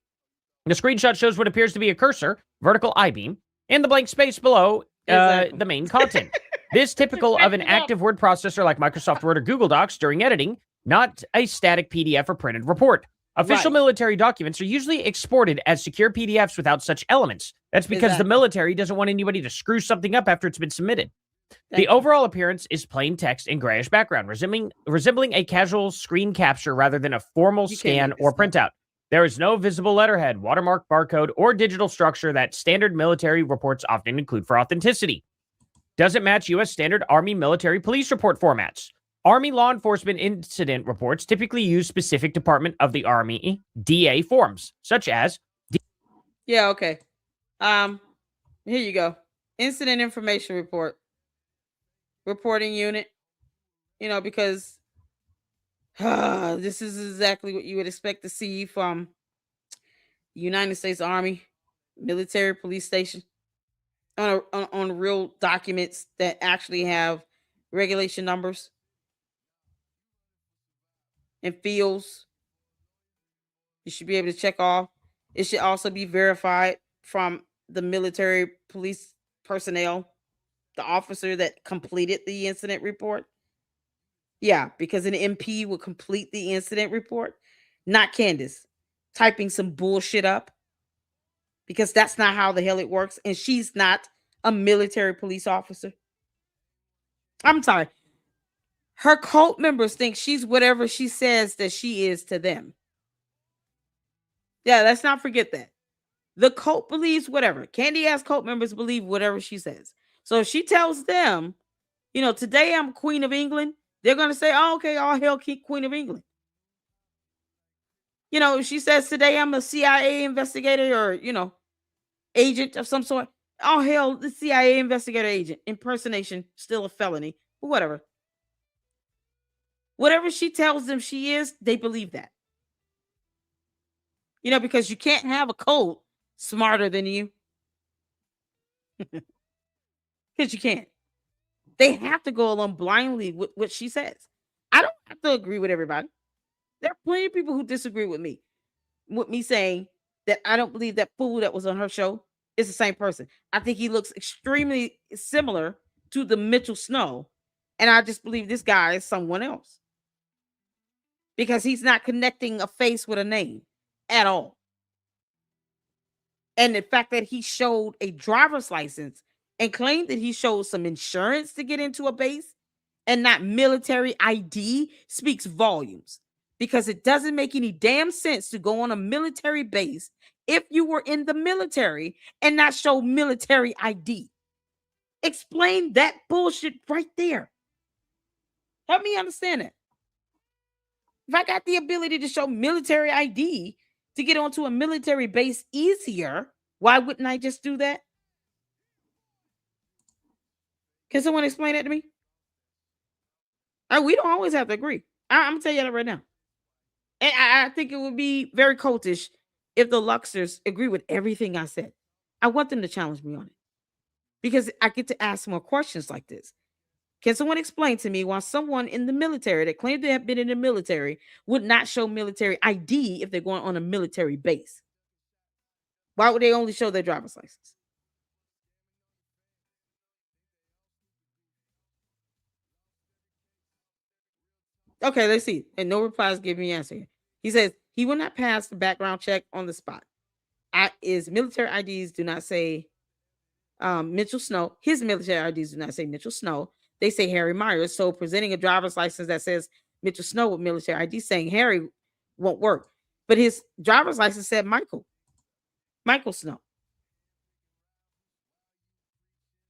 C: The screenshot shows what appears to be a cursor, vertical I-beam, and the blank space below the main content. This typical of an active word processor like Microsoft Word or Google Docs during editing, not a static PDF or printed report. Official military documents are usually exported as secure PDFs without such elements. That's because the military doesn't want anybody to screw something up after it's been submitted. The overall appearance is plain text in grayish background, resembling a casual screen capture rather than a formal scan or printout. There is no visible letterhead, watermark, barcode, or digital structure that standard military reports often include for authenticity. Doesn't match U.S. standard Army military police report formats. Army law enforcement incident reports typically use specific Department of the Army DA forms, such as...
A: Yeah, okay. Here you go. Incident information report. Reporting unit. You know, because... this is exactly what you would expect to see from the United States Army military police station on real documents that actually have regulation numbers and fields. You should be able to check off. It should also be verified from the military police personnel, the officer that completed the incident report. Yeah, because an MP will complete the incident report, not Candace typing some bullshit up, because that's not how the hell it works. And she's not a military police officer. I'm sorry. Her cult members think she's whatever she says that she is to them. Yeah, let's not forget that. The cult believes whatever. Candy-ass cult members believe whatever she says. So if she tells them, you know, today I'm Queen of England, they're going to say, oh, okay, all hail Queen of England. You know, if she says today I'm a CIA investigator or, you know, agent of some sort, all hail the CIA investigator agent. Impersonation, still a felony, but whatever. Whatever she tells them she is, they believe that. You know, because you can't have a cult smarter than you. Because you can't. They have to go along blindly with what she says. I don't have to agree with everybody. There are plenty of people who disagree with me saying that I don't believe that fool that was on her show it's the same person. I think he looks extremely similar to the Mitchell Snow, and I just believe this guy is someone else because he's not connecting a face with a name at all. And the fact that he showed a driver's license and claimed that he showed some insurance to get into a base and not military ID speaks volumes, because it doesn't make any damn sense to go on a military base if you were in the military and not show military ID. Explain that bullshit right there. Help me understand it. If I got the ability to show military ID to get onto a military base easier, why wouldn't I just do that? Can someone explain that to me? We don't always have to agree. I'm gonna tell you that right now. And I think it would be very cultish if the Luxers agree with everything I said. I want them to challenge me on it because I get to ask more questions like this. Can someone explain to me why someone in the military that claimed to have been in the military would not show military ID if they're going on a military base? Why would they only show their driver's license? Okay, let's see. And no replies give me an answer here. He says he will not pass the background check on the spot. His military IDs do not say Mitchell Snow. His military IDs do not say Mitchell Snow. They say Harry Myers. So presenting a driver's license that says Mitchell Snow with military ID saying Harry won't work. But his driver's license said Michael Snow.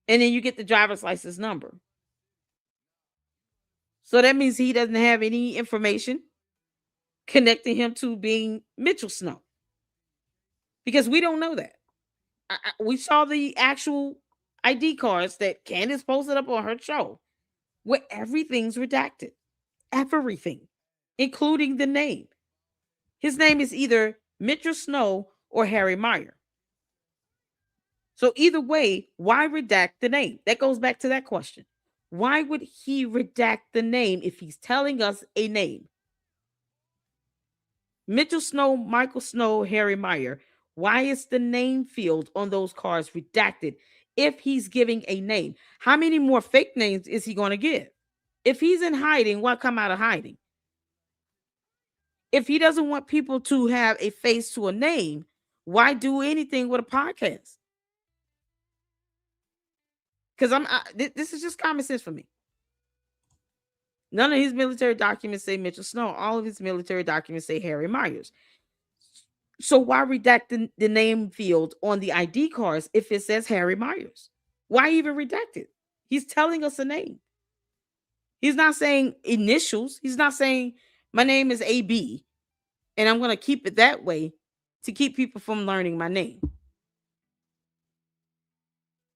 A: And then you get the driver's license number. So that means he doesn't have any information connecting him to being Mitchell Snow, because we don't know that. We saw the actual ID cards that Candace posted up on her show where everything's redacted. Everything, including the name. His name is either Mitchell Snow or Harry Meyer. So either way, why redact the name? That goes back to that question. Why would he redact the name if he's telling us a name? Mitchell Snow, Michael Snow, Harry Meyer. Why is the name field on those cards redacted if he's giving a name? How many more fake names is he going to give? If he's in hiding, why come out of hiding? If he doesn't want people to have a face to a name, why do anything with a podcast? Because this is just common sense for me. None of his military documents say Mitchell Snow. All of his military documents say Harry Myers. So why redact the name field on the ID cards if it says Harry Myers? Why even redact it? He's telling us a name. He's not saying initials. He's not saying my name is AB and I'm going to keep it that way to keep people from learning my name.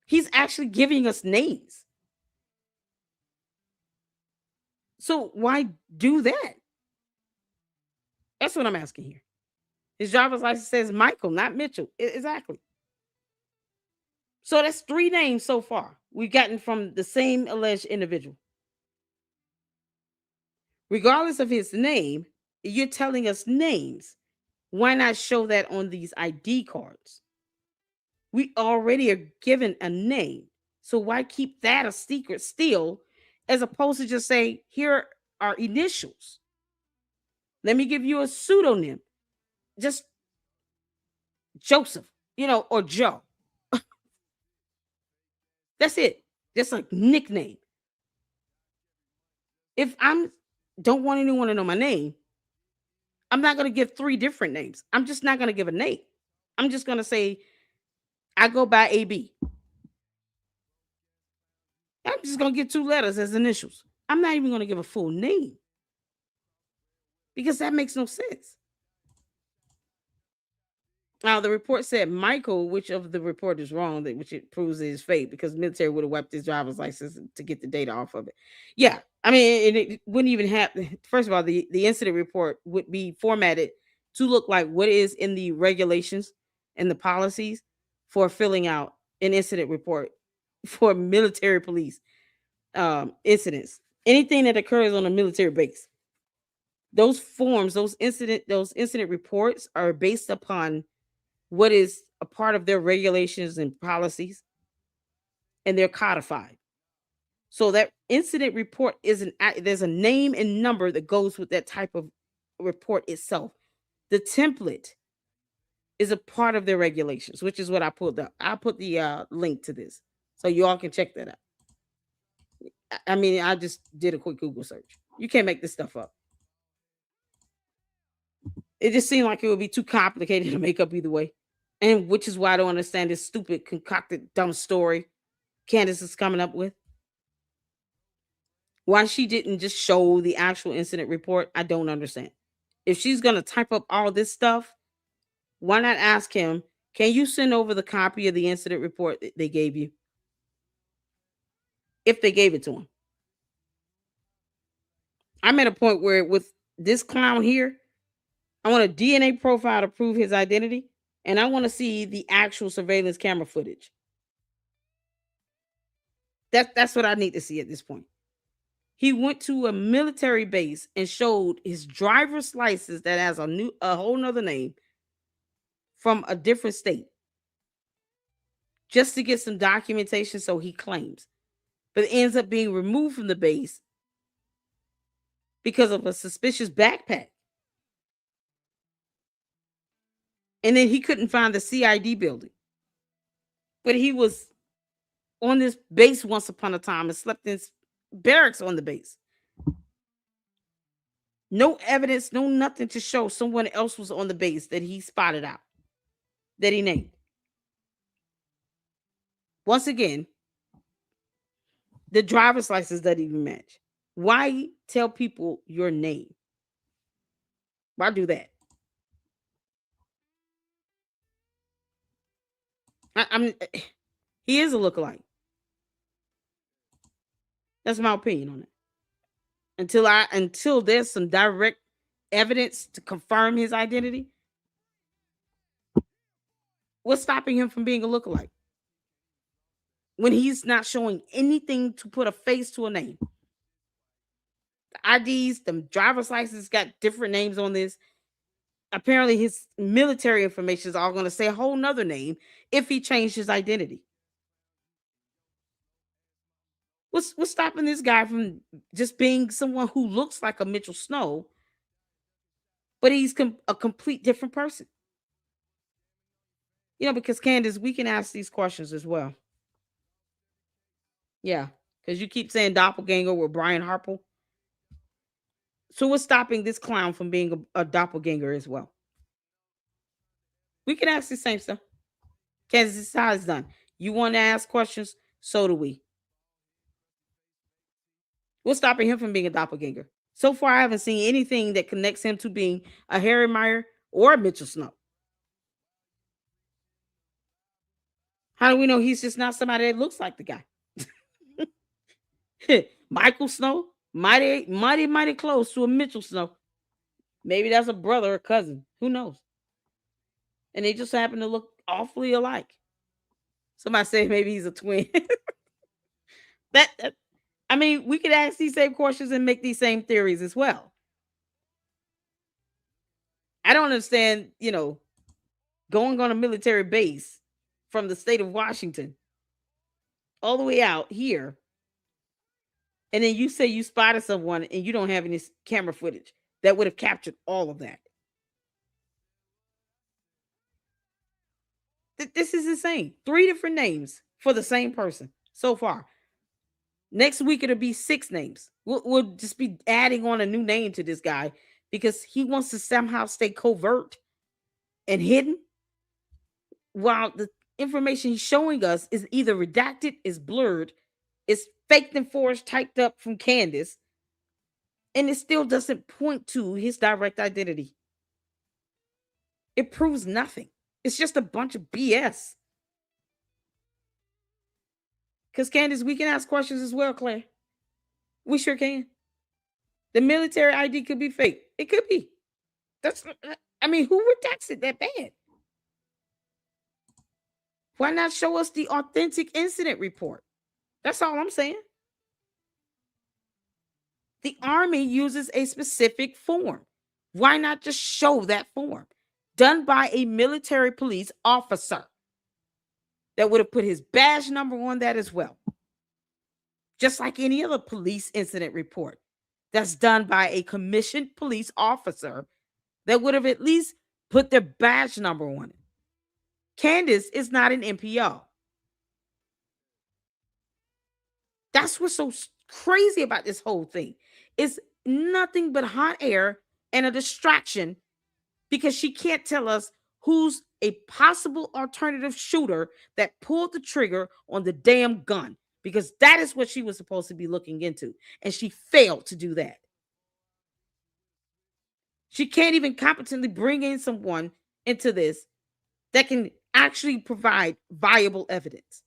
A: He's actually giving us names. So why do that? That's what I'm asking here. His driver's license says Michael, not Mitchell. Exactly. So that's 3 names so far we've gotten from the same alleged individual. Regardless of his name, you're telling us names. Why not show that on these ID cards? We already are given a name. So why keep that a secret still, as opposed to just say, here are initials. Let me give you a pseudonym. Just Joseph, or Joe. That's it. Just a nickname. If I don't want anyone to know my name, I'm not going to give 3 different names. I'm just not going to give a name. I'm just going to say, I go by AB. I'm just going to give 2 letters as initials. I'm not even going to give a full name because that makes no sense. Now, the report said Michael, which of the report is wrong, which it proves it is fake because the military would have wiped his driver's license to get the data off of it. Yeah, I mean, it wouldn't even have. First of all, the incident report would be formatted to look like what is in the regulations and the policies for filling out an incident report for military police incidents. Anything that occurs on a military base. Those forms, those incident reports are based upon what is a part of their regulations and policies, and they're codified. So that incident report there's a name and number that goes with that type of report itself. The template is a part of their regulations, which is what I pulled up. I'll put the link to this so you all can check that out. I mean, I just did a quick Google search. You can't make this stuff up. It just seemed like it would be too complicated to make up either way. And which is why I don't understand this stupid, concocted, dumb story Candace is coming up with. Why she didn't just show the actual incident report, I don't understand. If she's going to type up all this stuff, why not ask him, can you send over the copy of the incident report that they gave you? If they gave it to him. I'm at a point where with this clown here, I want a DNA profile to prove his identity, and I want to see the actual surveillance camera footage. That's what I need to see at this point. He went to a military base and showed his driver's license that has a whole nother name from a different state just to get some documentation, so he claims, but it ends up being removed from the base because of a suspicious backpack. And then he couldn't find the CID building. But he was on this base once upon a time and slept in barracks on the base. No evidence, no nothing to show someone else was on the base that he spotted out, that he named. Once again, the driver's license doesn't even match. Why tell people your name? Why do that? He is a lookalike. That's my opinion on it. Until there's some direct evidence to confirm his identity, what's stopping him from being a lookalike? When he's not showing anything to put a face to a name. The IDs, the driver's license got different names on this. Apparently his military information is all going to say a whole nother name if he changed his identity. What's stopping this guy from just being someone who looks like a Mitchell Snow, but he's a complete different person? Because Candace, we can ask these questions as well. Yeah, because you keep saying doppelganger with Brian Harple. So what's stopping this clown from being a doppelganger as well? We can ask the same stuff. Candace, this is how it's done. You want to ask questions? So do we. What's stopping him from being a doppelganger? So far, I haven't seen anything that connects him to being a Harry Meyer or a Mitchell Snow. How do we know he's just not somebody that looks like the guy? Michael Snow, mighty close to a Mitchell Snow. Maybe that's a brother or cousin. Who knows? And they just happen to look awfully alike. Somebody said maybe he's a twin. We could ask these same questions and make these same theories as well. I don't understand, going on a military base from the state of Washington all the way out here, and then you say you spotted someone and you don't have any camera footage that would have captured all of that. This is insane. 3 different names for the same person so far. Next week, it'll be 6 names. We'll just be adding on a new name to this guy because he wants to somehow stay covert and hidden, while the information he's showing us is either redacted, is blurred, is faked and forged, typed up from Candace, and it still doesn't point to his direct identity. It proves nothing. It's just a bunch of BS. Because Candace, we can ask questions as well, Claire. We sure can. The military ID could be fake. It could be. Who redacts it that bad? Why not show us the authentic incident report? That's all I'm saying. The Army uses a specific form. Why not just show that form? done by a military police officer that would have put his badge number on that as well. Just like any other police incident report that's done by a commissioned police officer that would have at least put their badge number on it. Candace is not an NPO. That's what's so crazy about this whole thing. It's nothing but hot air and a distraction because she can't tell us who's a possible alternative shooter that pulled the trigger on the damn gun, because that is what she was supposed to be looking into, and she failed to do that. She can't even competently bring in someone into this that can actually provide viable evidence.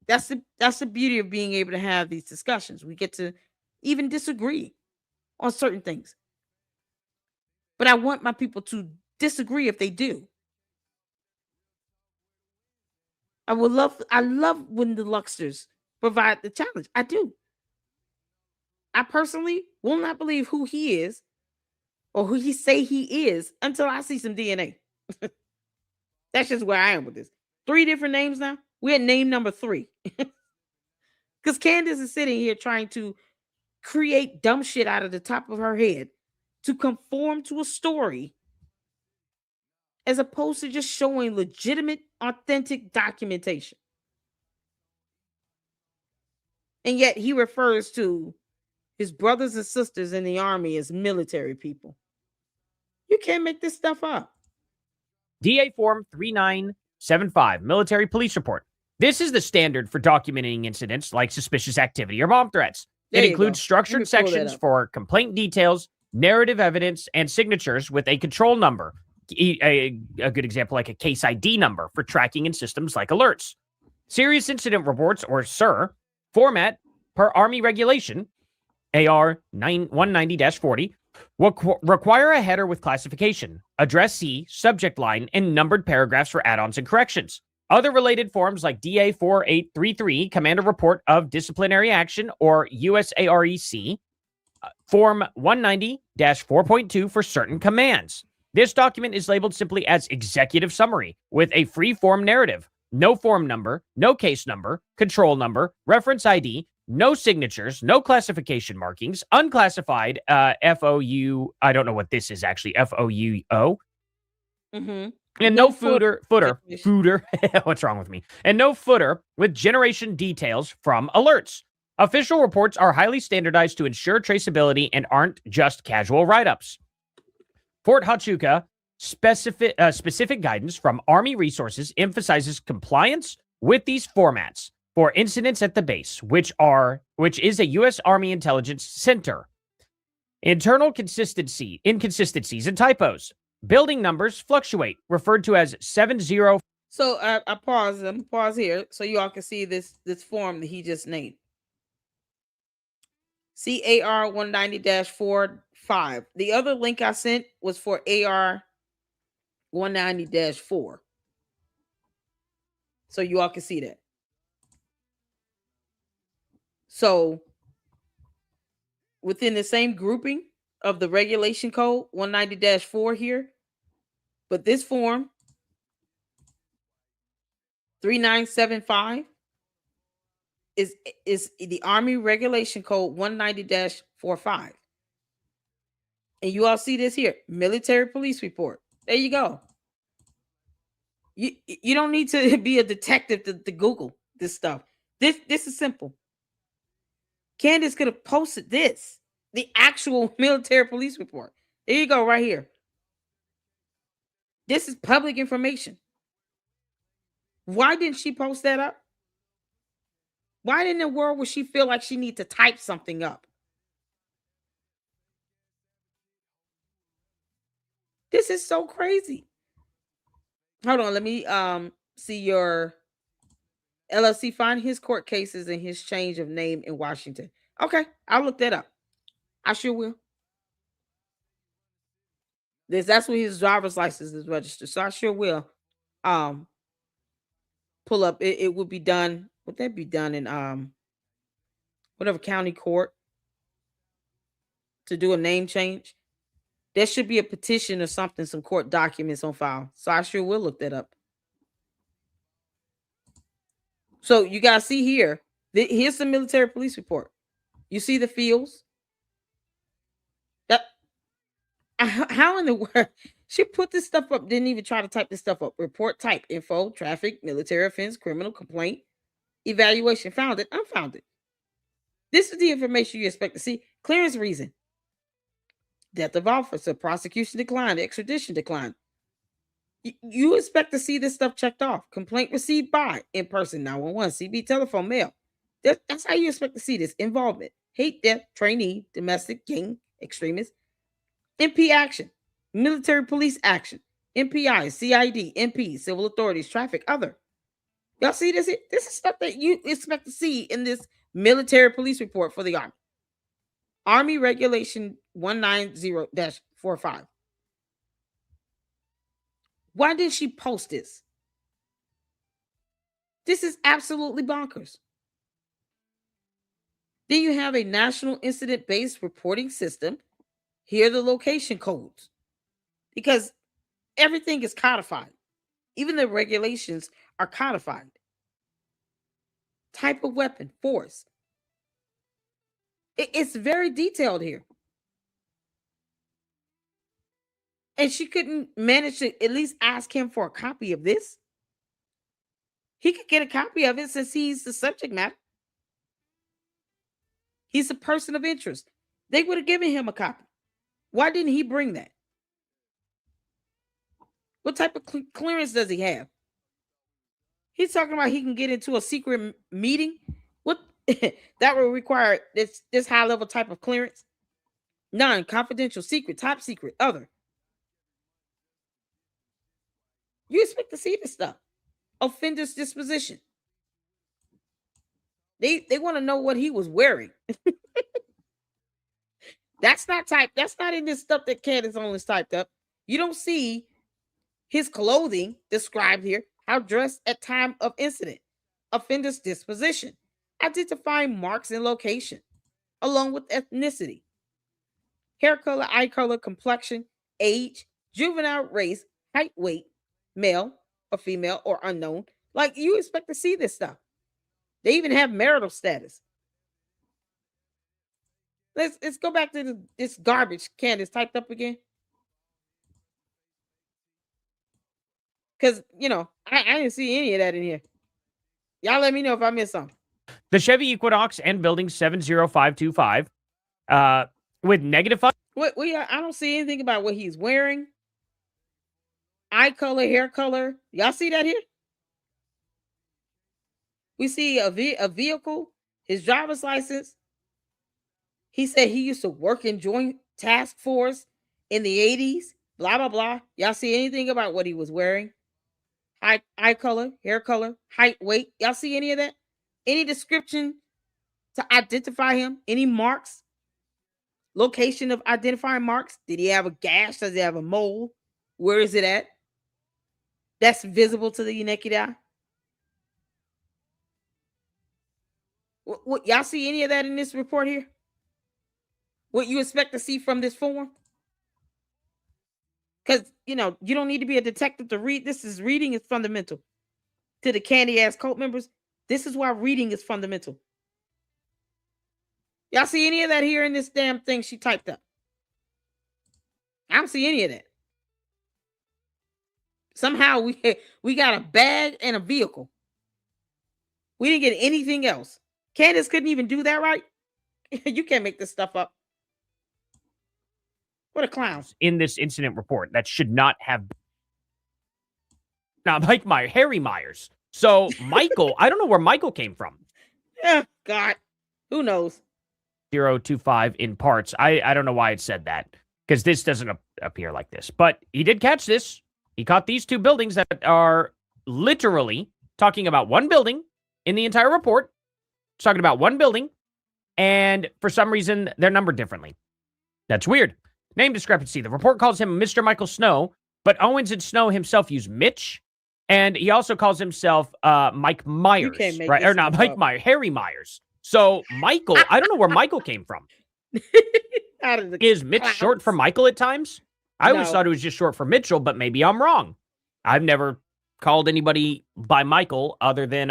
A: That's the beauty of being able to have these discussions. We get to even disagree on certain things. But I want my people to disagree if they do. I love when the Luxters provide the challenge. I do. I personally will not believe who he is or who he say he is until I see some DNA. That's just where I am with this. 3 different names now. We're at name number 3. Because Candace is sitting here trying to create dumb shit out of the top of her head to conform to a story as opposed to just showing legitimate, authentic documentation. And yet he refers to his brothers and sisters in the army as military people. You can't make this stuff up.
C: DA Form 3975, Military Police Report. This is the standard for documenting incidents like suspicious activity or bomb threats. It includes structured sections for complaint details, narrative evidence, and signatures with a control number. A good example, like a case ID number for tracking in systems like alerts. Serious incident reports, or SIR, format per Army regulation, AR 190-40, will require a header with classification, addressee, subject line, and numbered paragraphs for add-ons and corrections. Other related forms like DA 4833, Commander Report of Disciplinary Action, or USAREC, Form 190-4.2 for certain commands. This document is labeled simply as Executive Summary with a free-form narrative, no form number, no case number, control number, reference ID, no signatures, no classification markings, unclassified FOU. I don't know what this is actually. FOUO.
A: Mm-hmm.
C: And no footer. What's wrong with me? And no footer with generation details from alerts. Official reports are highly standardized to ensure traceability and aren't just casual write-ups. Fort Huachuca specific guidance from Army Resources emphasizes compliance with these formats for incidents at the base, which is a U.S. Army Intelligence Center. Internal inconsistencies and typos. Building numbers fluctuate, referred to as 70.
A: So I pause. I'm gonna pause here so y'all can see this form that he just named. CAR 190-45. The other link I sent was for AR 190-4. So you all can see that. So within the same grouping of the regulation code 190-4 here, but this form 3975 is the Army regulation code 190-45. And you all see this here, military police report. There you go. You don't need to be a detective to Google this stuff. This is simple. Candace could have posted this, the actual military police report. There you go, right here. This is public information. Why didn't she post that up? Why in the world would she feel like she need to type something up? This is so crazy. Hold on, let me see your LLC find his court cases and his change of name in Washington. Okay, I'll look that up. I sure will. That's where his driver's license is registered. So I sure will pull up. It would be done. Would that be done in whatever county court? to do a name change, there should be a petition or something, some court documents on file. So I sure will look that up. So you guys see here, here's the military police report. You see the fields? That how in the world she put this stuff up? Didn't even try to type this stuff up. Report type: info, traffic, military offense, criminal complaint, evaluation, founded, unfounded. This is the information you expect to see. Clearance reason: death of officer, prosecution declined, extradition declined. You expect to see this stuff checked off. Complaint received by in person, 911, CB, telephone, mail. That's how you expect to see this. Involvement: hate, death, trainee, domestic, gang, extremist, MP action, military police action, MPI, CID, MP, civil authorities, traffic, other. Y'all see this? This is stuff that you expect to see in this military police report for the Army. Army Regulation 190-45. Why did she post this? This is absolutely bonkers. Then you have a national incident-based reporting system. Here are the location codes. Because everything is codified. Even the regulations are codified. Type of weapon, force. It's very detailed here. And she couldn't manage to at least ask him for a copy of this. He could get a copy of it since he's the subject matter. He's a person of interest. They would have given him a copy. Why didn't he bring that? What type of clearance does he have? He's talking about he can get into a secret meeting. What that would require this high level type of clearance? None, confidential, secret, top secret, other. You expect to see this stuff. Offender's disposition. They want to know what he was wearing. That's not typed. That's not in this stuff that Candace Owens typed up. You don't see his clothing described here. How dressed at time of incident. Offender's disposition. Identifying marks and location, along with ethnicity. Hair color, eye color, complexion, age, juvenile, race, height, weight, male or female or unknown. Like, you expect to see this stuff. They even have marital status. Let's go back to this garbage Candace typed up again. Because, I didn't see any of that in here. Y'all let me know if I missed something.
C: The Chevy Equinox and building 70525 with -5.
A: I don't see anything about what he's wearing. Eye color, hair color. Y'all see that here? We see a vehicle, his driver's license. He said he used to work in Joint Task Force in the 80s. Blah, blah, blah. Y'all see anything about what he was wearing? Eye color, hair color, height, weight. Y'all see any of that? Any description to identify him? Any marks? Location of identifying marks? Did he have a gash? Does he have a mole? Where is it at? That's visible to the naked eye. What y'all see any of that in this report here? What you expect to see from this form? Because, you don't need to be a detective to read. Reading is fundamental. To the candy ass cult members, this is why reading is fundamental. Y'all see any of that here in this damn thing she typed up? I don't see any of that. Somehow we got a bag and a vehicle. We didn't get anything else. Candace couldn't even do that right. You can't make this stuff up. What a clown.
C: In this incident report that should not have been. Now, Harry Myers. So, Michael, I don't know where Michael came from.
A: Yeah, God. Who knows?
C: 025 in parts. I don't know why it said that, because this doesn't appear like this. But he did catch this. He caught these two buildings that are literally talking about one building in the entire report. It's talking about one building. And for some reason, they're numbered differently. That's weird. Name discrepancy. The report calls him Mr. Michael Snow, but Owens and Snow himself use Mitch. And he also calls himself Mike Myers, right? Or not Mike Myers, Harry Myers. So Michael, I don't know where Michael came from.
A: out of the
C: Is Mitch short for
A: clouds.
C: Michael at times? I always
A: No.
C: thought it was just short for Mitchell, but maybe I'm wrong. I've never called anybody by Michael other than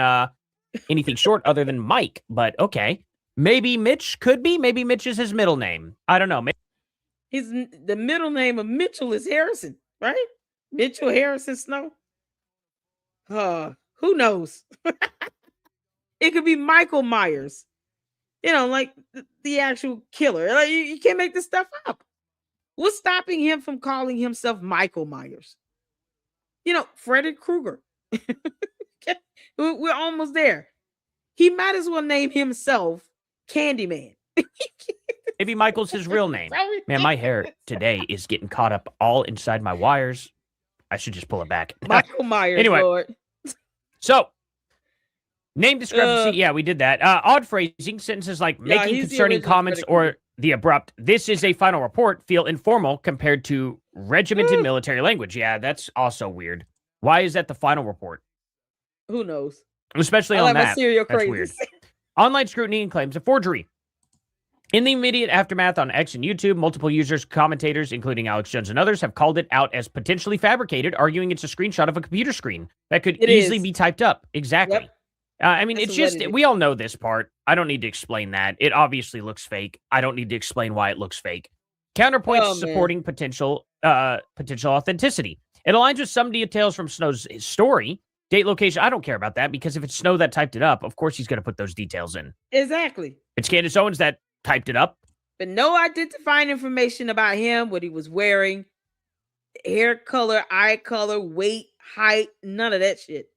C: anything short other than Mike. But okay, maybe Mitch could be. Maybe Mitch is his middle name. I don't know.
A: The middle name of Mitchell is Harrison, right? Mitchell Harrison Snow. Who knows? It could be Michael Myers. Like the actual killer. Like you can't make this stuff up. What's stopping him from calling himself Michael Myers? Freddy Krueger. We're almost there. He might as well name himself Candyman.
C: Maybe Michael's his real name.
A: So
C: Man, my hair today is getting caught up all inside my wires. I should just pull it back.
A: Michael Myers,
C: Anyway.
A: Lord.
C: So, name discrepancy. Yeah, we did that. Odd phrasing, sentences like making
A: he's the
C: concerning
A: original
C: comments
A: Freddy Krueger.
C: or the abrupt, this is a final report, feel informal compared to regimented military language. Yeah, that's also weird. Why is that the final report?
A: Who knows?
C: Especially
A: I
C: on
A: like my
C: that.
A: serial
C: That's
A: crazy.
C: weird. Online scrutiny and claims of forgery. In the immediate aftermath on X and YouTube, multiple users, commentators, including Alex Jones and others, have called it out as potentially fabricated, arguing it's a screenshot of a computer screen that could
A: It
C: easily
A: is.
C: be typed up. Exactly.
A: Yep.
C: I mean,
A: That's
C: it's
A: what
C: just,
A: it is.
C: we all know this part. I don't need to explain that. It obviously looks fake. I don't need to explain why it looks fake. Counterpoints
A: Oh, man.
C: supporting potential authenticity. It aligns with some details from Snow's story. Date, location, I don't care about that because if it's Snow that typed it up, of course he's going to put those details in.
A: Exactly.
C: It's Candace Owens that typed it up.
A: But no identifying information about him, what he was wearing, hair color, eye color, weight, height, none of that shit.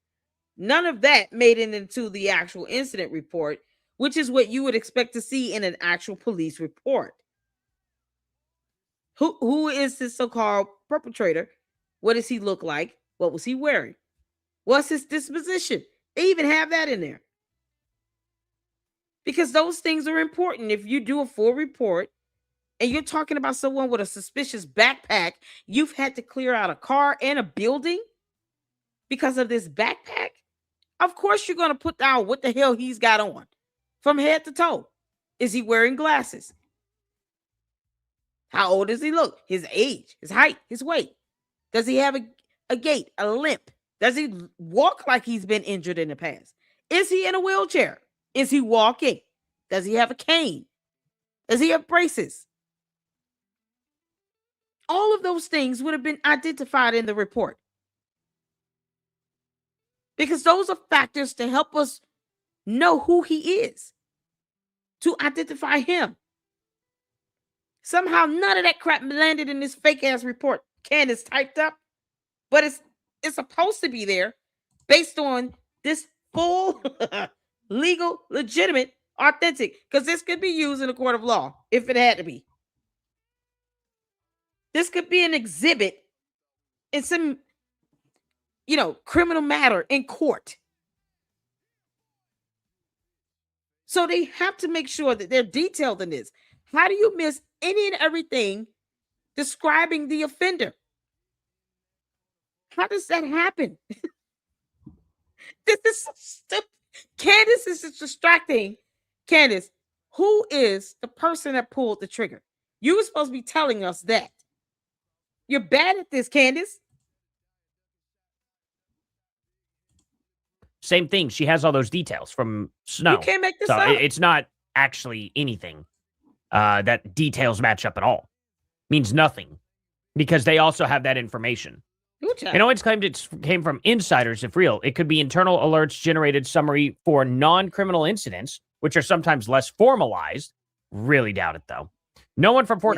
A: None of that made it into the actual incident report, which is what you would expect to see in an actual police report. Who is this so-called perpetrator? What does he look like? What was he wearing? What's his disposition? They even have that in there. Because those things are important. If you do a full report and you're talking about someone with a suspicious backpack, you've had to clear out a car and a building because of this backpack. Of course, you're going to put down what the hell he's got on from head to toe. Is he wearing glasses? How old does he look? His age, his height, his weight. Does he have a gait, a limp? Does he walk like he's been injured in the past? Is he in a wheelchair? Is he walking? Does he have a cane? Does he have braces? All of those things would have been identified in the report. Because those are factors to help us know who he is, to identify him. Somehow none of that crap landed in this fake ass report Candace typed up, but it's supposed to be there based on this full legal, legitimate, authentic, because this could be used in a court of law if it had to be. This could be an exhibit in some, criminal matter in court. So they have to make sure that they're detailed in this. How do you miss any and everything describing the offender? How does that happen? This is so stupid. Candace is just distracting. Candace, who is the person that pulled the trigger? You were supposed to be telling us that. You're bad at this, Candace.
C: Same thing. She has all those details from Snow.
A: You can't make this
C: so
A: up.
C: It's not actually anything that details match up at all. Means nothing because they also have that information. And Owens claimed it came from insiders, if real. It could be internal alerts generated summary for non-criminal incidents, which are sometimes less formalized. Really doubt it, though. No one from Fort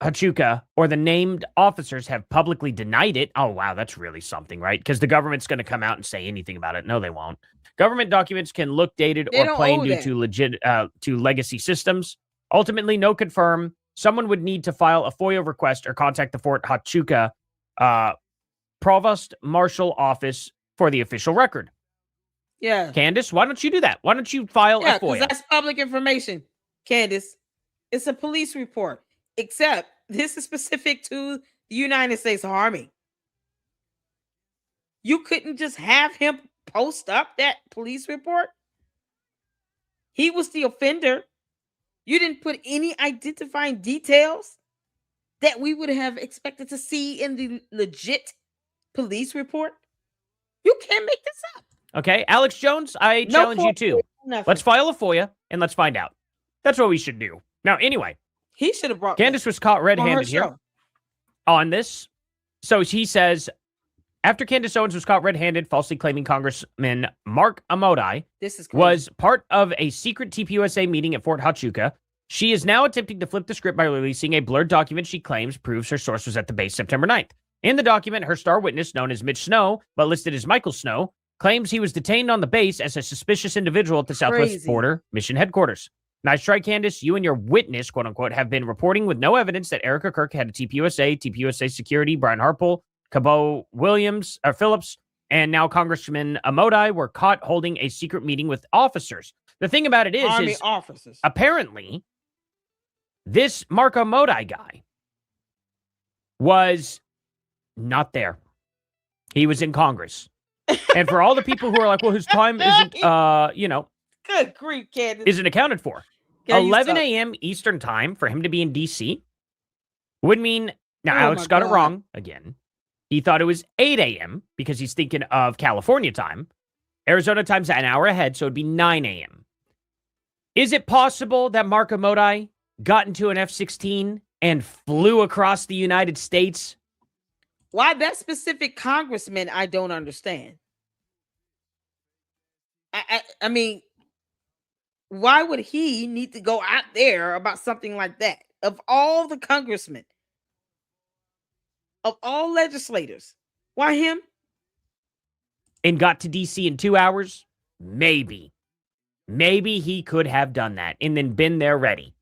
C: Huachuca or the named officers have publicly denied it. Oh, wow, that's really something, right? Because the government's going to come out and say anything about it. No, they won't. Government documents can look dated or plain due to legacy systems. Ultimately, no confirm. Someone would need to file a FOIA request or contact the Fort Huachuca Provost Marshal Office for the official record.
A: Yeah.
C: Candace, why don't you do that? Why don't you file a FOIA?
A: Because that's public information, Candace. It's a police report, except this is specific to the United States Army. You couldn't just have him post up that police report. He was the offender. You didn't put any identifying details that we would have expected to see in the legit police report. You can't make this up.
C: Okay, Alex Jones, I
A: No
C: challenge you too.
A: nothing.
C: Let's file a FOIA and let's find out. That's what we should do. Now, anyway,
A: He should have brought
C: Candace was caught
A: on her
C: red-handed here
A: show.
C: on this. So he says, after Candace Owens was caught red-handed, falsely claiming Congressman Mark Amodai
A: This is crazy.
C: was part of a secret TPUSA meeting at Fort Huachuca, she is now attempting to flip the script by releasing a blurred document she claims proves her source was at the base September 9th. In the document, her star witness, known as Mitch Snow, but listed as Michael Snow, claims he was detained on the base as a suspicious individual at the Southwest
A: Crazy.
C: Border Mission Headquarters. Nice try, Candace. You and your witness, quote unquote, have been reporting with no evidence that Erica Kirk had a TPUSA security, Brian Harpel, Cabot Phillips, and now Congressman Amodai were caught holding a secret meeting with officers. The thing about it
A: Army
C: is
A: officers.
C: apparently this Mark Amodai guy was not there. He was in Congress. And for all the people who are like, well, his time isn't,
A: Good grief, Candace.
C: isn't accounted for.
A: Yeah, you
C: 11
A: suck.
C: a.m. Eastern time for him to be in D.C. would mean, now
A: Oh
C: Alex
A: my
C: got it
A: God.
C: wrong again. He thought it was 8 a.m. because he's thinking of California time. Arizona time's an hour ahead, so it'd be 9 a.m. Is it possible that Mark Amodai got into an F-16 and flew across the United States?
A: Why that specific congressman, I don't understand. I mean, why would he need to go out there about something like that? Of all the congressmen, of all legislators, why him?
C: And got to D.C. in 2 hours? Maybe. Maybe he could have done that and then been there ready.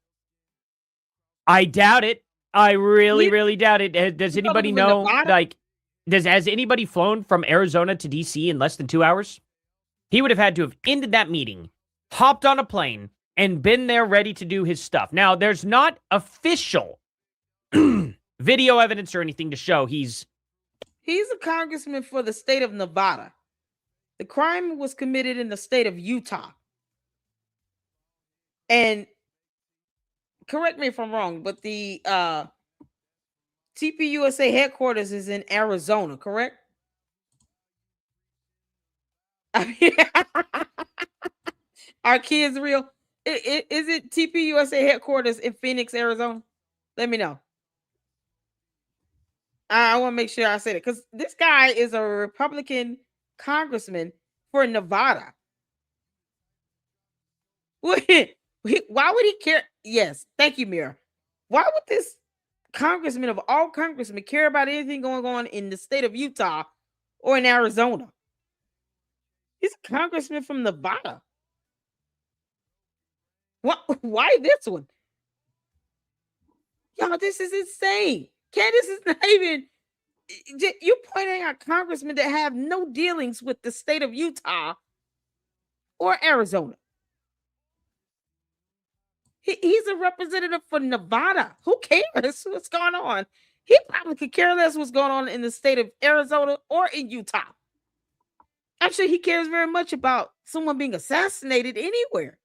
C: I doubt it. I really,
A: You-
C: really doubt it. Does
A: you know
C: anybody
A: from
C: know,
A: Nevada?
C: has anybody flown from Arizona to D.C. in less than 2 hours? He would have had to have ended that meeting, hopped on a plane, and been there ready to do his stuff. Now, there's not official video evidence or anything to show he's
A: He's a congressman for the state of Nevada. The crime was committed in the state of Utah. And correct me if I'm wrong, but the TPUSA headquarters is in Arizona, correct? I mean, are kids real? Is it TPUSA headquarters in Phoenix, Arizona? Let me know. I want to make sure I said it because this guy is a Republican congressman for Nevada. Why would he care? Yes, thank you, Mira. Why would this congressman of all congressmen care about anything going on in the state of Utah or in Arizona? He's a congressman from Nevada. Why this one? Y'all, this is insane. Candace is not even. You're pointing out congressmen that have no dealings with the state of Utah or Arizona. He's a representative for Nevada. Who cares what's going on? He probably could care less what's going on in the state of Arizona or in Utah. I'm sure he cares very much about someone being assassinated anywhere.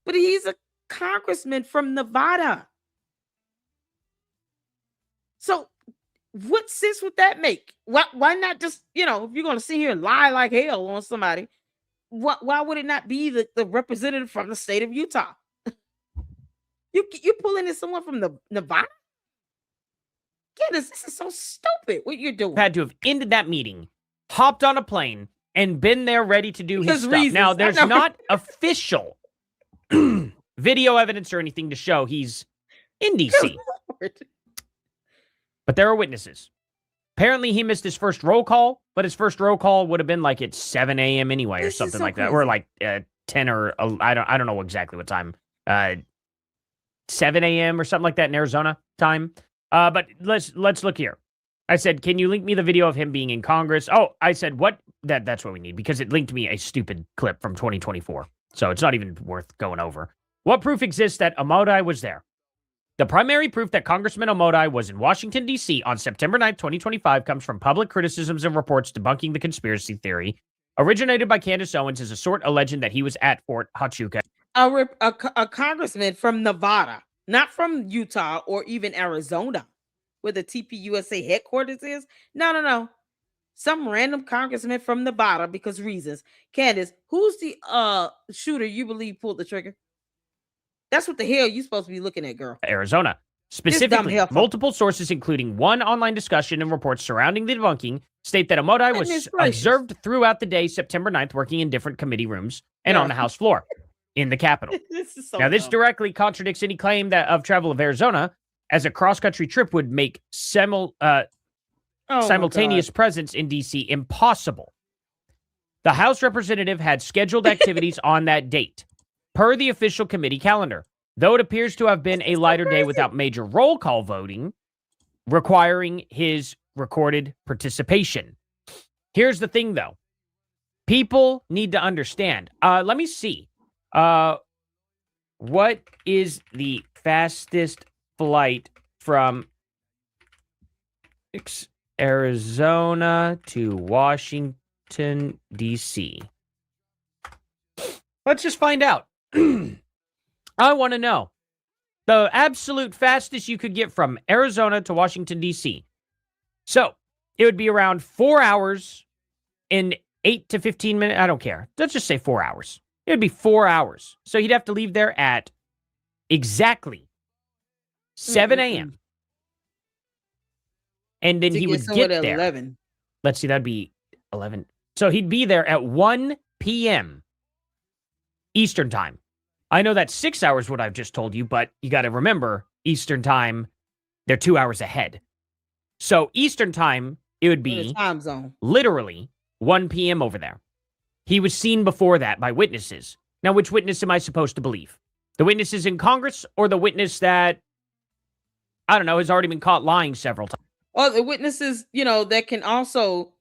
A: But he's a congressman from Nevada. So what sense would that make? Why not just, if you're going to sit here and lie like hell on somebody, why would it not be the representative from the state of Utah? You pulling in someone from the Nevada? Candace, this is so stupid what you're doing.
C: had to have ended that meeting, hopped on a plane, and been there ready to do his
A: His
C: stuff.
A: reasons.
C: Now,
A: I
C: there's
A: know.
C: not official video evidence or anything to show he's in D.C., but there are witnesses. Apparently, he missed his first roll call, but his first roll call would have been like at 7 a.m. anyway, or
A: This is
C: something
A: so
C: like that, or
A: crazy.
C: like 10 or I don't know exactly what time. 7 a.m. or something like that in Arizona time. But let's look here. I said, can you link me the video of him being in Congress? Oh, I said, what? That's what we need because it linked me a stupid clip from 2024. So it's not even worth going over. What proof exists that Amodai was there? The primary proof that Congressman Amodai was in Washington, D.C. on September 9th, 2025 comes from public criticisms and reports debunking the conspiracy theory originated by Candace Owens as a sort alleging that he was at Fort Huachuca.
A: a congressman from Nevada, not from Utah or even Arizona, where the TPUSA headquarters is. No, no, no. Some random congressman from Nevada because reasons. Candace, who's the shooter you believe pulled the trigger? That's what the hell you supposed to be looking at, girl.
C: Arizona. Specifically, multiple sources, including one online discussion and reports surrounding the debunking, state that Amodai was observed throughout the day, September 9th, working in different committee rooms and on the House floor in the Capitol. This directly contradicts any claim that of travel of Arizona, as a cross-country trip would make simultaneous presence in D.C. impossible. The House representative had scheduled activities on that date, per the official committee calendar. Though it appears to have been a lighter day without major roll call voting, requiring his recorded participation. Here's the thing, though. People need to understand. Let me see. What is the fastest flight from Arizona to Washington, D.C.? Let's just find out. I want to know the absolute fastest you could get from Arizona to Washington, D.C. So it would be around 4 hours in 8 to 15 minutes. I don't care. Let's just say 4 hours. It would be 4 hours. So he'd have to leave there at exactly 7 a.m. And then he would get there.
A: 11.
C: Let's see, that'd be 11. So he'd be there at 1 p.m. Eastern time. I know that's 6 hours what I've just told you, but you got to remember, Eastern time, they're 2 hours ahead. So Eastern time, it would be
A: time zone.
C: Literally 1 p.m. over there. He was seen before that by witnesses. Now, which witness am I supposed to believe? The witnesses in Congress or the witness that, I don't know, has already been caught lying several times?
A: Well, the witnesses, that can also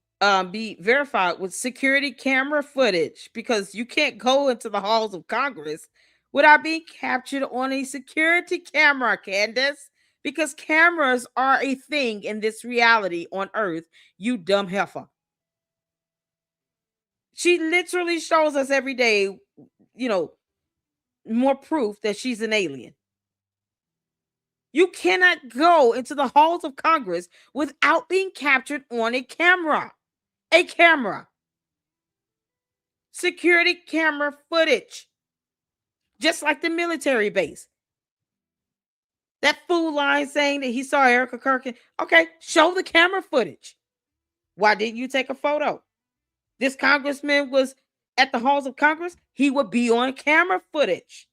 A: be verified with security camera footage, because you can't go into the halls of Congress without being captured on a security camera, Candace, because cameras are a thing in this reality on Earth, you dumb heifer. She literally shows us every day, more proof that she's an alien. You cannot go into the halls of Congress without being captured on a camera. A camera. Security camera footage. Just like the military base. That fool line saying that he saw Erica Kirkin. Okay, show the camera footage. Why didn't you take a photo? This congressman was at the halls of Congress. He would be on camera footage.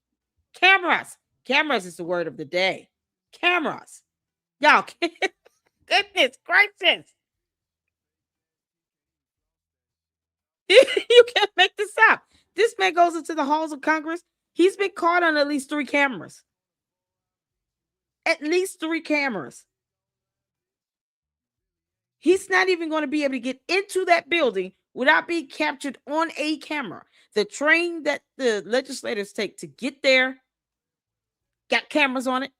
A: Cameras. Cameras is the word of the day. Cameras. Y'all, goodness gracious. You can't make this up. This man goes into the halls of Congress. He's been caught on at least 3 cameras. At least 3 cameras. He's not even going to be able to get into that building without being captured on a camera. The train that the legislators take to get there got cameras on it.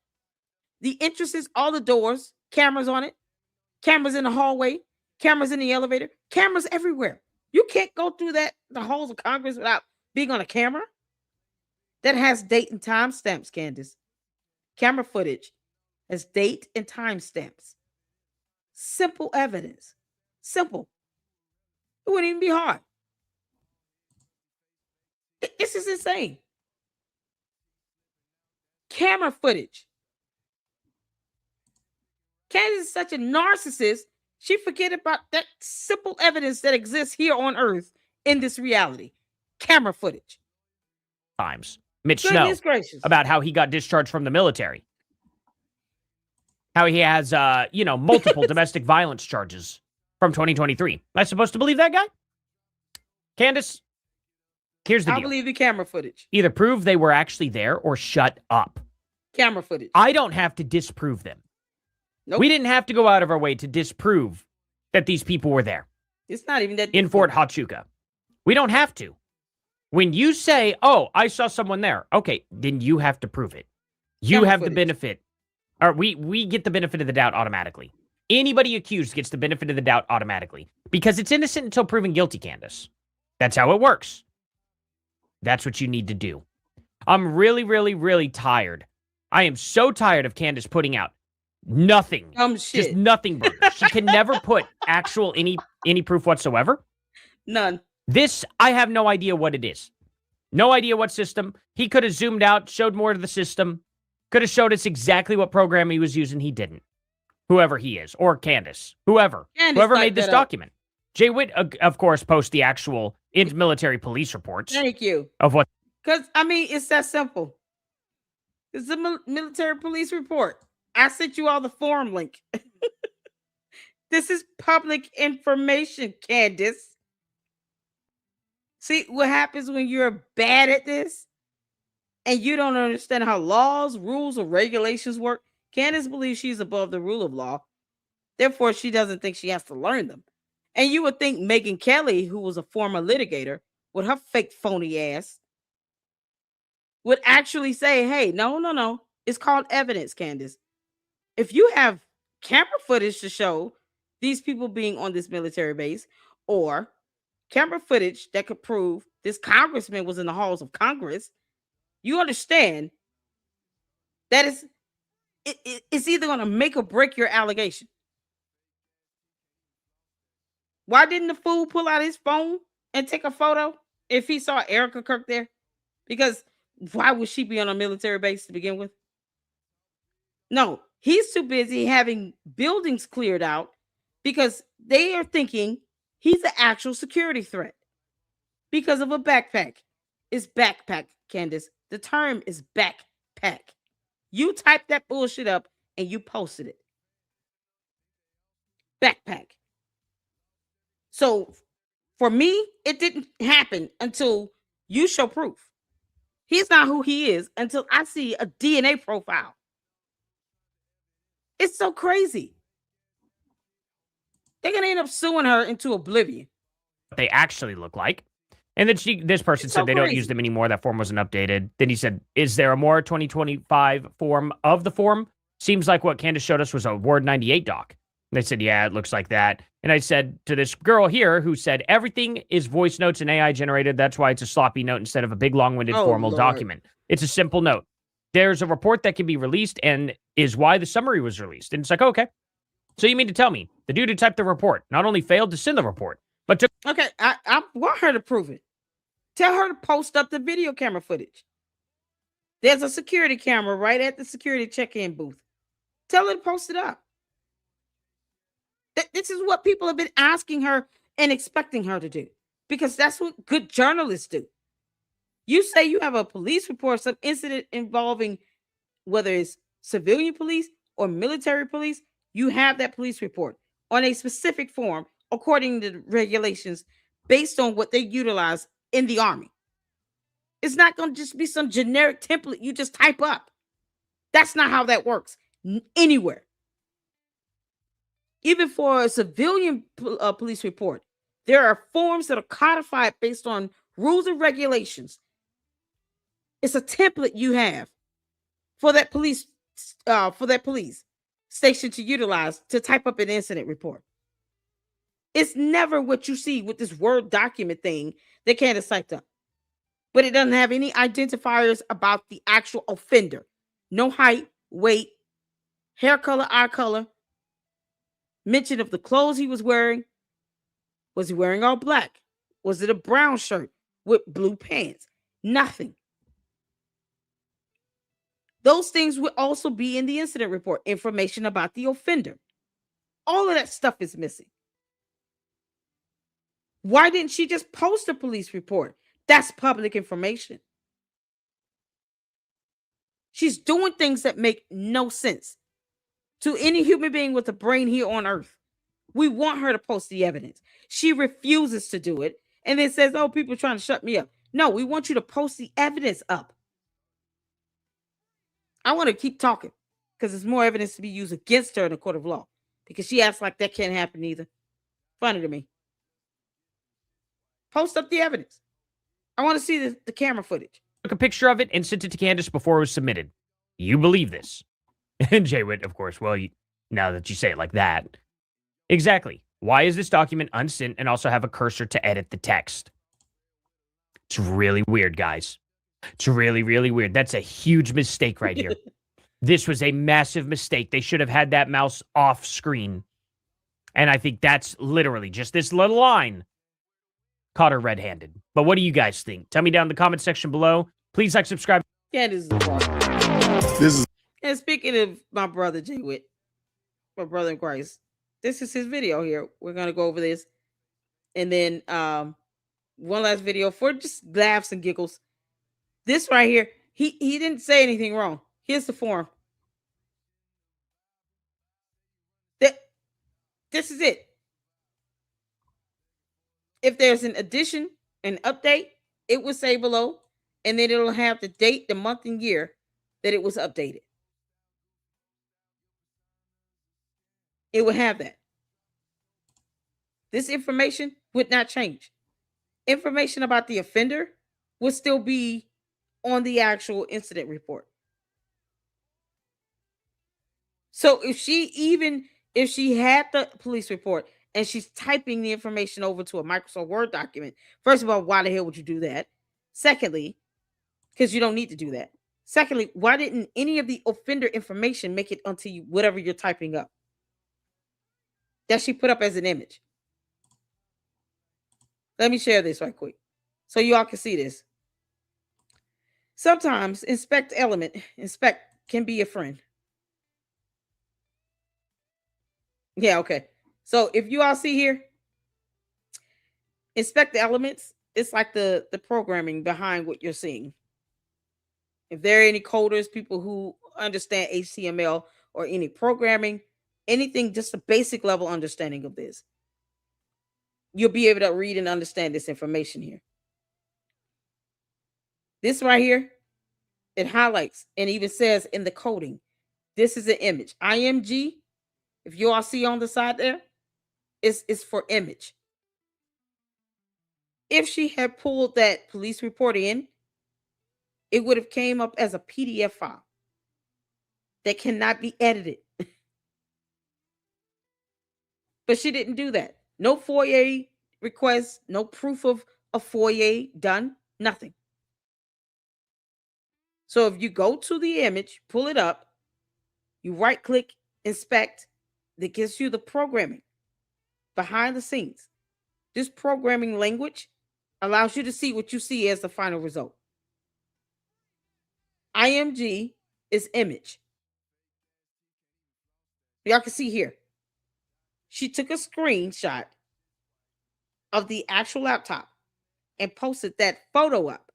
A: The entrances, all the doors, cameras on it. Cameras in the hallway. Cameras in the elevator. Cameras everywhere. You can't go through the halls of Congress without being on a camera. That has date and time stamps, Candace. Camera footage has date and time stamps. Simple evidence. Simple. It wouldn't even be hard. This is insane. Camera footage. Candace is such a narcissist, she forget about that simple evidence that exists here on Earth in this reality. Camera footage.
C: Times. Mitch Snow about how he got discharged from the military. How he has, multiple domestic violence charges from 2023. Am I supposed to believe that guy? Candace, here's the deal.
A: I believe the camera footage.
C: Either prove they were actually there or shut up.
A: Camera footage.
C: I don't have to disprove them.
A: Nope.
C: We didn't have to go out of our way to disprove that these people were there.
A: It's not even that
C: in Fort Huachuca. We don't have to. When you say, oh, I saw someone there, okay, then you have to prove it. You
A: Camera
C: have
A: footage.
C: the benefit. Or we get the benefit of the doubt automatically. Anybody accused gets the benefit of the doubt automatically. Because it's innocent until proven guilty, Candace. That's how it works. That's what you need to do. I'm really, really, really tired. I am so tired of Candace putting out nothing. Just
A: Shit.
C: nothing burgers. She can never put actual any proof whatsoever.
A: None.
C: This, I have no idea what it is. No idea what system. He could have zoomed out, showed more of the system, could have showed us exactly what program he was using. He didn't. Whoever he is, or Candace, whoever made this document. Jay Witt, of course, posts the actual military police reports.
A: Thank you.
C: Of what?
A: Because, I mean, it's that simple. It's a military police report. I sent you all the form link. This is public information, Candace. See what happens when you're bad at this and you don't understand how laws, rules, or regulations work? Candace believes she's above the rule of law. Therefore, she doesn't think she has to learn them. And you would think Megyn Kelly, who was a former litigator, with her fake phony ass, would actually say, hey, no. It's called evidence, Candace. If you have camera footage to show these people being on this military base, or camera footage that could prove this congressman was in the halls of Congress, you understand that it's either going to make or break your allegation. Why didn't the fool pull out his phone and take a photo if he saw Erica Kirk there? Because why would she be on a military base to begin with? No, he's too busy having buildings cleared out because they are thinking he's an actual security threat because of a backpack. It's backpack, Candace. The term is backpack. You typed that bullshit up and you posted it. Backpack. So for me, it didn't happen until you show proof. He's not who he is until I see a DNA profile. It's so crazy. They're going to end up suing her into oblivion.
C: They actually look like. And then this person said they don't use them anymore. That form wasn't updated. Then he said, is there a more 2025 form of the form? Seems like what Candace showed us was a Word 98 doc. And they said, yeah, it looks like that. And I said to this girl here who said, everything is voice notes and AI generated. That's why it's a sloppy note instead of a big, long-winded formal document. It's a simple note. There's a report that can be released and is why the summary was released. And it's like, okay. So you mean to tell me the dude who typed the report not only failed to send the report, but took...
A: Okay, I want her to prove it. Tell her to post up the video camera footage. There's a security camera right at the security check-in booth. Tell her to post it up. This is what people have been asking her and expecting her to do, because that's what good journalists do. You say you have a police report, some incident involving whether it's civilian police or military police, you have that police report on a specific form according to the regulations based on what they utilize in the Army. It's not going to just be some generic template you just type up. That's not how that works anywhere. Even for a civilian police report, there are forms that are codified based on rules and regulations. It's a template you have for that police station to utilize to type up an incident report. It's never what you see with this Word document thing that Candace typed up. But it doesn't have any identifiers about the actual offender. No height, weight, hair color, eye color. Mention of the clothes he was wearing. Was he wearing all black? Was it a brown shirt with blue pants? Nothing. Those things would also be in the incident report. Information about the offender. All of that stuff is missing. Why didn't she just post a police report? That's public information. She's doing things that make no sense to any human being with a brain here on earth. We want her to post the evidence. She refuses to do it and then says, oh, people are trying to shut me up. No, we want you to post the evidence up. I want to keep talking because there's more evidence to be used against her in a court of law because she acts like that can't happen either. Funny to me. Post up the evidence. I want to see the camera footage.
C: Took a picture of it and sent it to Candace before it was submitted. You believe this? And Jay Witt, of course, well, now that you say it like that. Exactly. Why is this document unsent and also have a cursor to edit the text? It's really weird, guys. It's really, really weird. That's a huge mistake right here. This was a massive mistake. They should have had that mouse off screen. And I think that's literally just this little line caught her red-handed. But what do you guys think? Tell me down in the comment section below. Please like, subscribe.
A: Yeah, this is the part.
D: This is
A: And speaking of my brother Jay Witt, my brother in Christ, this is his video here. We're gonna go over this, and then one last video for just laughs and giggles. This right here, he didn't say anything wrong. Here's the form. This is it. If there's an addition, an update, it will say below, and then it'll have the date, the month, and year that it was updated. It will have that. This information would not change. Information about the offender would still be on the actual incident report. So if she had the police report and she's typing the information over to a Microsoft Word document, first of all, why the hell would you do that? Secondly, because you don't need to do that. Secondly, why didn't any of the offender information make it onto whatever you're typing up that she put up as an image? Let me share this right quick so y'all can see this. Sometimes inspect can be a friend. Yeah, okay. So if you all see here, inspect the elements, it's like the programming behind what you're seeing. If there are any coders, people who understand HTML or any programming, anything, just a basic level understanding of this, you'll be able to read and understand this information here. This right here, it highlights and even says in the coding, this is an image. IMG, if you all see on the side there, it's for image. If she had pulled that police report in, it would have came up as a PDF file that cannot be edited. But she didn't do that. No FOIA request, no proof of a FOIA done, nothing. So if you go to the image, pull it up, you right click, inspect, that gives you the programming behind the scenes. This programming language allows you to see what you see as the final result. IMG is image. Y'all can see here. She took a screenshot of the actual laptop and posted that photo up,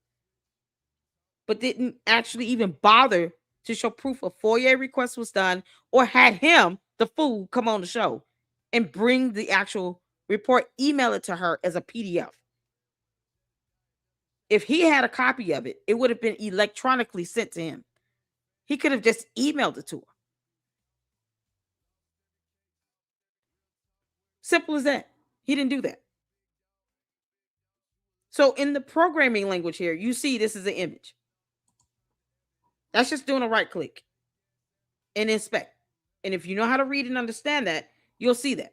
A: but didn't actually even bother to show proof a FOIA request was done or had him, the fool, come on the show and bring the actual report, email it to her as a PDF. If he had a copy of it, it would have been electronically sent to him. He could have just emailed it to her. Simple as that. He didn't do that. So in the programming language here, you see this is an image. That's just doing a right click and inspect. And if you know how to read and understand that, you'll see that.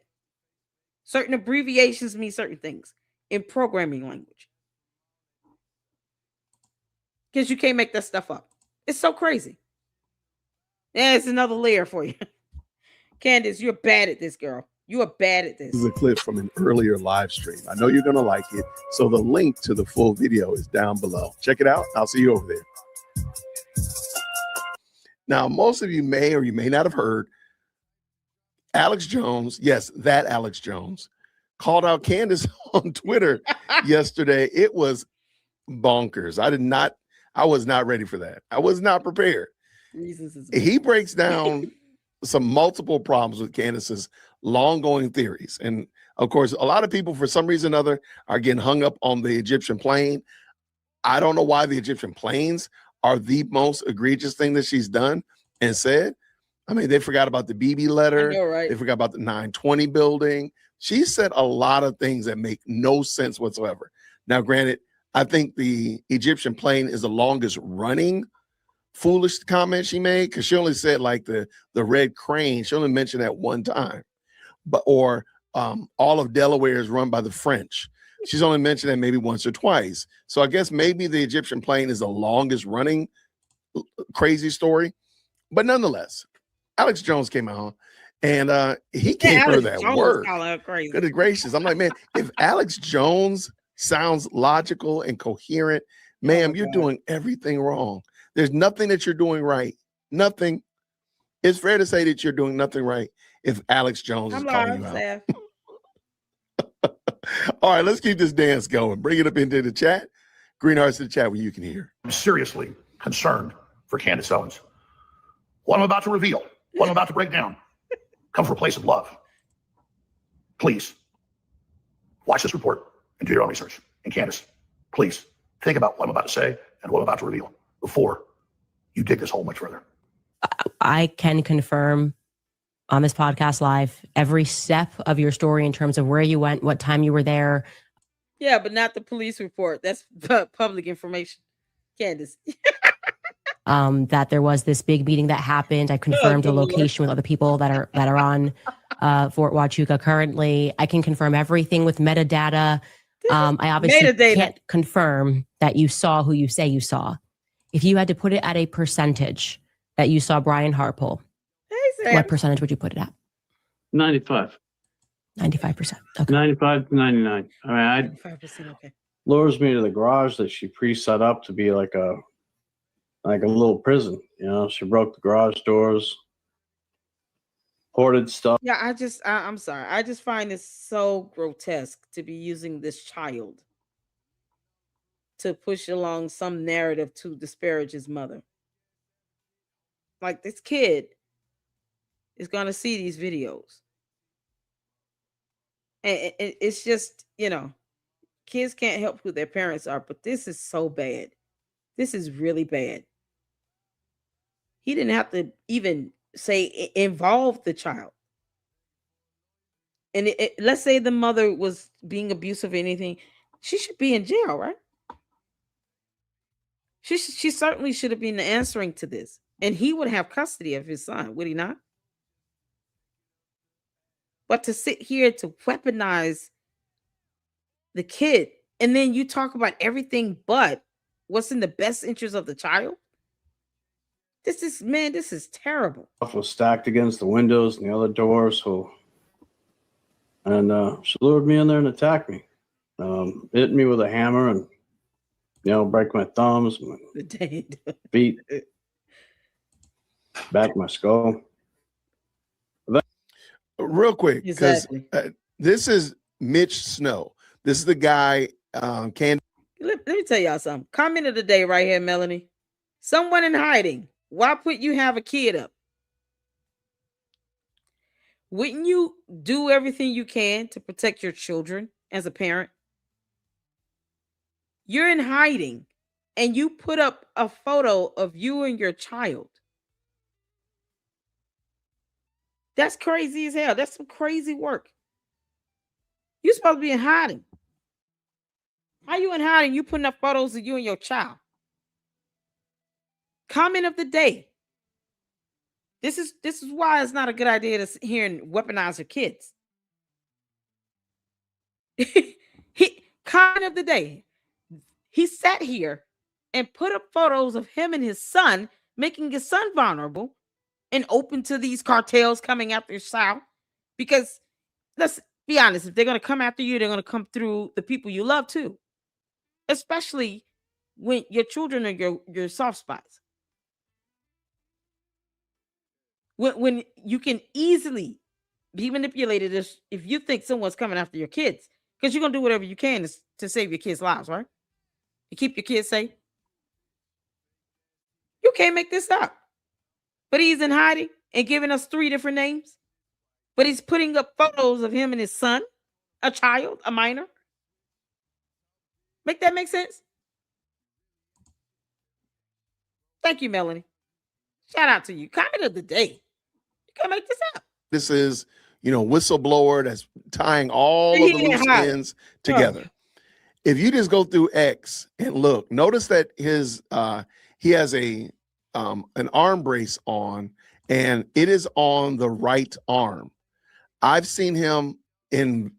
A: Certain abbreviations mean certain things in programming language. Because you can't make that stuff up. It's so crazy. There's another layer for you. Candace, you're bad at this, girl. You are bad at this.
D: This is a clip from an earlier live stream. I know you're going to like it. So the link to the full video is down below. Check it out. I'll see you over there. Now, most of you may or you may not have heard Alex Jones. Yes, that Alex Jones called out Candace on Twitter yesterday. It was bonkers. I was not ready for that. I was not prepared. He breaks down some multiple problems with Candace's long-going theories. And of course, a lot of people, for some reason or other, are getting hung up on the Egyptian plane. I don't know why the Egyptian planes are the most egregious thing that she's done and said. I mean, they forgot about the BB letter.
A: I know, right?
D: They forgot about the 920 building. She said a lot of things that make no sense whatsoever. Now, granted, I think the Egyptian plane is the longest running foolish comment she made, because she only said like the red crane. She only mentioned that one time. But all of Delaware is run by the French. She's only mentioned that maybe once or twice. So I guess maybe the Egyptian plane is the longest running crazy story. But nonetheless, Alex Jones came out and he gave her
A: Alex
D: that
A: Jones
D: word.
A: calling her crazy.
D: Goodness gracious. I'm like, man, if Alex Jones sounds logical and coherent, ma'am, you're
A: God.
D: doing everything wrong. There's nothing that you're doing right. Nothing. It's fair to say that you're doing nothing right if Alex Jones is calling you out.
A: Seth.
D: All right, let's keep this dance going. Bring it up into the chat. Green hearts to the chat where you can hear.
E: I'm seriously concerned for Candace Owens. What I'm about to reveal, what I'm about to break down, come from a place of love. Please watch this report and do your own research. And Candace, please think about what I'm about to say and what I'm about to reveal before you dig this hole much further.
F: I can confirm on this podcast live every step of your story in terms of where you went, what time you were there.
A: Yeah, but not the police report. That's public information. Candace.
F: That there was this big meeting that happened. I confirmed the location with other people that are on Fort Huachuca currently. I can confirm everything with metadata. I obviously can't confirm that you saw who you say you saw. If you had to put it at a percentage that you saw Brian Harpole, what percentage would you put it at?
G: 95.
F: 95%. Okay.
G: 95 to 99. All right.
A: 95%. Okay.
G: Lures me to the garage that she pre-set up to be like a little prison. You know, she broke the garage doors, hoarded stuff.
A: Yeah, I'm sorry. I just find it so grotesque to be using this child to push along some narrative to disparage his mother. Like, this kid is going to see these videos. And it's just, kids can't help who their parents are, but this is so bad. This is really bad. He didn't have to even say involve the child. And let's say the mother was being abusive or anything, she should be in jail, right? She certainly should have been answering to this. And he would have custody of his son, would he not? But to sit here to weaponize the kid, and then you talk about everything but what's in the best interest of the child. This is terrible.
G: Stuff was stacked against the windows and the other doors. And she lured me in there and attacked me. Hit me with a hammer and, break my thumbs, my feet, back my skull.
D: Real quick, because this is Mitch Snow. This is the guy, Candace.
A: Let me tell y'all something. Comment of the day right here, Melanie. Someone in hiding. Why put you have a kid up? Wouldn't you do everything you can to protect your children as a parent? You're in hiding and you put up a photo of you and your child. That's crazy as hell. That's some crazy work. You're supposed to be in hiding. How you in hiding? You putting up photos of you and your child. Comment of the day. This is why it's not a good idea to sit here and weaponize your kids. Comment of the day. He sat here and put up photos of him and his son, making his son vulnerable and open to these cartels coming after your child. Because let's be honest, if they're going to come after you, they're going to come through the people you love too. Especially when your children are your soft spots. When you can easily be manipulated if you think someone's coming after your kids, because you're going to do whatever you can to save your kids' lives, right? To keep your kids safe. You can't make this up. But he's in hiding and giving us 3 different names. But he's putting up photos of him and his son, a child, a minor. Make that make sense? Thank you, Melanie. Shout out to you. Comment of the day. You can't make this up.
D: This is, whistleblower that's tying all of the loose ends together. If you just go through X and look, notice that he has an arm brace on, and it is on the right arm. I've seen him in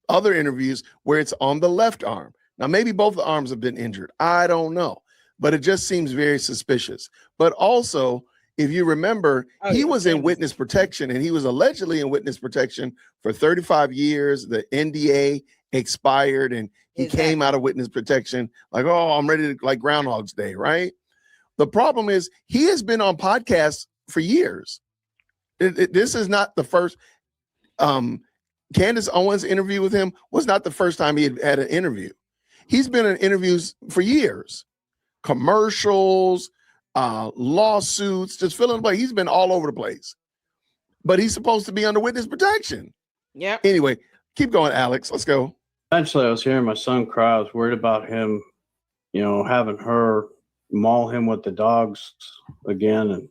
D: other interviews where it's on the left arm. Now, maybe both the arms have been injured. I don't know, but it just seems very suspicious. But also, if you remember, he was in witness protection, and he was allegedly in witness protection for 35 years. The NDA expired, and he came out of witness protection like, oh, I'm ready to, like Groundhog's Day, right? The problem is he has been on podcasts for years. This is not the first. Candace Owens' interview with him was not the first time he had an interview. He's been in interviews for years, commercials, lawsuits, just fill in the blank. He's been all over the place, but he's supposed to be under witness protection.
A: Yeah.
D: Anyway, keep going, Alex. Let's go.
G: Eventually, I was hearing my son cry. I was worried about him, having her maul him with the dogs again. And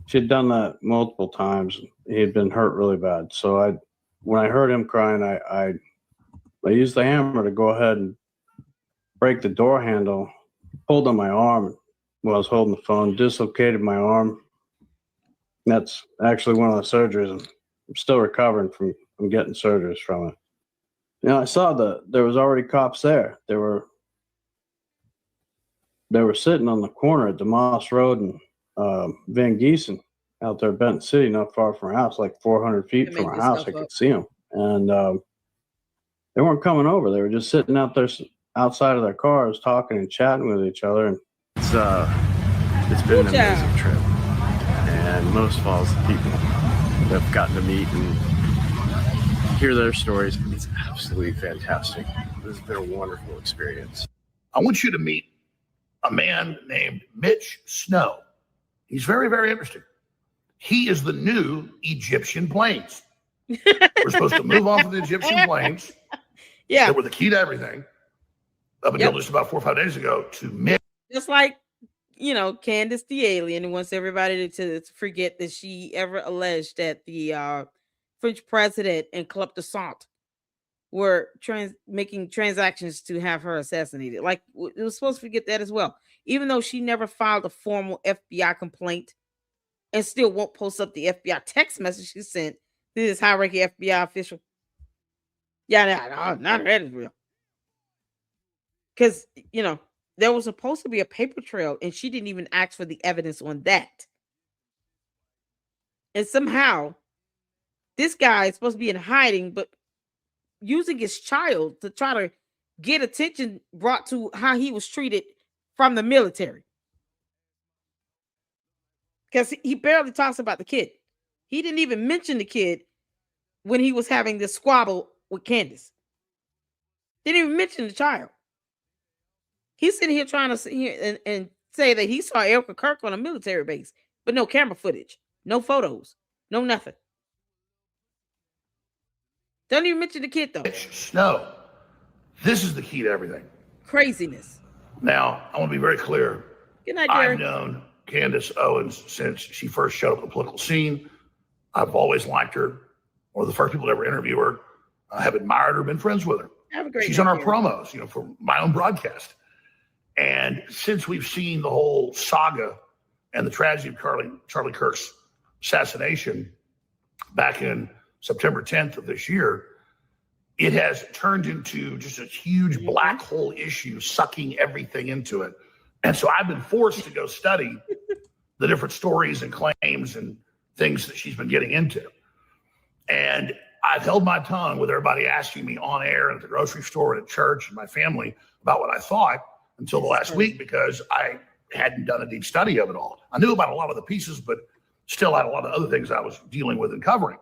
G: she had done that multiple times. He had been hurt really bad. So when I heard him crying, I used the hammer to go ahead and break the door handle, pulled on my arm while I was holding the phone, dislocated my arm. That's actually one of the surgeries. I'm still recovering from getting surgeries from it. I saw there was already cops there. They were sitting on the corner at DeMoss Road and Van Giesen out there, Benton City, not far from our house, like 400 feet from our house. I could see them. And they weren't coming over. They were just sitting out there outside of their cars talking and chatting with each other. And
H: it's been an amazing trip. And most of all, the people that I've gotten to meet and hear their stories, it's absolutely fantastic. This has been a wonderful experience.
E: I want you to meet a man named Mitch Snow. He's very, very interesting. He is the new Egyptian planes. We're supposed to move off of the Egyptian planes.
A: Yeah.
E: That were the key to everything up until just about 4 or 5 days ago to Mitch.
A: Just like, Candace the alien, who wants everybody to forget that she ever alleged that the French president and Club de Sant were making transactions to have her assassinated. Like, it was supposed to forget that as well. Even though she never filed a formal FBI complaint and still won't post up the FBI text message she sent to this high-ranking FBI official. Yeah, none of that is real. Because, there was supposed to be a paper trail, and she didn't even ask for the evidence on that. And somehow, this guy is supposed to be in hiding, but using his child to try to get attention brought to how he was treated from the military. Because he barely talks about the kid. He didn't even mention the kid when he was having this squabble with Candace. Didn't even mention the child. He's sitting here trying to sit here and say that he saw Erica Kirk on a military base, but no camera footage, no photos, no nothing. Don't even mention the kid, though.
E: Snow. This is the key to everything.
A: Craziness.
E: Now, I want to be very clear.
A: Good night, Jerry.
E: I've known Candace Owens since she first showed up on the political scene. I've always liked her. One of the first people to ever interview her. I have admired her, been friends with her.
A: Have a great
E: She's
A: night,
E: on our
A: Jerry.
E: promos, for my own broadcast. And since we've seen the whole saga and the tragedy of Charlie Kirk's assassination back in September 10th of this year, it has turned into just a huge black hole issue, sucking everything into it. And so I've been forced to go study the different stories and claims and things that she's been getting into. And I've held my tongue with everybody asking me on air and at the grocery store and at church and my family about what I thought until the last week, because I hadn't done a deep study of it all. I knew about a lot of the pieces, but still had a lot of other things I was dealing with and covering.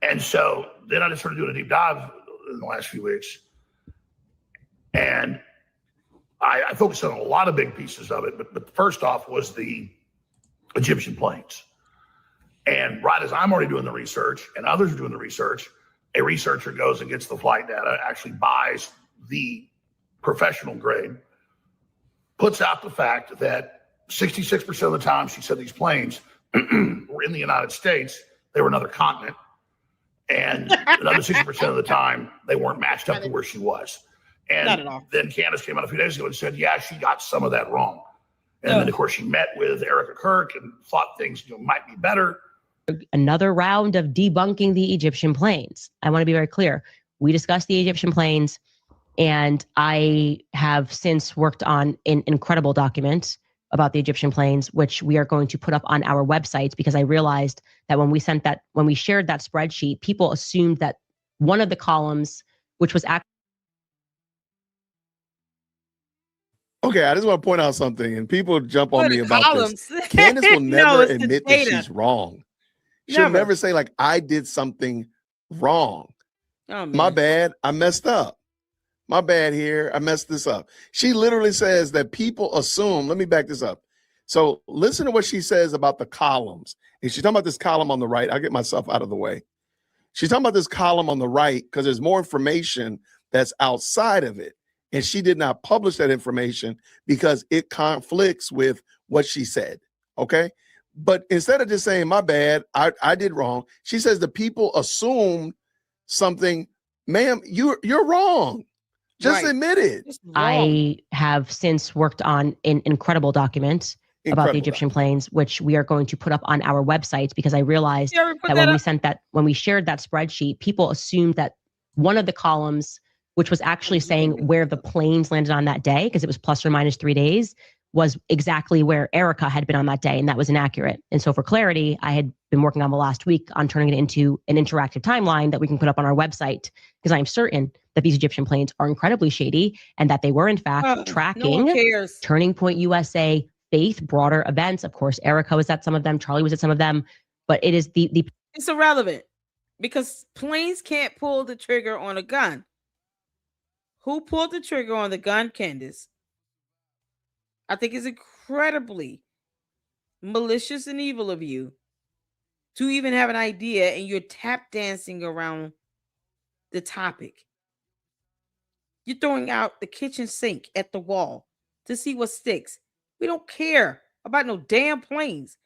E: And so then I just started doing a deep dive in the last few weeks. And I focused on a lot of big pieces of it. But first off was the Egyptian planes. And right as I'm already doing the research and others are doing the research, a researcher goes and gets the flight data, actually buys the professional grade, puts out the fact that 66% of the time she said these planes were in the United States, they were another continent. And another 60% of the time, they weren't matched up to where she was. And then Candace came out a few days ago and said, yeah, she got some of that wrong. And then, of course, she met with Erica Kirk and thought things might be better.
F: another round of debunking the Egyptian planes. I want to be very clear. We discussed the Egyptian planes, and I have since worked on an incredible document about the Egyptian planes, which we are going to put up on our websites, because I realized that when we shared that spreadsheet, people assumed that one of the columns, which was actually
D: Okay, I just want to point out something, and people jump on
A: What
D: me
A: the
D: about
A: columns?
D: this. Candace will
A: No,
D: never
A: it's the
D: admit that
A: data.
D: she's wrong. She'll
A: Never.
D: never say, like, I did something wrong.
A: Oh,
D: My
A: man.
D: bad, I messed up. My bad here, I messed this up. She literally says that people assume, let me back this up. So listen to what she says about the columns. And she's talking about this column on the right. I'll get myself out of the way. She's talking about this column on the right because there's more information that's outside of it. And she did not publish that information because it conflicts with what she said. Okay. But instead of just saying, my bad, I did wrong, she says the people assumed something. Ma'am, you're wrong. Just
A: Right.
D: admit it.
A: Just wrong.
F: I have since worked on an incredible document about the Egyptian planes, which we are going to put up on our websites, because I realized
A: You ever put
F: that
A: that
F: when
A: up?
F: we shared that spreadsheet, people assumed that one of the columns, which was actually saying where the planes landed on that day, because it was plus or minus 3 days, was exactly where Erica had been on that day, and that was inaccurate. And so for clarity, I had been working on the last week on turning it into an interactive timeline that we can put up on our website, because I am certain that these Egyptian planes are incredibly shady and that they were in fact
A: No one
F: tracking
A: cares.
F: Turning Point USA, Faith, broader events. Of course, Erica was at some of them, Charlie was at some of them, but it is the
A: It's irrelevant because planes can't pull the trigger on a gun. Who pulled the trigger on the gun, Candace? I think it's incredibly malicious and evil of you to even have an idea, and you're tap dancing around the topic. You're throwing out the kitchen sink at the wall to see what sticks. We don't care about no damn planes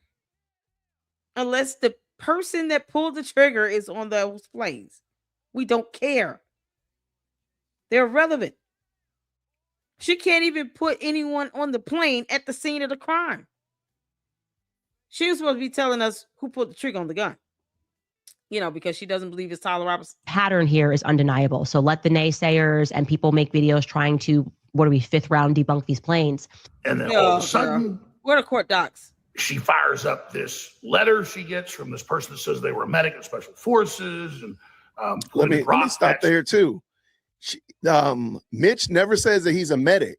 A: unless the person that pulled the trigger is on those planes. We don't care. They're irrelevant. She can't even put anyone on the plane at the scene of the crime. She was supposed to be telling us who pulled the trigger on the gun. You know, because she doesn't believe it's Tyler Robinson.
F: pattern here is undeniable. So let the naysayers and people make videos trying to, fifth round debunk these planes.
E: And then all of a sudden,
A: what are court docs?
E: She fires up this letter she gets from this person that says they were a medic in special forces. And
D: let me stop there too. Mitch never says that he's a medic.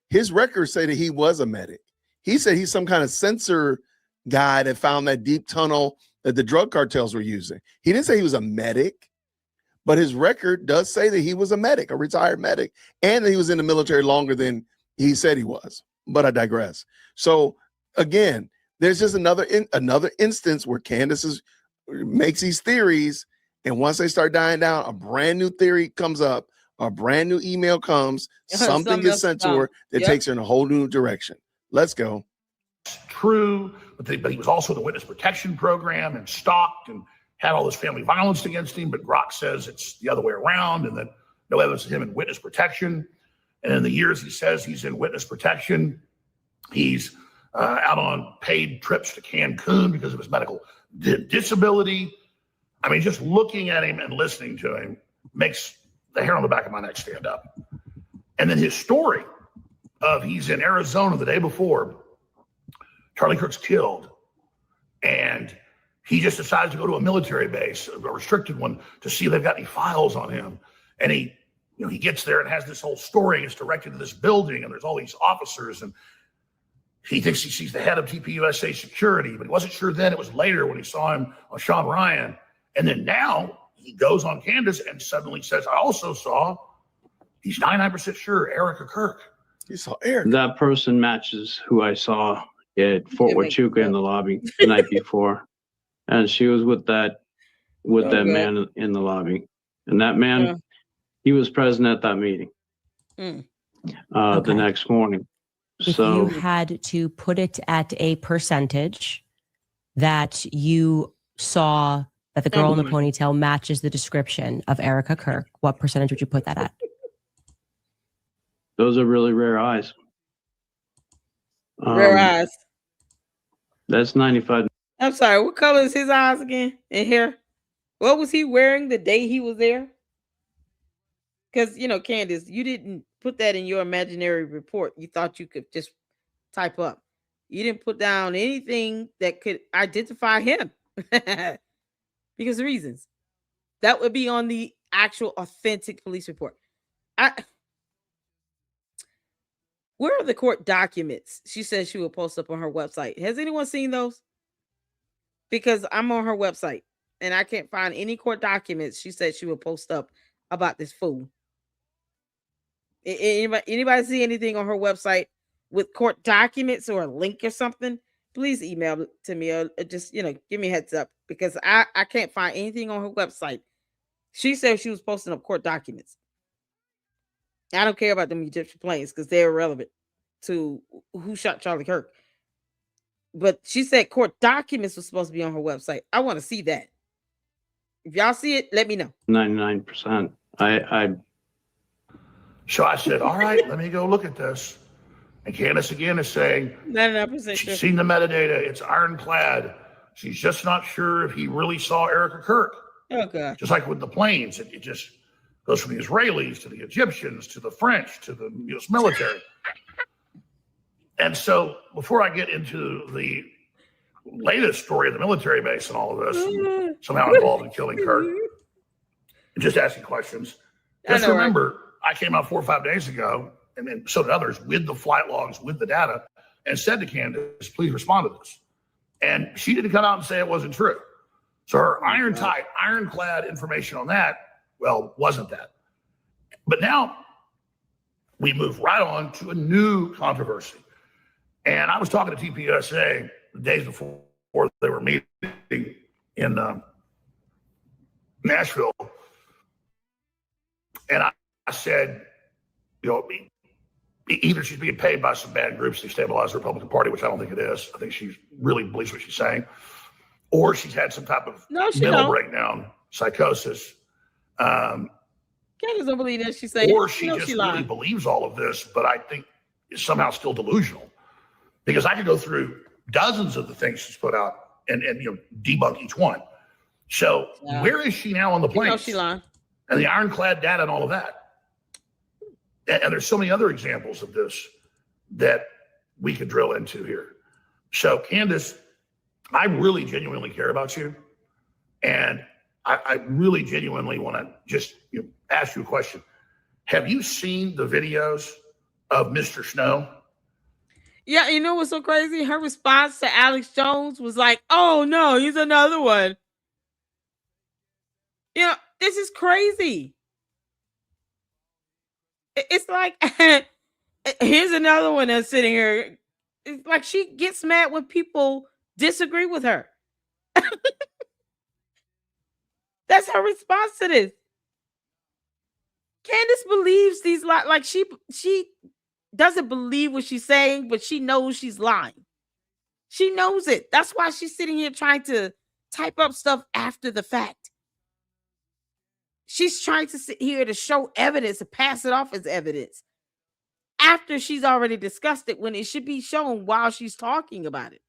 D: His records say that he was a medic. He said he's some kind of sensor guy that found that deep tunnel that the drug cartels were using. He didn't say he was a medic, but his record does say that he was a medic, a retired medic, and that he was in the military longer than he said he was. But I digress. So again, there's just another instance where Candace makes these theories, and once they start dying down, a brand new theory comes up, a brand new email comes, something gets sent to her that takes her in a whole new direction. Let's go.
E: True, but he was also the witness protection program and stalked and had all this family violence against him. But Grok says it's the other way around, and that no evidence of him in witness protection. And in the years he says he's in witness protection, he's out on paid trips to Cancun because of his medical disability. I mean, just looking at him and listening to him makes the hair on the back of my neck stand up. And then his story of he's in Arizona the day before Charlie Kirk's killed, and he just decides to go to a military base, a restricted one, to see if they've got any files on him. And he gets there and has this whole story. It's directed to this building, and there's all these officers, and he thinks he sees the head of TPUSA security, but he wasn't sure then. It was later when he saw him on Sean Ryan. And then now he goes on Candace and suddenly says, I also saw, he's 99% sure, Erica Kirk.
D: You saw Erica.
G: That person matches who I saw at Fort Huachuca in the lobby the night before. And she was with that man in the lobby. And that man, he was present at that meeting the next morning.
F: If you had to put it at a percentage that you saw that the girl in the ponytail matches the description of Erica Kirk, what percentage would you put that at?
G: Those are really rare eyes.
A: Rare eyes.
G: That's 95.
A: I'm sorry. What color is his eyes again and hair? What was he wearing the day he was there? Because Candace, you didn't put that in your imaginary report. You thought you could just type up. You didn't put down anything that could identify him because of reasons. That would be on the actual authentic police report. Where are the court documents? She says she will post up on her website. Has anyone seen those? Because I'm on her website and I can't find any court documents she said she will post up about this fool. Anybody see anything on her website with court documents or a link or something? Please email it to me or just, give me a heads up because I can't find anything on her website. She said she was posting up court documents. I don't care about them Egyptian planes because they're irrelevant to who shot Charlie Kirk. But she said court documents was supposed to be on her website. I want to see that. If y'all see it, let me know.
H: 99%.
E: So I said, all right, let me go look at this. And Candace again is saying
A: 99%
E: she's
A: sure.
E: seen the metadata. It's ironclad. She's just not sure if he really saw Erica Kirk.
A: Oh, God.
E: Just like with the planes, it just goes from the Israelis to the Egyptians to the French to the U.S. military. And so before I get into the latest story of the military base and all of this, and somehow involved in killing Kirk, and just asking questions, just remember, I came out 4 or 5 days ago, and then so did others, with the flight logs, with the data, and said to Candace, please respond to this. And she didn't come out and say it wasn't true. So her ironclad information on that, well, wasn't that. But now we move right on to a new controversy. And I was talking to TPUSA the days before they were meeting in Nashville. And I said, either she's being paid by some bad groups to stabilize the Republican Party, which I don't think it is. I think she really believes what she's saying. Or she's had some type of mental breakdown, psychosis.
A: Candace don't believe that she's saying.
E: Or she just really believes all of this, but I think is somehow still delusional. Because I could go through dozens of the things she's put out and debunk each one. So where is she now on the planes?
A: She lying.
E: And the ironclad data and all of that. And there's so many other examples of this that we could drill into here. So Candace, I really genuinely care about you. And I really genuinely want to just ask you a question. Have you seen the videos of Mr. Snow?
A: Yeah, you know what's so crazy? Her response to Alex Jones was like, oh no, he's another one. This is crazy. It's like, here's another one that's sitting here. It's like she gets mad when people disagree with her. That's her response to this. Candace believes these lies. Like she doesn't believe what she's saying, but she knows she's lying. She knows it. That's why she's sitting here trying to type up stuff after the fact. She's trying to sit here to show evidence, to pass it off as evidence after she's already discussed it when it should be shown while she's talking about it.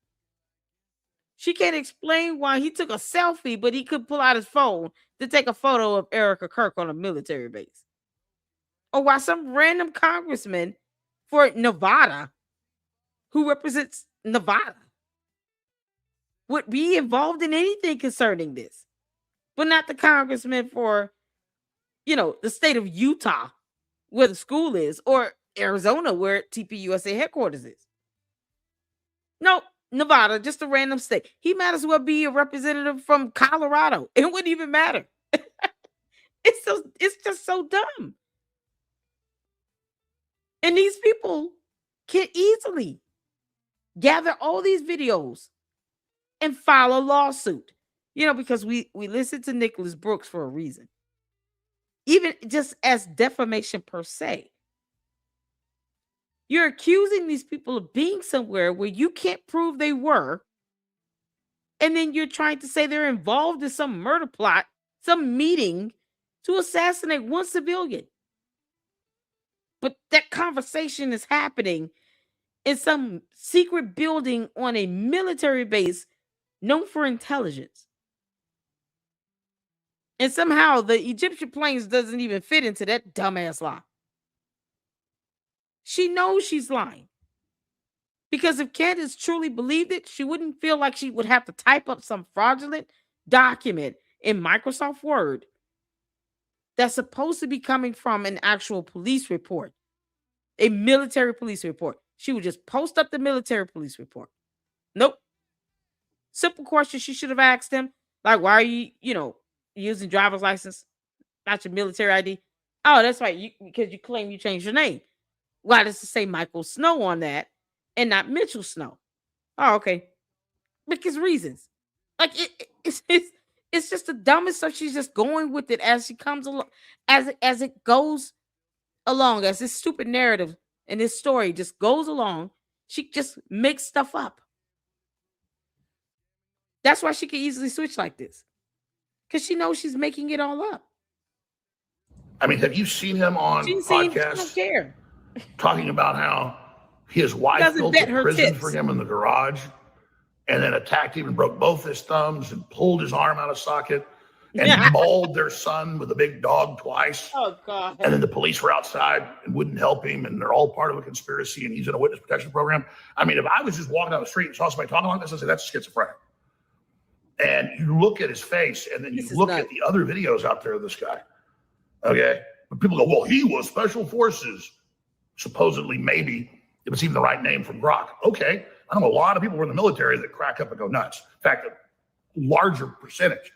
A: She can't explain why he took a selfie, but he could pull out his phone to take a photo of Erica Kirk on a military base. Or why some random congressman for Nevada, who represents Nevada, would be involved in anything concerning this, but not the congressman for, the state of Utah, where the school is, or Arizona, where TPUSA headquarters is. No, Nevada, just a random state. He might as well be a representative from Colorado. It wouldn't even matter. It's just so dumb. And these people can easily gather all these videos and file a lawsuit, because we listen to Nicholas Brooks for a reason. Even just as defamation per se. You're accusing these people of being somewhere where you can't prove they were. And then you're trying to say they're involved in some murder plot, some meeting to assassinate one civilian. But that conversation is happening in some secret building on a military base known for intelligence. And somehow the Egyptian planes doesn't even fit into that dumbass lie. She knows she's lying. Because if Candace truly believed it, she wouldn't feel like she would have to type up some fraudulent document in Microsoft Word that's supposed to be coming from an actual police report, a military police report. She would just post up the military police report. Nope. Simple question she should have asked him, like, why are you, using driver's license, not your military ID? Oh, that's right, because you claim you changed your name. Why does it say Michael Snow on that and not Mitchell Snow? Oh, okay. Because reasons. Like it's just the dumbest stuff. She's just going with it as she comes along, as it goes along, as this stupid narrative and this story just goes along. She just makes stuff up. That's why she can easily switch like this. Because she knows she's making it all up.
E: I mean, have you seen him on podcasts?
A: I don't care.
E: Talking about how his wife built a prison for him in the garage and then attacked him and broke both his thumbs and pulled his arm out of socket and mauled their son with a big dog twice.
A: Oh, God.
E: And then the police were outside and wouldn't help him, and they're all part of a conspiracy, and he's in a witness protection program. I mean, if I was just walking down the street and saw somebody talking like this, I'd say that's schizophrenic. And you look at his face, and then you look at the other videos out there of this guy. Okay? But people go, well, he was special forces. Supposedly, maybe, if it's even the right name from Grok. Okay. I know a lot of people were in the military that crack up and go nuts. In fact, a larger percentage.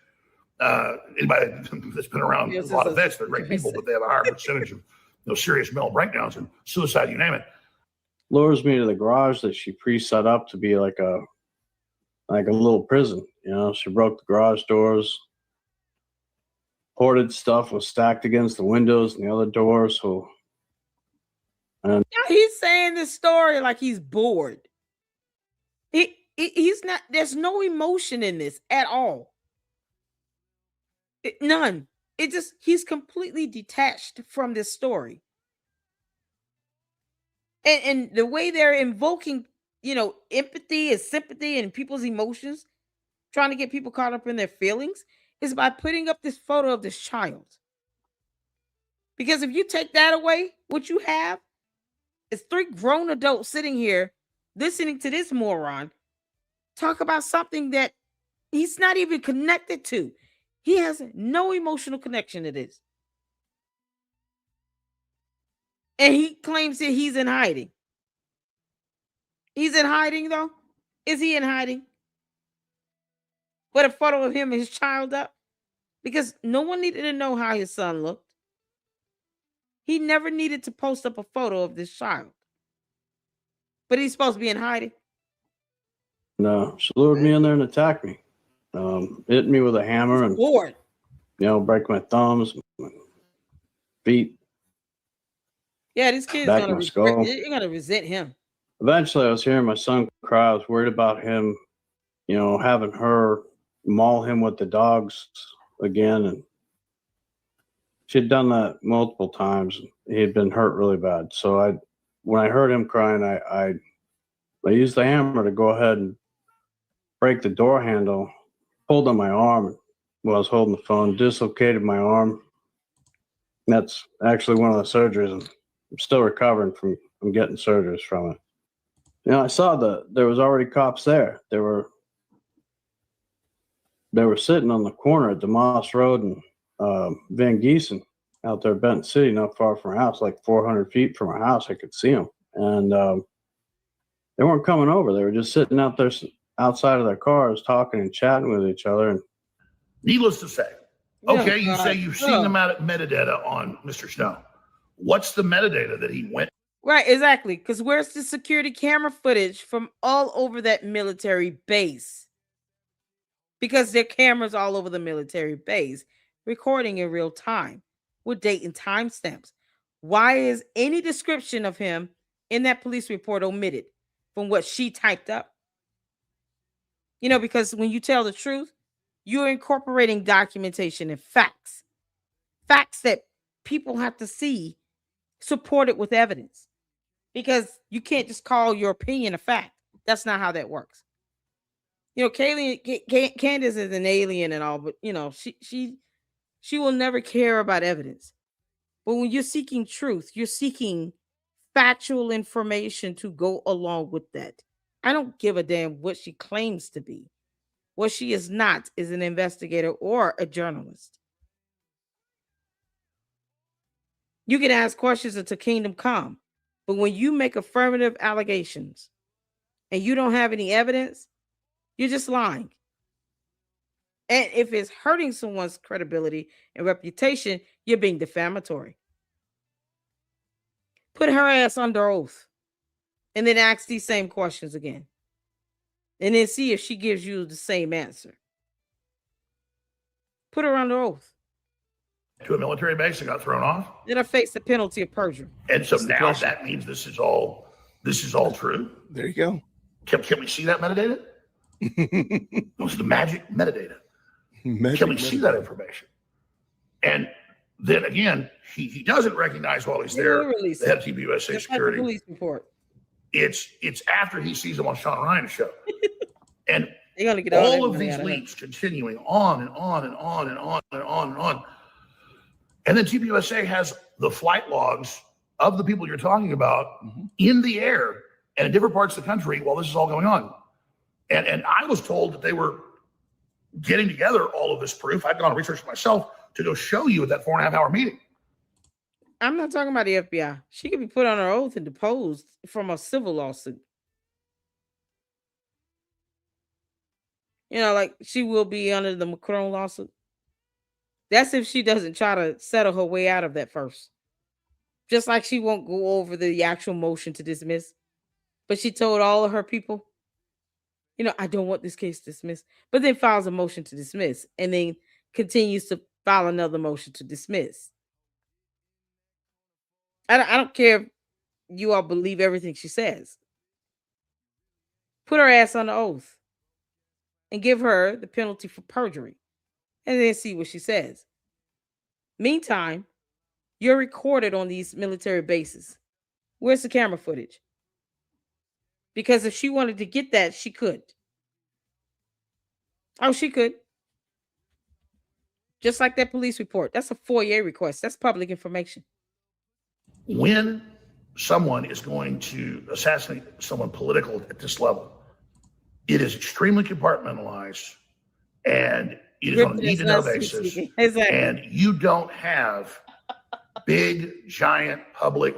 E: Anybody that's been around a lot of vets, they're great people, but they have a higher percentage of serious mental breakdowns and suicide, you name it.
G: Lures me to the garage that she pre-set up to be like a little prison. She broke the garage doors. Hoarded stuff was stacked against the windows and the other doors.
A: And he's saying this story like he's bored. He's not. There's no emotion in this at all. None. He's completely detached from this story. And the way they're invoking, empathy and sympathy and people's emotions, trying to get people caught up in their feelings, is by putting up this photo of this child. Because if you take that away, what you have is 3 grown adults sitting here listening to this moron talk about something that he's not even connected to. He has no emotional connection to this. And he claims that he's in hiding. He's in hiding, though? Is he in hiding? Put a photo of him and his child up? Because no one needed to know how his son looked. He never needed to post up a photo of this child. But he's supposed to be in hiding.
G: No, she lured me in there and attacked me. Hit me with a hammer and
A: bored.
G: Break my thumbs, my feet.
A: Yeah, these kids are gonna resent him.
G: Eventually, I was hearing my son cry. I was worried about him, having her maul him with the dogs again. And she had done that multiple times. He had been hurt really bad. So when I heard him crying, I used the hammer to go ahead and break the door handle, pulled on my arm while I was holding the phone, dislocated my arm. That's actually one of the surgeries. And I'm still recovering from getting surgeries from it. I saw there was already cops there. They were sitting on the corner at DeMoss Road and Van Giesen out there, Benton City, not far from our house, like 400 feet from our house. I could see them. And they weren't coming over. They were just sitting out there outside of their cars talking and chatting with each other. And
E: needless to say, okay, you say you've seen the metadata on Mr. Snow. What's the metadata that he went?
A: Right, exactly. Because where's the security camera footage from all over that military base? Because there are cameras all over the military base recording in real time with date and timestamps. Why is any description of him in that police report omitted from what she typed up? Because when you tell the truth, you're incorporating documentation and facts. Facts that people have to see supported with evidence. Because you can't just call your opinion a fact. That's not how that works. You know, Candace is an alien and all, but you know, she will never care about evidence. But when you're seeking truth, you're seeking factual information to go along with that. I don't give a damn what she claims to be. What she is not is an investigator or a journalist. You can ask questions until kingdom come, but when you make affirmative allegations and you don't have any evidence, you're just lying. And if it's hurting someone's credibility and reputation, you're being defamatory. Put her ass under oath and then ask these same questions again. And then see if she gives you the same answer. Put her under oath.
E: To a military base and got thrown off.
A: Let her face the penalty of perjury.
E: And so now that means this is all true.
D: There you go.
E: Can we see that metadata? What's the magic metadata? Can we see that information? And then again, he doesn't recognize while he's there the head of TBUSA security.
A: Police report.
E: It's after he sees him on Sean Ryan's show. And
A: they're gonna get
E: all of these leaks continuing on and on and on and on and on and on. And then TBUSA has the flight logs of the people you're talking about in the air and in different parts of the country while this is all going on. And I was told that they were getting together all of this proof. I've gone and researched myself to go show you at that 4.5 hour meeting.
A: I'm not talking about the FBI. She could be put on her oath and deposed from a civil lawsuit. You know, like she will be under the Macron lawsuit. That's if she doesn't try to settle her way out of that first. Just like she won't go over the actual motion to dismiss. But she told all of her people, you know, I don't want this case dismissed. But then files a motion to dismiss and then continues to file another motion to dismiss. I don't care if you all believe everything she says. Put her ass on the oath and give her the penalty for perjury and then see what she says. Meantime, you're recorded on these military bases. Where's the camera footage? Because if she wanted to get that, she could. Oh, she could. Just like that police report. That's a FOIA request. That's public information.
E: When someone is going to assassinate someone political at this level, it is extremely compartmentalized and it is on a need-to-know basis. Exactly. And you don't have big, giant public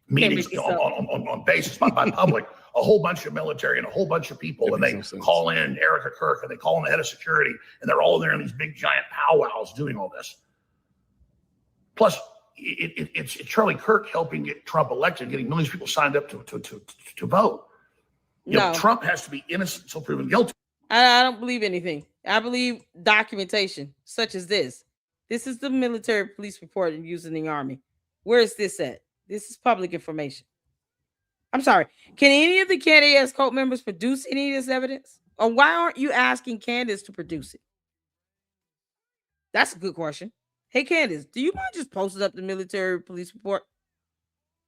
E: meetings on basis by public, a whole bunch of military and a whole bunch of people, and they call in Erica Kirk and they call in the head of security, and they're all there in these big, giant powwows doing all this. Plus, it's Charlie Kirk helping get Trump elected, getting millions of people signed up to vote. You know, Trump has to be innocent until proven guilty.
A: I don't believe anything. I believe documentation such as this. This is the military police report used in the Army. Where is this at? This is public information. I'm sorry. Can any of the KDS cult members produce any of this evidence? Or why aren't you asking Candace to produce it? That's a good question. Hey, Candace, do you mind just posting up the military police report?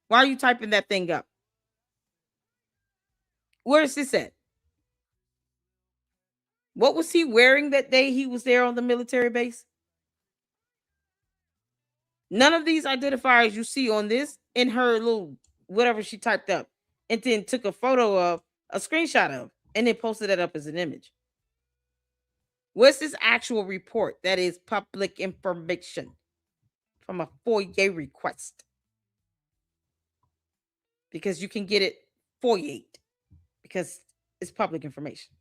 A: Why are you typing that thing up? Where is this at? What was he wearing that day he was there on the military base? None of these identifiers you see on this in her little whatever she typed up and then took a photo of, a screenshot of, and then posted it up as an image. What's this actual report that is public information from a FOIA request? Because you can get it FOIA'd because it's public information.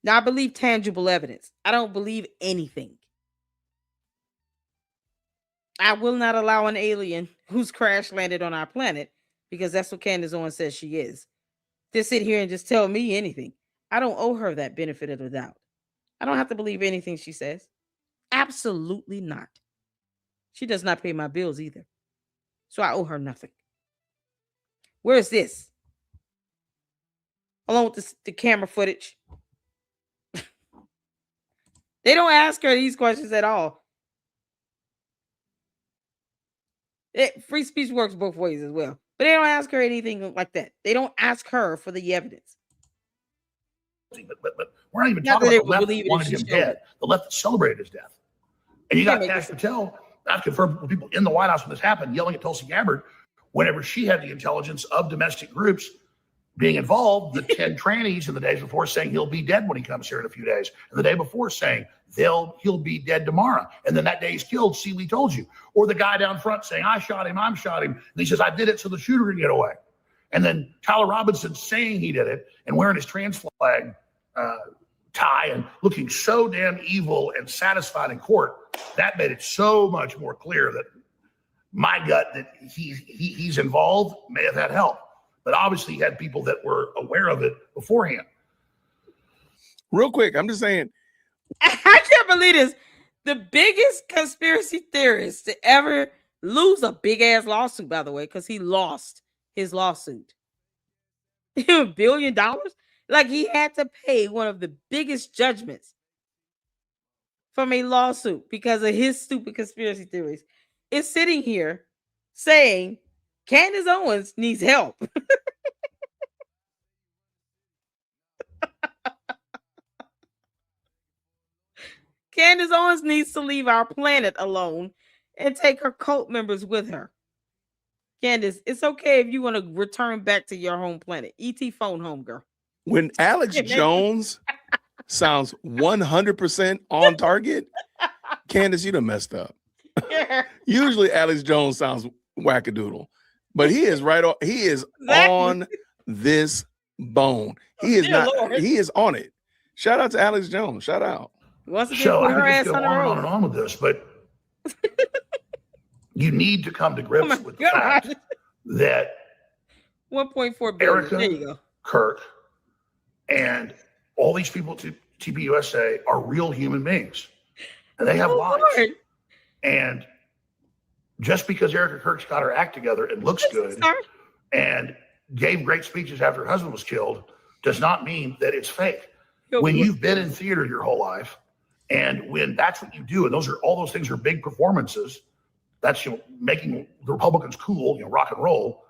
A: Now, I believe tangible evidence. I don't believe anything. I will not allow an alien who's crash landed on our planet, because that's what Candace Owens says she is, to sit here and just tell me anything. I don't owe her that benefit of the doubt. I don't have to believe anything she says. Absolutely not. She does not pay my bills either. So I owe her nothing. Where is this? Along with the camera footage. They don't ask her these questions at all. Free speech works both ways as well. But they don't ask her anything like that. They don't ask her for the evidence.
E: But we're not even
A: Not
E: talking
A: that
E: about
A: they
E: the
A: would
E: left
A: believe
E: that
A: it if
E: wanted
A: she
E: him
A: showed
E: dead,
A: it.
E: the left that celebrated his death. And you
A: Can't
E: got
A: make
E: Cash
A: this up.
E: Patel, I've confirmed with people in the White House when this happened, yelling at Tulsi Gabbard whenever she had the intelligence of domestic groups being involved, the 10 trannies in the days before saying he'll be dead when he comes here in a few days, and the day before saying he'll be dead tomorrow, and then that day he's killed. See, we told you. Or the guy down front saying I'm shot him, and he says I did it so the shooter can get away. And then Tyler Robinson saying he did it and wearing his trans flag tie and looking so damn evil and satisfied in court, that made it so much more clear that my gut that he's involved may have had help. But obviously he had people that were aware of it beforehand.
D: Real quick, I'm just saying.
A: I can't believe this. The biggest conspiracy theorist to ever lose a big ass lawsuit, by the way, because he lost his lawsuit. $1 billion? Like he had to pay one of the biggest judgments from a lawsuit because of his stupid conspiracy theories. Is sitting here saying Candace Owens needs help. Candace Owens needs to leave our planet alone and take her cult members with her. Candace, it's okay if you want to return back to your home planet. ET phone home, girl.
D: When Alex Jones sounds 100% on target, Candace, you done messed up. Usually Alex Jones sounds wackadoodle, but he is right on. He is on this bone. He is not.
A: Lord.
D: He is on it. Shout out to Alex Jones. Shout out.
A: Once again,
E: So
A: put
E: I
A: her
E: could
A: ass
E: just go
A: on
E: on
A: her
E: and on
A: own.
E: and on with this, but you need to come to grips
A: my
E: with the
A: God.
E: fact that
A: 1.4 billion.
E: Erica,
A: There you go.
E: Kirk, and all these people at TPUSA are real human beings, and they have lives.
A: Lord.
E: And just because Erica Kirk's got her act together and looks good
A: Sorry.
E: and gave great speeches after her husband was killed does not mean that it's fake.
A: He'll
E: When
A: be
E: you've been in theater your whole life, and when that's what you do, and all those things are big performances, that's making the Republicans cool, rock and roll,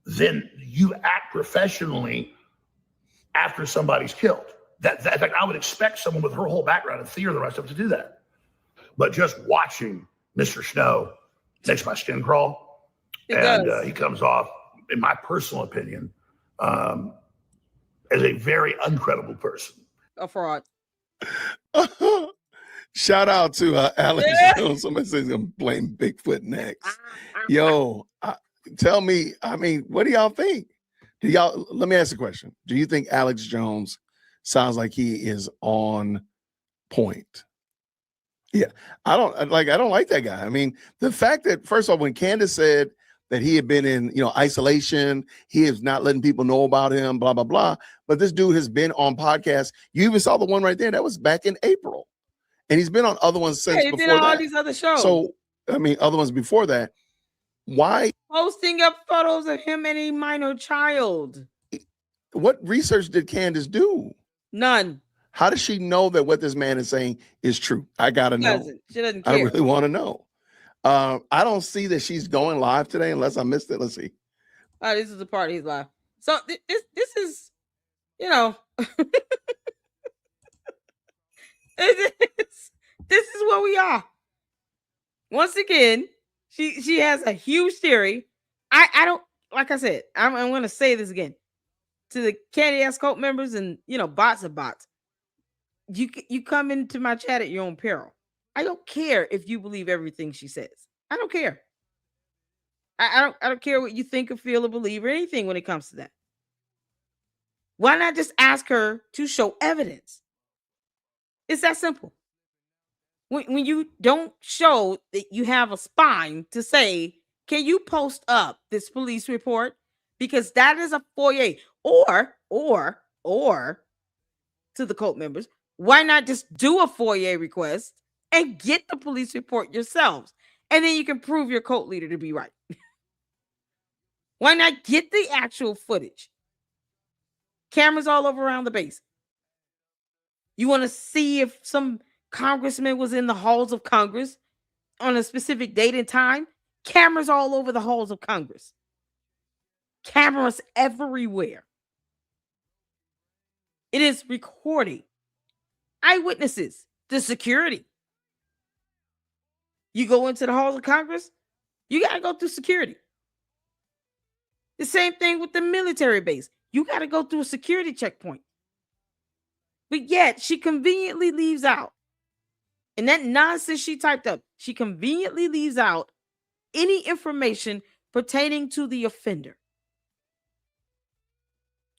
E: then you act professionally after somebody's killed. In fact, I would expect someone with her whole background in theater and the rest of it to do that. But just watching Mr. Snow makes my skin crawl.
A: It
E: and
A: does.
E: He comes off, in my personal opinion, as a very uncredible person.
A: A fraud.
D: Shout out to Alex Jones. Somebody says he's gonna blame Bigfoot next. Yo, tell me. I mean, what do y'all think? Let me ask a question. Do you think Alex Jones sounds like he is on point? Yeah, I don't like that guy. I mean, the fact that, first of all, when Candace said that he had been in, isolation, he is not letting people know about him, blah, blah, blah. But this dude has been on podcasts. You even saw the one right there. That was back in April. And he's been on other ones since
A: He's
D: before
A: been on all
D: that.
A: these other shows.
D: So, I mean, other ones before that. Why?
A: Posting up photos of him and a minor child.
D: What research did Candace do?
A: None.
D: How does she know that what this man is saying is true? I got to know.
A: She doesn't care.
D: I really want to know. I don't see that she's going live today unless I missed it. Let's see.
A: Oh, this is the part he's live. So this is, this is where we are. Once again, she has a huge theory. I don't, like I said, I'm going to say this again to the Candace cult members and bots of bots. You come into my chat at your own peril. I don't care if you believe everything she says. I don't care. I don't care what you think or feel or believe or anything when it comes to that. Why not just ask her to show evidence? It's that simple. When you don't show that you have a spine to say, can you post up this police report? Because that is a FOIA. Or to the cult members, why not just do a FOIA request and get the police report yourselves? And then you can prove your cult leader to be right. Why not get the actual footage? Cameras all over around the base. You want to see if some congressman was in the halls of Congress on a specific date and time? Cameras all over the halls of Congress. Cameras everywhere. It is recording. Eyewitnesses, the security. You go into the halls of Congress, you got to go through security. The same thing with the military base. You got to go through a security checkpoint. But yet, she conveniently leaves out, and that nonsense she typed up, she conveniently leaves out any information pertaining to the offender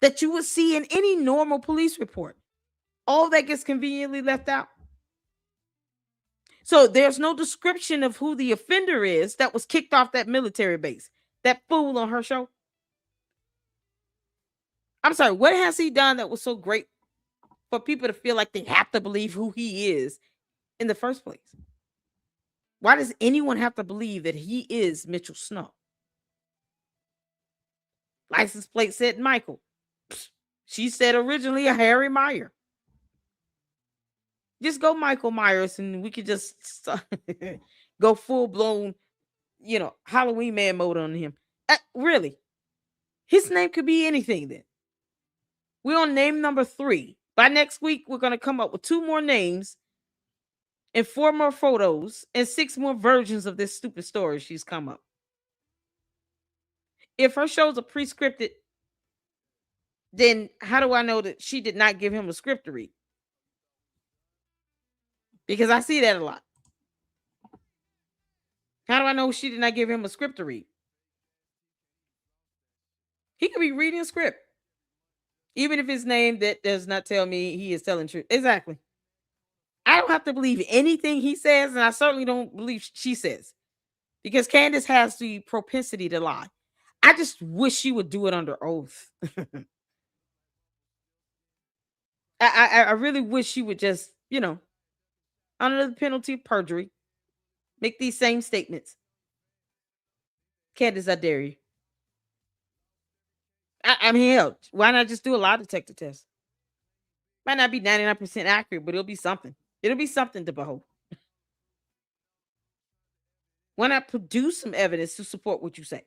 A: that you would see in any normal police report. All that gets conveniently left out. So there's no description of who the offender is that was kicked off that military base. That fool on her show. I'm sorry, what has he done that was so great for people to feel like they have to believe who he is in the first place? Why does anyone have to believe that he is Mitchell Snow? License plate said Michael. She said originally a Harry Meyer. Just go Michael Myers and we could just go full blown, Halloween man mode on him. Really? His name could be anything then. We're on name number 3. By next week, we're going to come up with 2 more names and 4 more photos and 6 more versions of this stupid story she's come up. If her shows are pre-scripted, then how do I know that she did not give him a script to read? Because I see that a lot. How do I know she did not give him a script to read? He could be reading a script. Even if his name that does not tell me he is telling truth. Exactly. I don't have to believe anything he says, and I certainly don't believe she says. Because Candace has the propensity to lie. I just wish she would do it under oath. I really wish she would just, under the penalty of perjury, make these same statements. Candace, I dare you. I mean, hell, why not just do a lie detector test? Might not be 99% accurate, but it'll be something. It'll be something to behold. Why not produce some evidence to support what you say?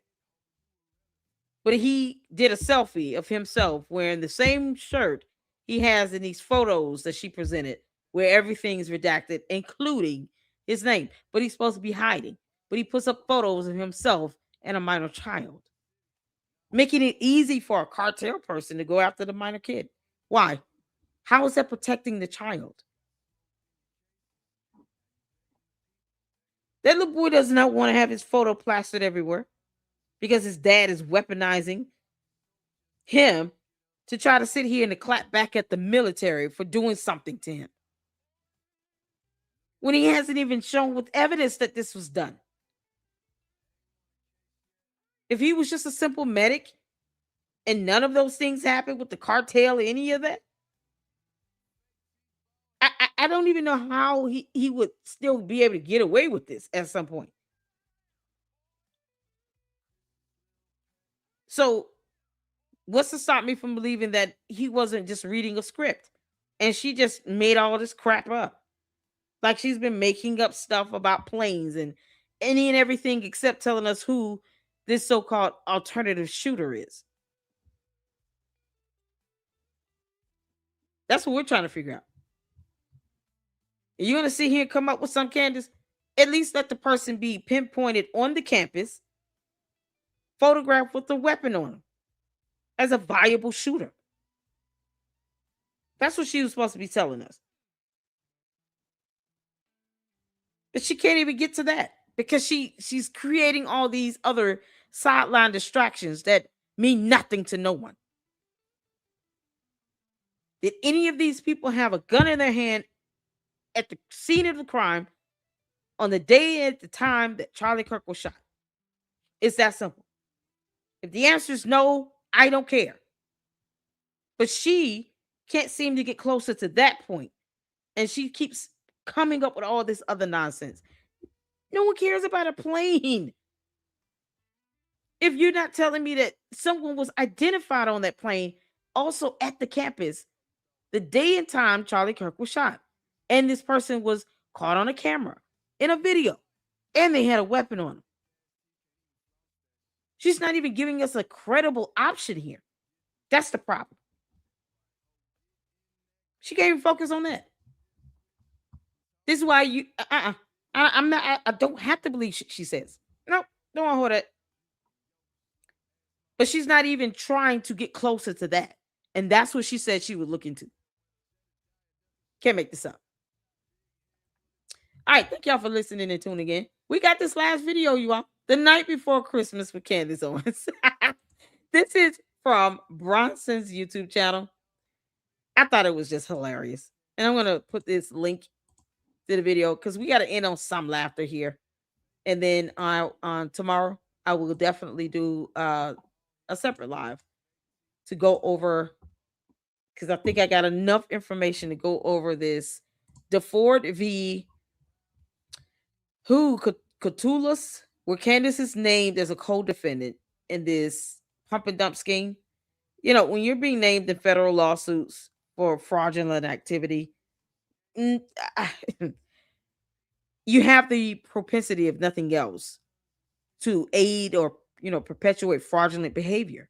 A: But he did a selfie of himself wearing the same shirt he has in these photos that she presented, where everything's redacted, including his name. But he's supposed to be hiding. But he puts up photos of himself and a minor child, making it easy for a cartel person to go after the minor kid. Why? How is that protecting the child? That little boy does not want to have his photo plastered everywhere because his dad is weaponizing him to try to sit here and to clap back at the military for doing something to him, when he hasn't even shown with evidence that this was done. If he was just a simple medic and none of those things happened with the cartel or any of that, I don't even know how he would still be able to get away with this at some point. So what's to stop me from believing that he wasn't just reading a script and she just made all this crap up? Like she's been making up stuff about planes and any and everything except telling us who this so-called alternative shooter is. That's what we're trying to figure out. You're going to sit here and come up with some, Candace? At least let the person be pinpointed on the campus, photographed with a weapon on him as a viable shooter. That's what she was supposed to be telling us. But she can't even get to that because she's creating all these other sideline distractions that mean nothing to no one. Did any of these people have a gun in their hand at the scene of the crime on the day and at the time that Charlie Kirk was shot? It's that simple. If the answer is no, I don't care. But she can't seem to get closer to that point. And she keeps coming up with all this other nonsense. No one cares about a plane. If you're not telling me that someone was identified on that plane, also at the campus, the day and time Charlie Kirk was shot, and this person was caught on a camera in a video, and they had a weapon on them. She's not even giving us a credible option here. That's the problem. She can't even focus on that. This is why you. I'm not. I don't have to believe. She says no. Don't want to hold that. But she's not even trying to get closer to that, and that's what she said she would look into. Can't make this up. All right, thank y'all for listening and tuning in. We got this last video, you all, the night before Christmas with Candace Owens. This is from Bronson's YouTube channel. I thought it was just hilarious. And I'm going to put this link to the video because we got to end on some laughter here. And then on tomorrow, I will definitely do a separate live to go over, because I think I got enough information to go over this DeFord v. Catullus, where Candace is named as a co-defendant in this pump and dump scheme. You know, when you're being named in federal lawsuits for fraudulent activity, you have the propensity, if nothing else, to aid or, perpetuate fraudulent behavior.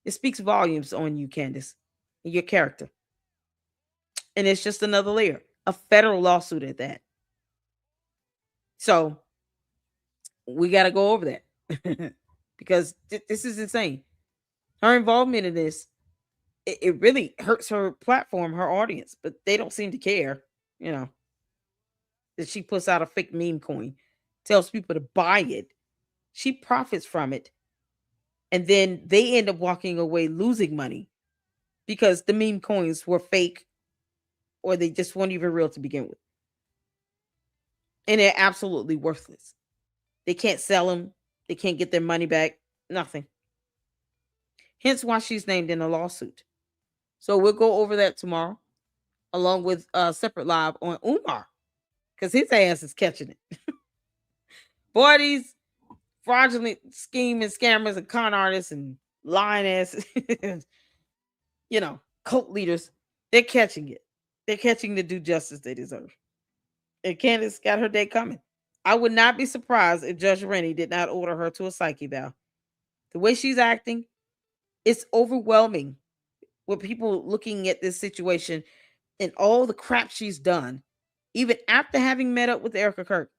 A: It speaks volumes on you, Candace, and your character. And it's just another layer, a federal lawsuit at that. So we got to go over that because this is insane. Her involvement in this, it really hurts her platform, her audience, but they don't seem to care, that she puts out a fake meme coin, tells people to buy it. She profits from it. And then they end up walking away losing money because the meme coins were fake or they just weren't even real to begin with. And they're absolutely worthless. They can't sell them. They can't get their money back. Nothing. Hence why she's named in a lawsuit. So we'll go over that tomorrow, along with a separate live on Umar, because his ass is catching it. Boy, these fraudulent scheming scammers and con artists and lying asses, cult leaders, they're catching it. They're catching the due justice they deserve. And Candace got her day coming. I would not be surprised if Judge Rennie did not order her to a psyche eval. The way she's acting, it's overwhelming with people looking at this situation and all the crap she's done, even after having met up with Erica Kirk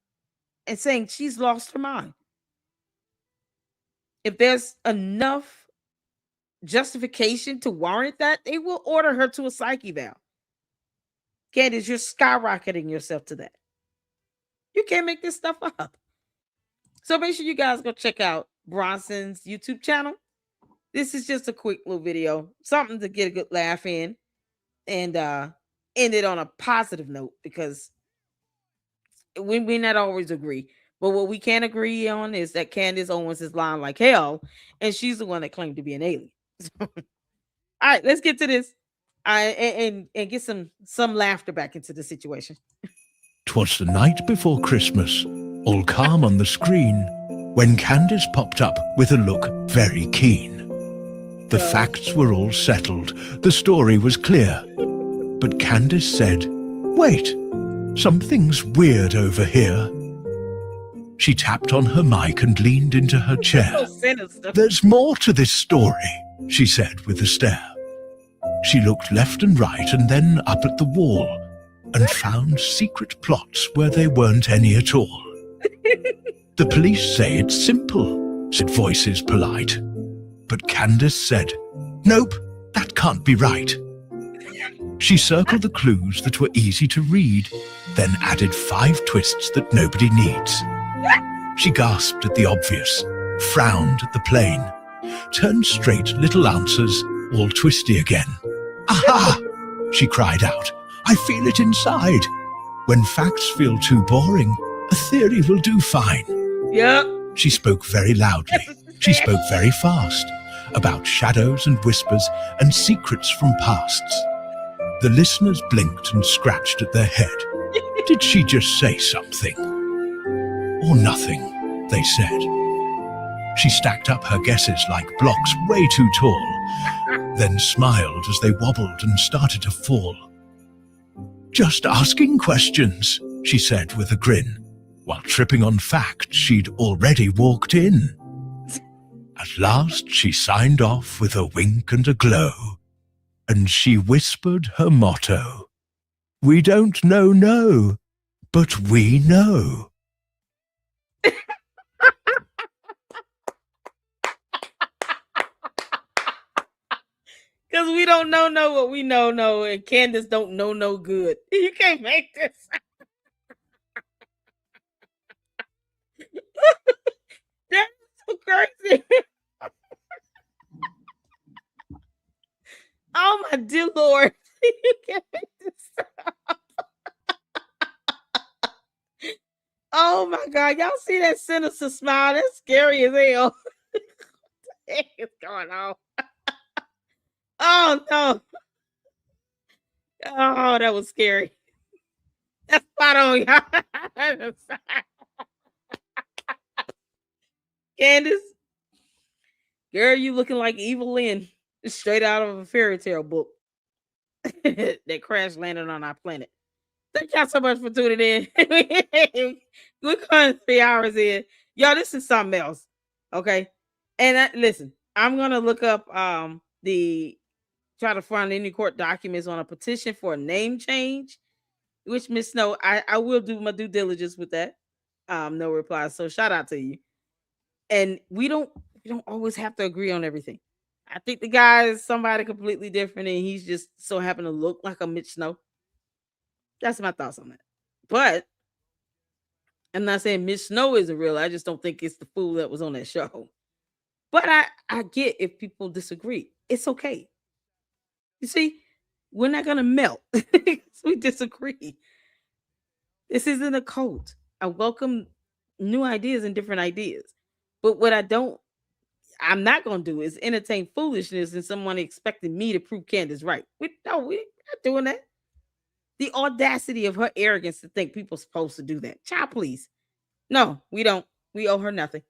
A: and saying she's lost her mind. If there's enough justification to warrant that, they will order her to a psyche eval. Candace, you're skyrocketing yourself to that. You can't make this stuff up. So make sure you guys go check out Bronson's YouTube channel. This is just a quick little video, something to get a good laugh in, and end it on a positive note, because we may not always agree. But what we can agree on is that Candace Owens is lying like hell, and she's the one that claimed to be an alien. All right, let's get to this. And get some laughter back into the situation.
I: 'Twas the night before Christmas, all calm on the screen, when Candace popped up with a look very keen. The facts were all settled, the story was clear. But Candace said, "Wait, something's weird over here." She tapped on her mic and leaned into her chair.
A: So sinister.
I: "There's more to this story," she said with a stare. She looked left and right and then up at the wall and found secret plots where there weren't any at all. "The police say it's simple," said voices polite. But Candace said, "Nope, that can't be right." She circled the clues that were easy to read, then added 5 twists that nobody needs. She gasped at the obvious, frowned at the plain, turned straight little answers, all twisty again. "Aha!" she cried out. "I feel it inside. When facts feel too boring, a theory will do fine."
A: Yep.
I: She spoke very loudly. She spoke very fast about shadows and whispers and secrets from pasts. The listeners blinked and scratched at their head. Did she just say something? Or nothing, they said. She stacked up her guesses like blocks way too tall, then smiled as they wobbled and started to fall. "Just asking questions," she said with a grin, while tripping on facts she'd already walked in. At last she signed off with a wink and a glow. and she whispered her motto. We don't know, but we know.
A: Because we don't know what we know, and Candace don't know no good. You can't make this. That's so crazy. Oh my dear Lord. You can't make this up. Oh my God. Y'all see that sinister smile? That's scary as hell. What the heck is going on? Oh no. Oh, that was scary. That's spot on, y'all. Candace, girl, you looking like Evil Lynn, straight out of a fairy tale book that crash landed on our planet. Thank y'all so much for tuning in. We're going 3 hours in. Y'all, this is something else. Okay. And listen, I'm gonna look up try to find any court documents on a petition for a name change, which Miss Snow, I will do my due diligence with that. No reply. So shout out to you. And we don't always have to agree on everything. I think the guy is somebody completely different, and he's just so happen to look like a Mitch Snow. That's my thoughts on that. But I'm not saying Mitch Snow isn't real. I just don't think it's the fool that was on that show. But I get if people disagree. It's okay. You see, we're not gonna melt. We disagree. This isn't a cult. I welcome new ideas and different ideas. But what I'm not gonna do is entertain foolishness and someone expecting me to prove Candace right. We're not doing that. The audacity of her arrogance to think people supposed to do that. Child, please. No, we don't. We owe her nothing.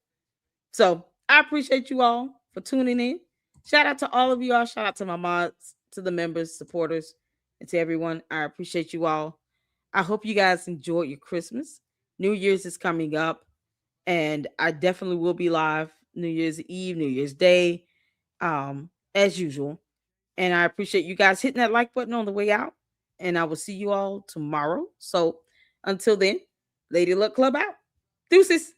A: So I appreciate you all for tuning in. Shout out to all of you all. Shout out to my mods, to the members, supporters, and to everyone. I appreciate you all. I hope you guys enjoyed your Christmas. New Year's is coming up, and I definitely will be live New Year's Eve, New Year's Day, as usual. And I appreciate you guys hitting that like button on the way out. And I will see you all tomorrow. So until then, Lady Luck Club out. Deuces.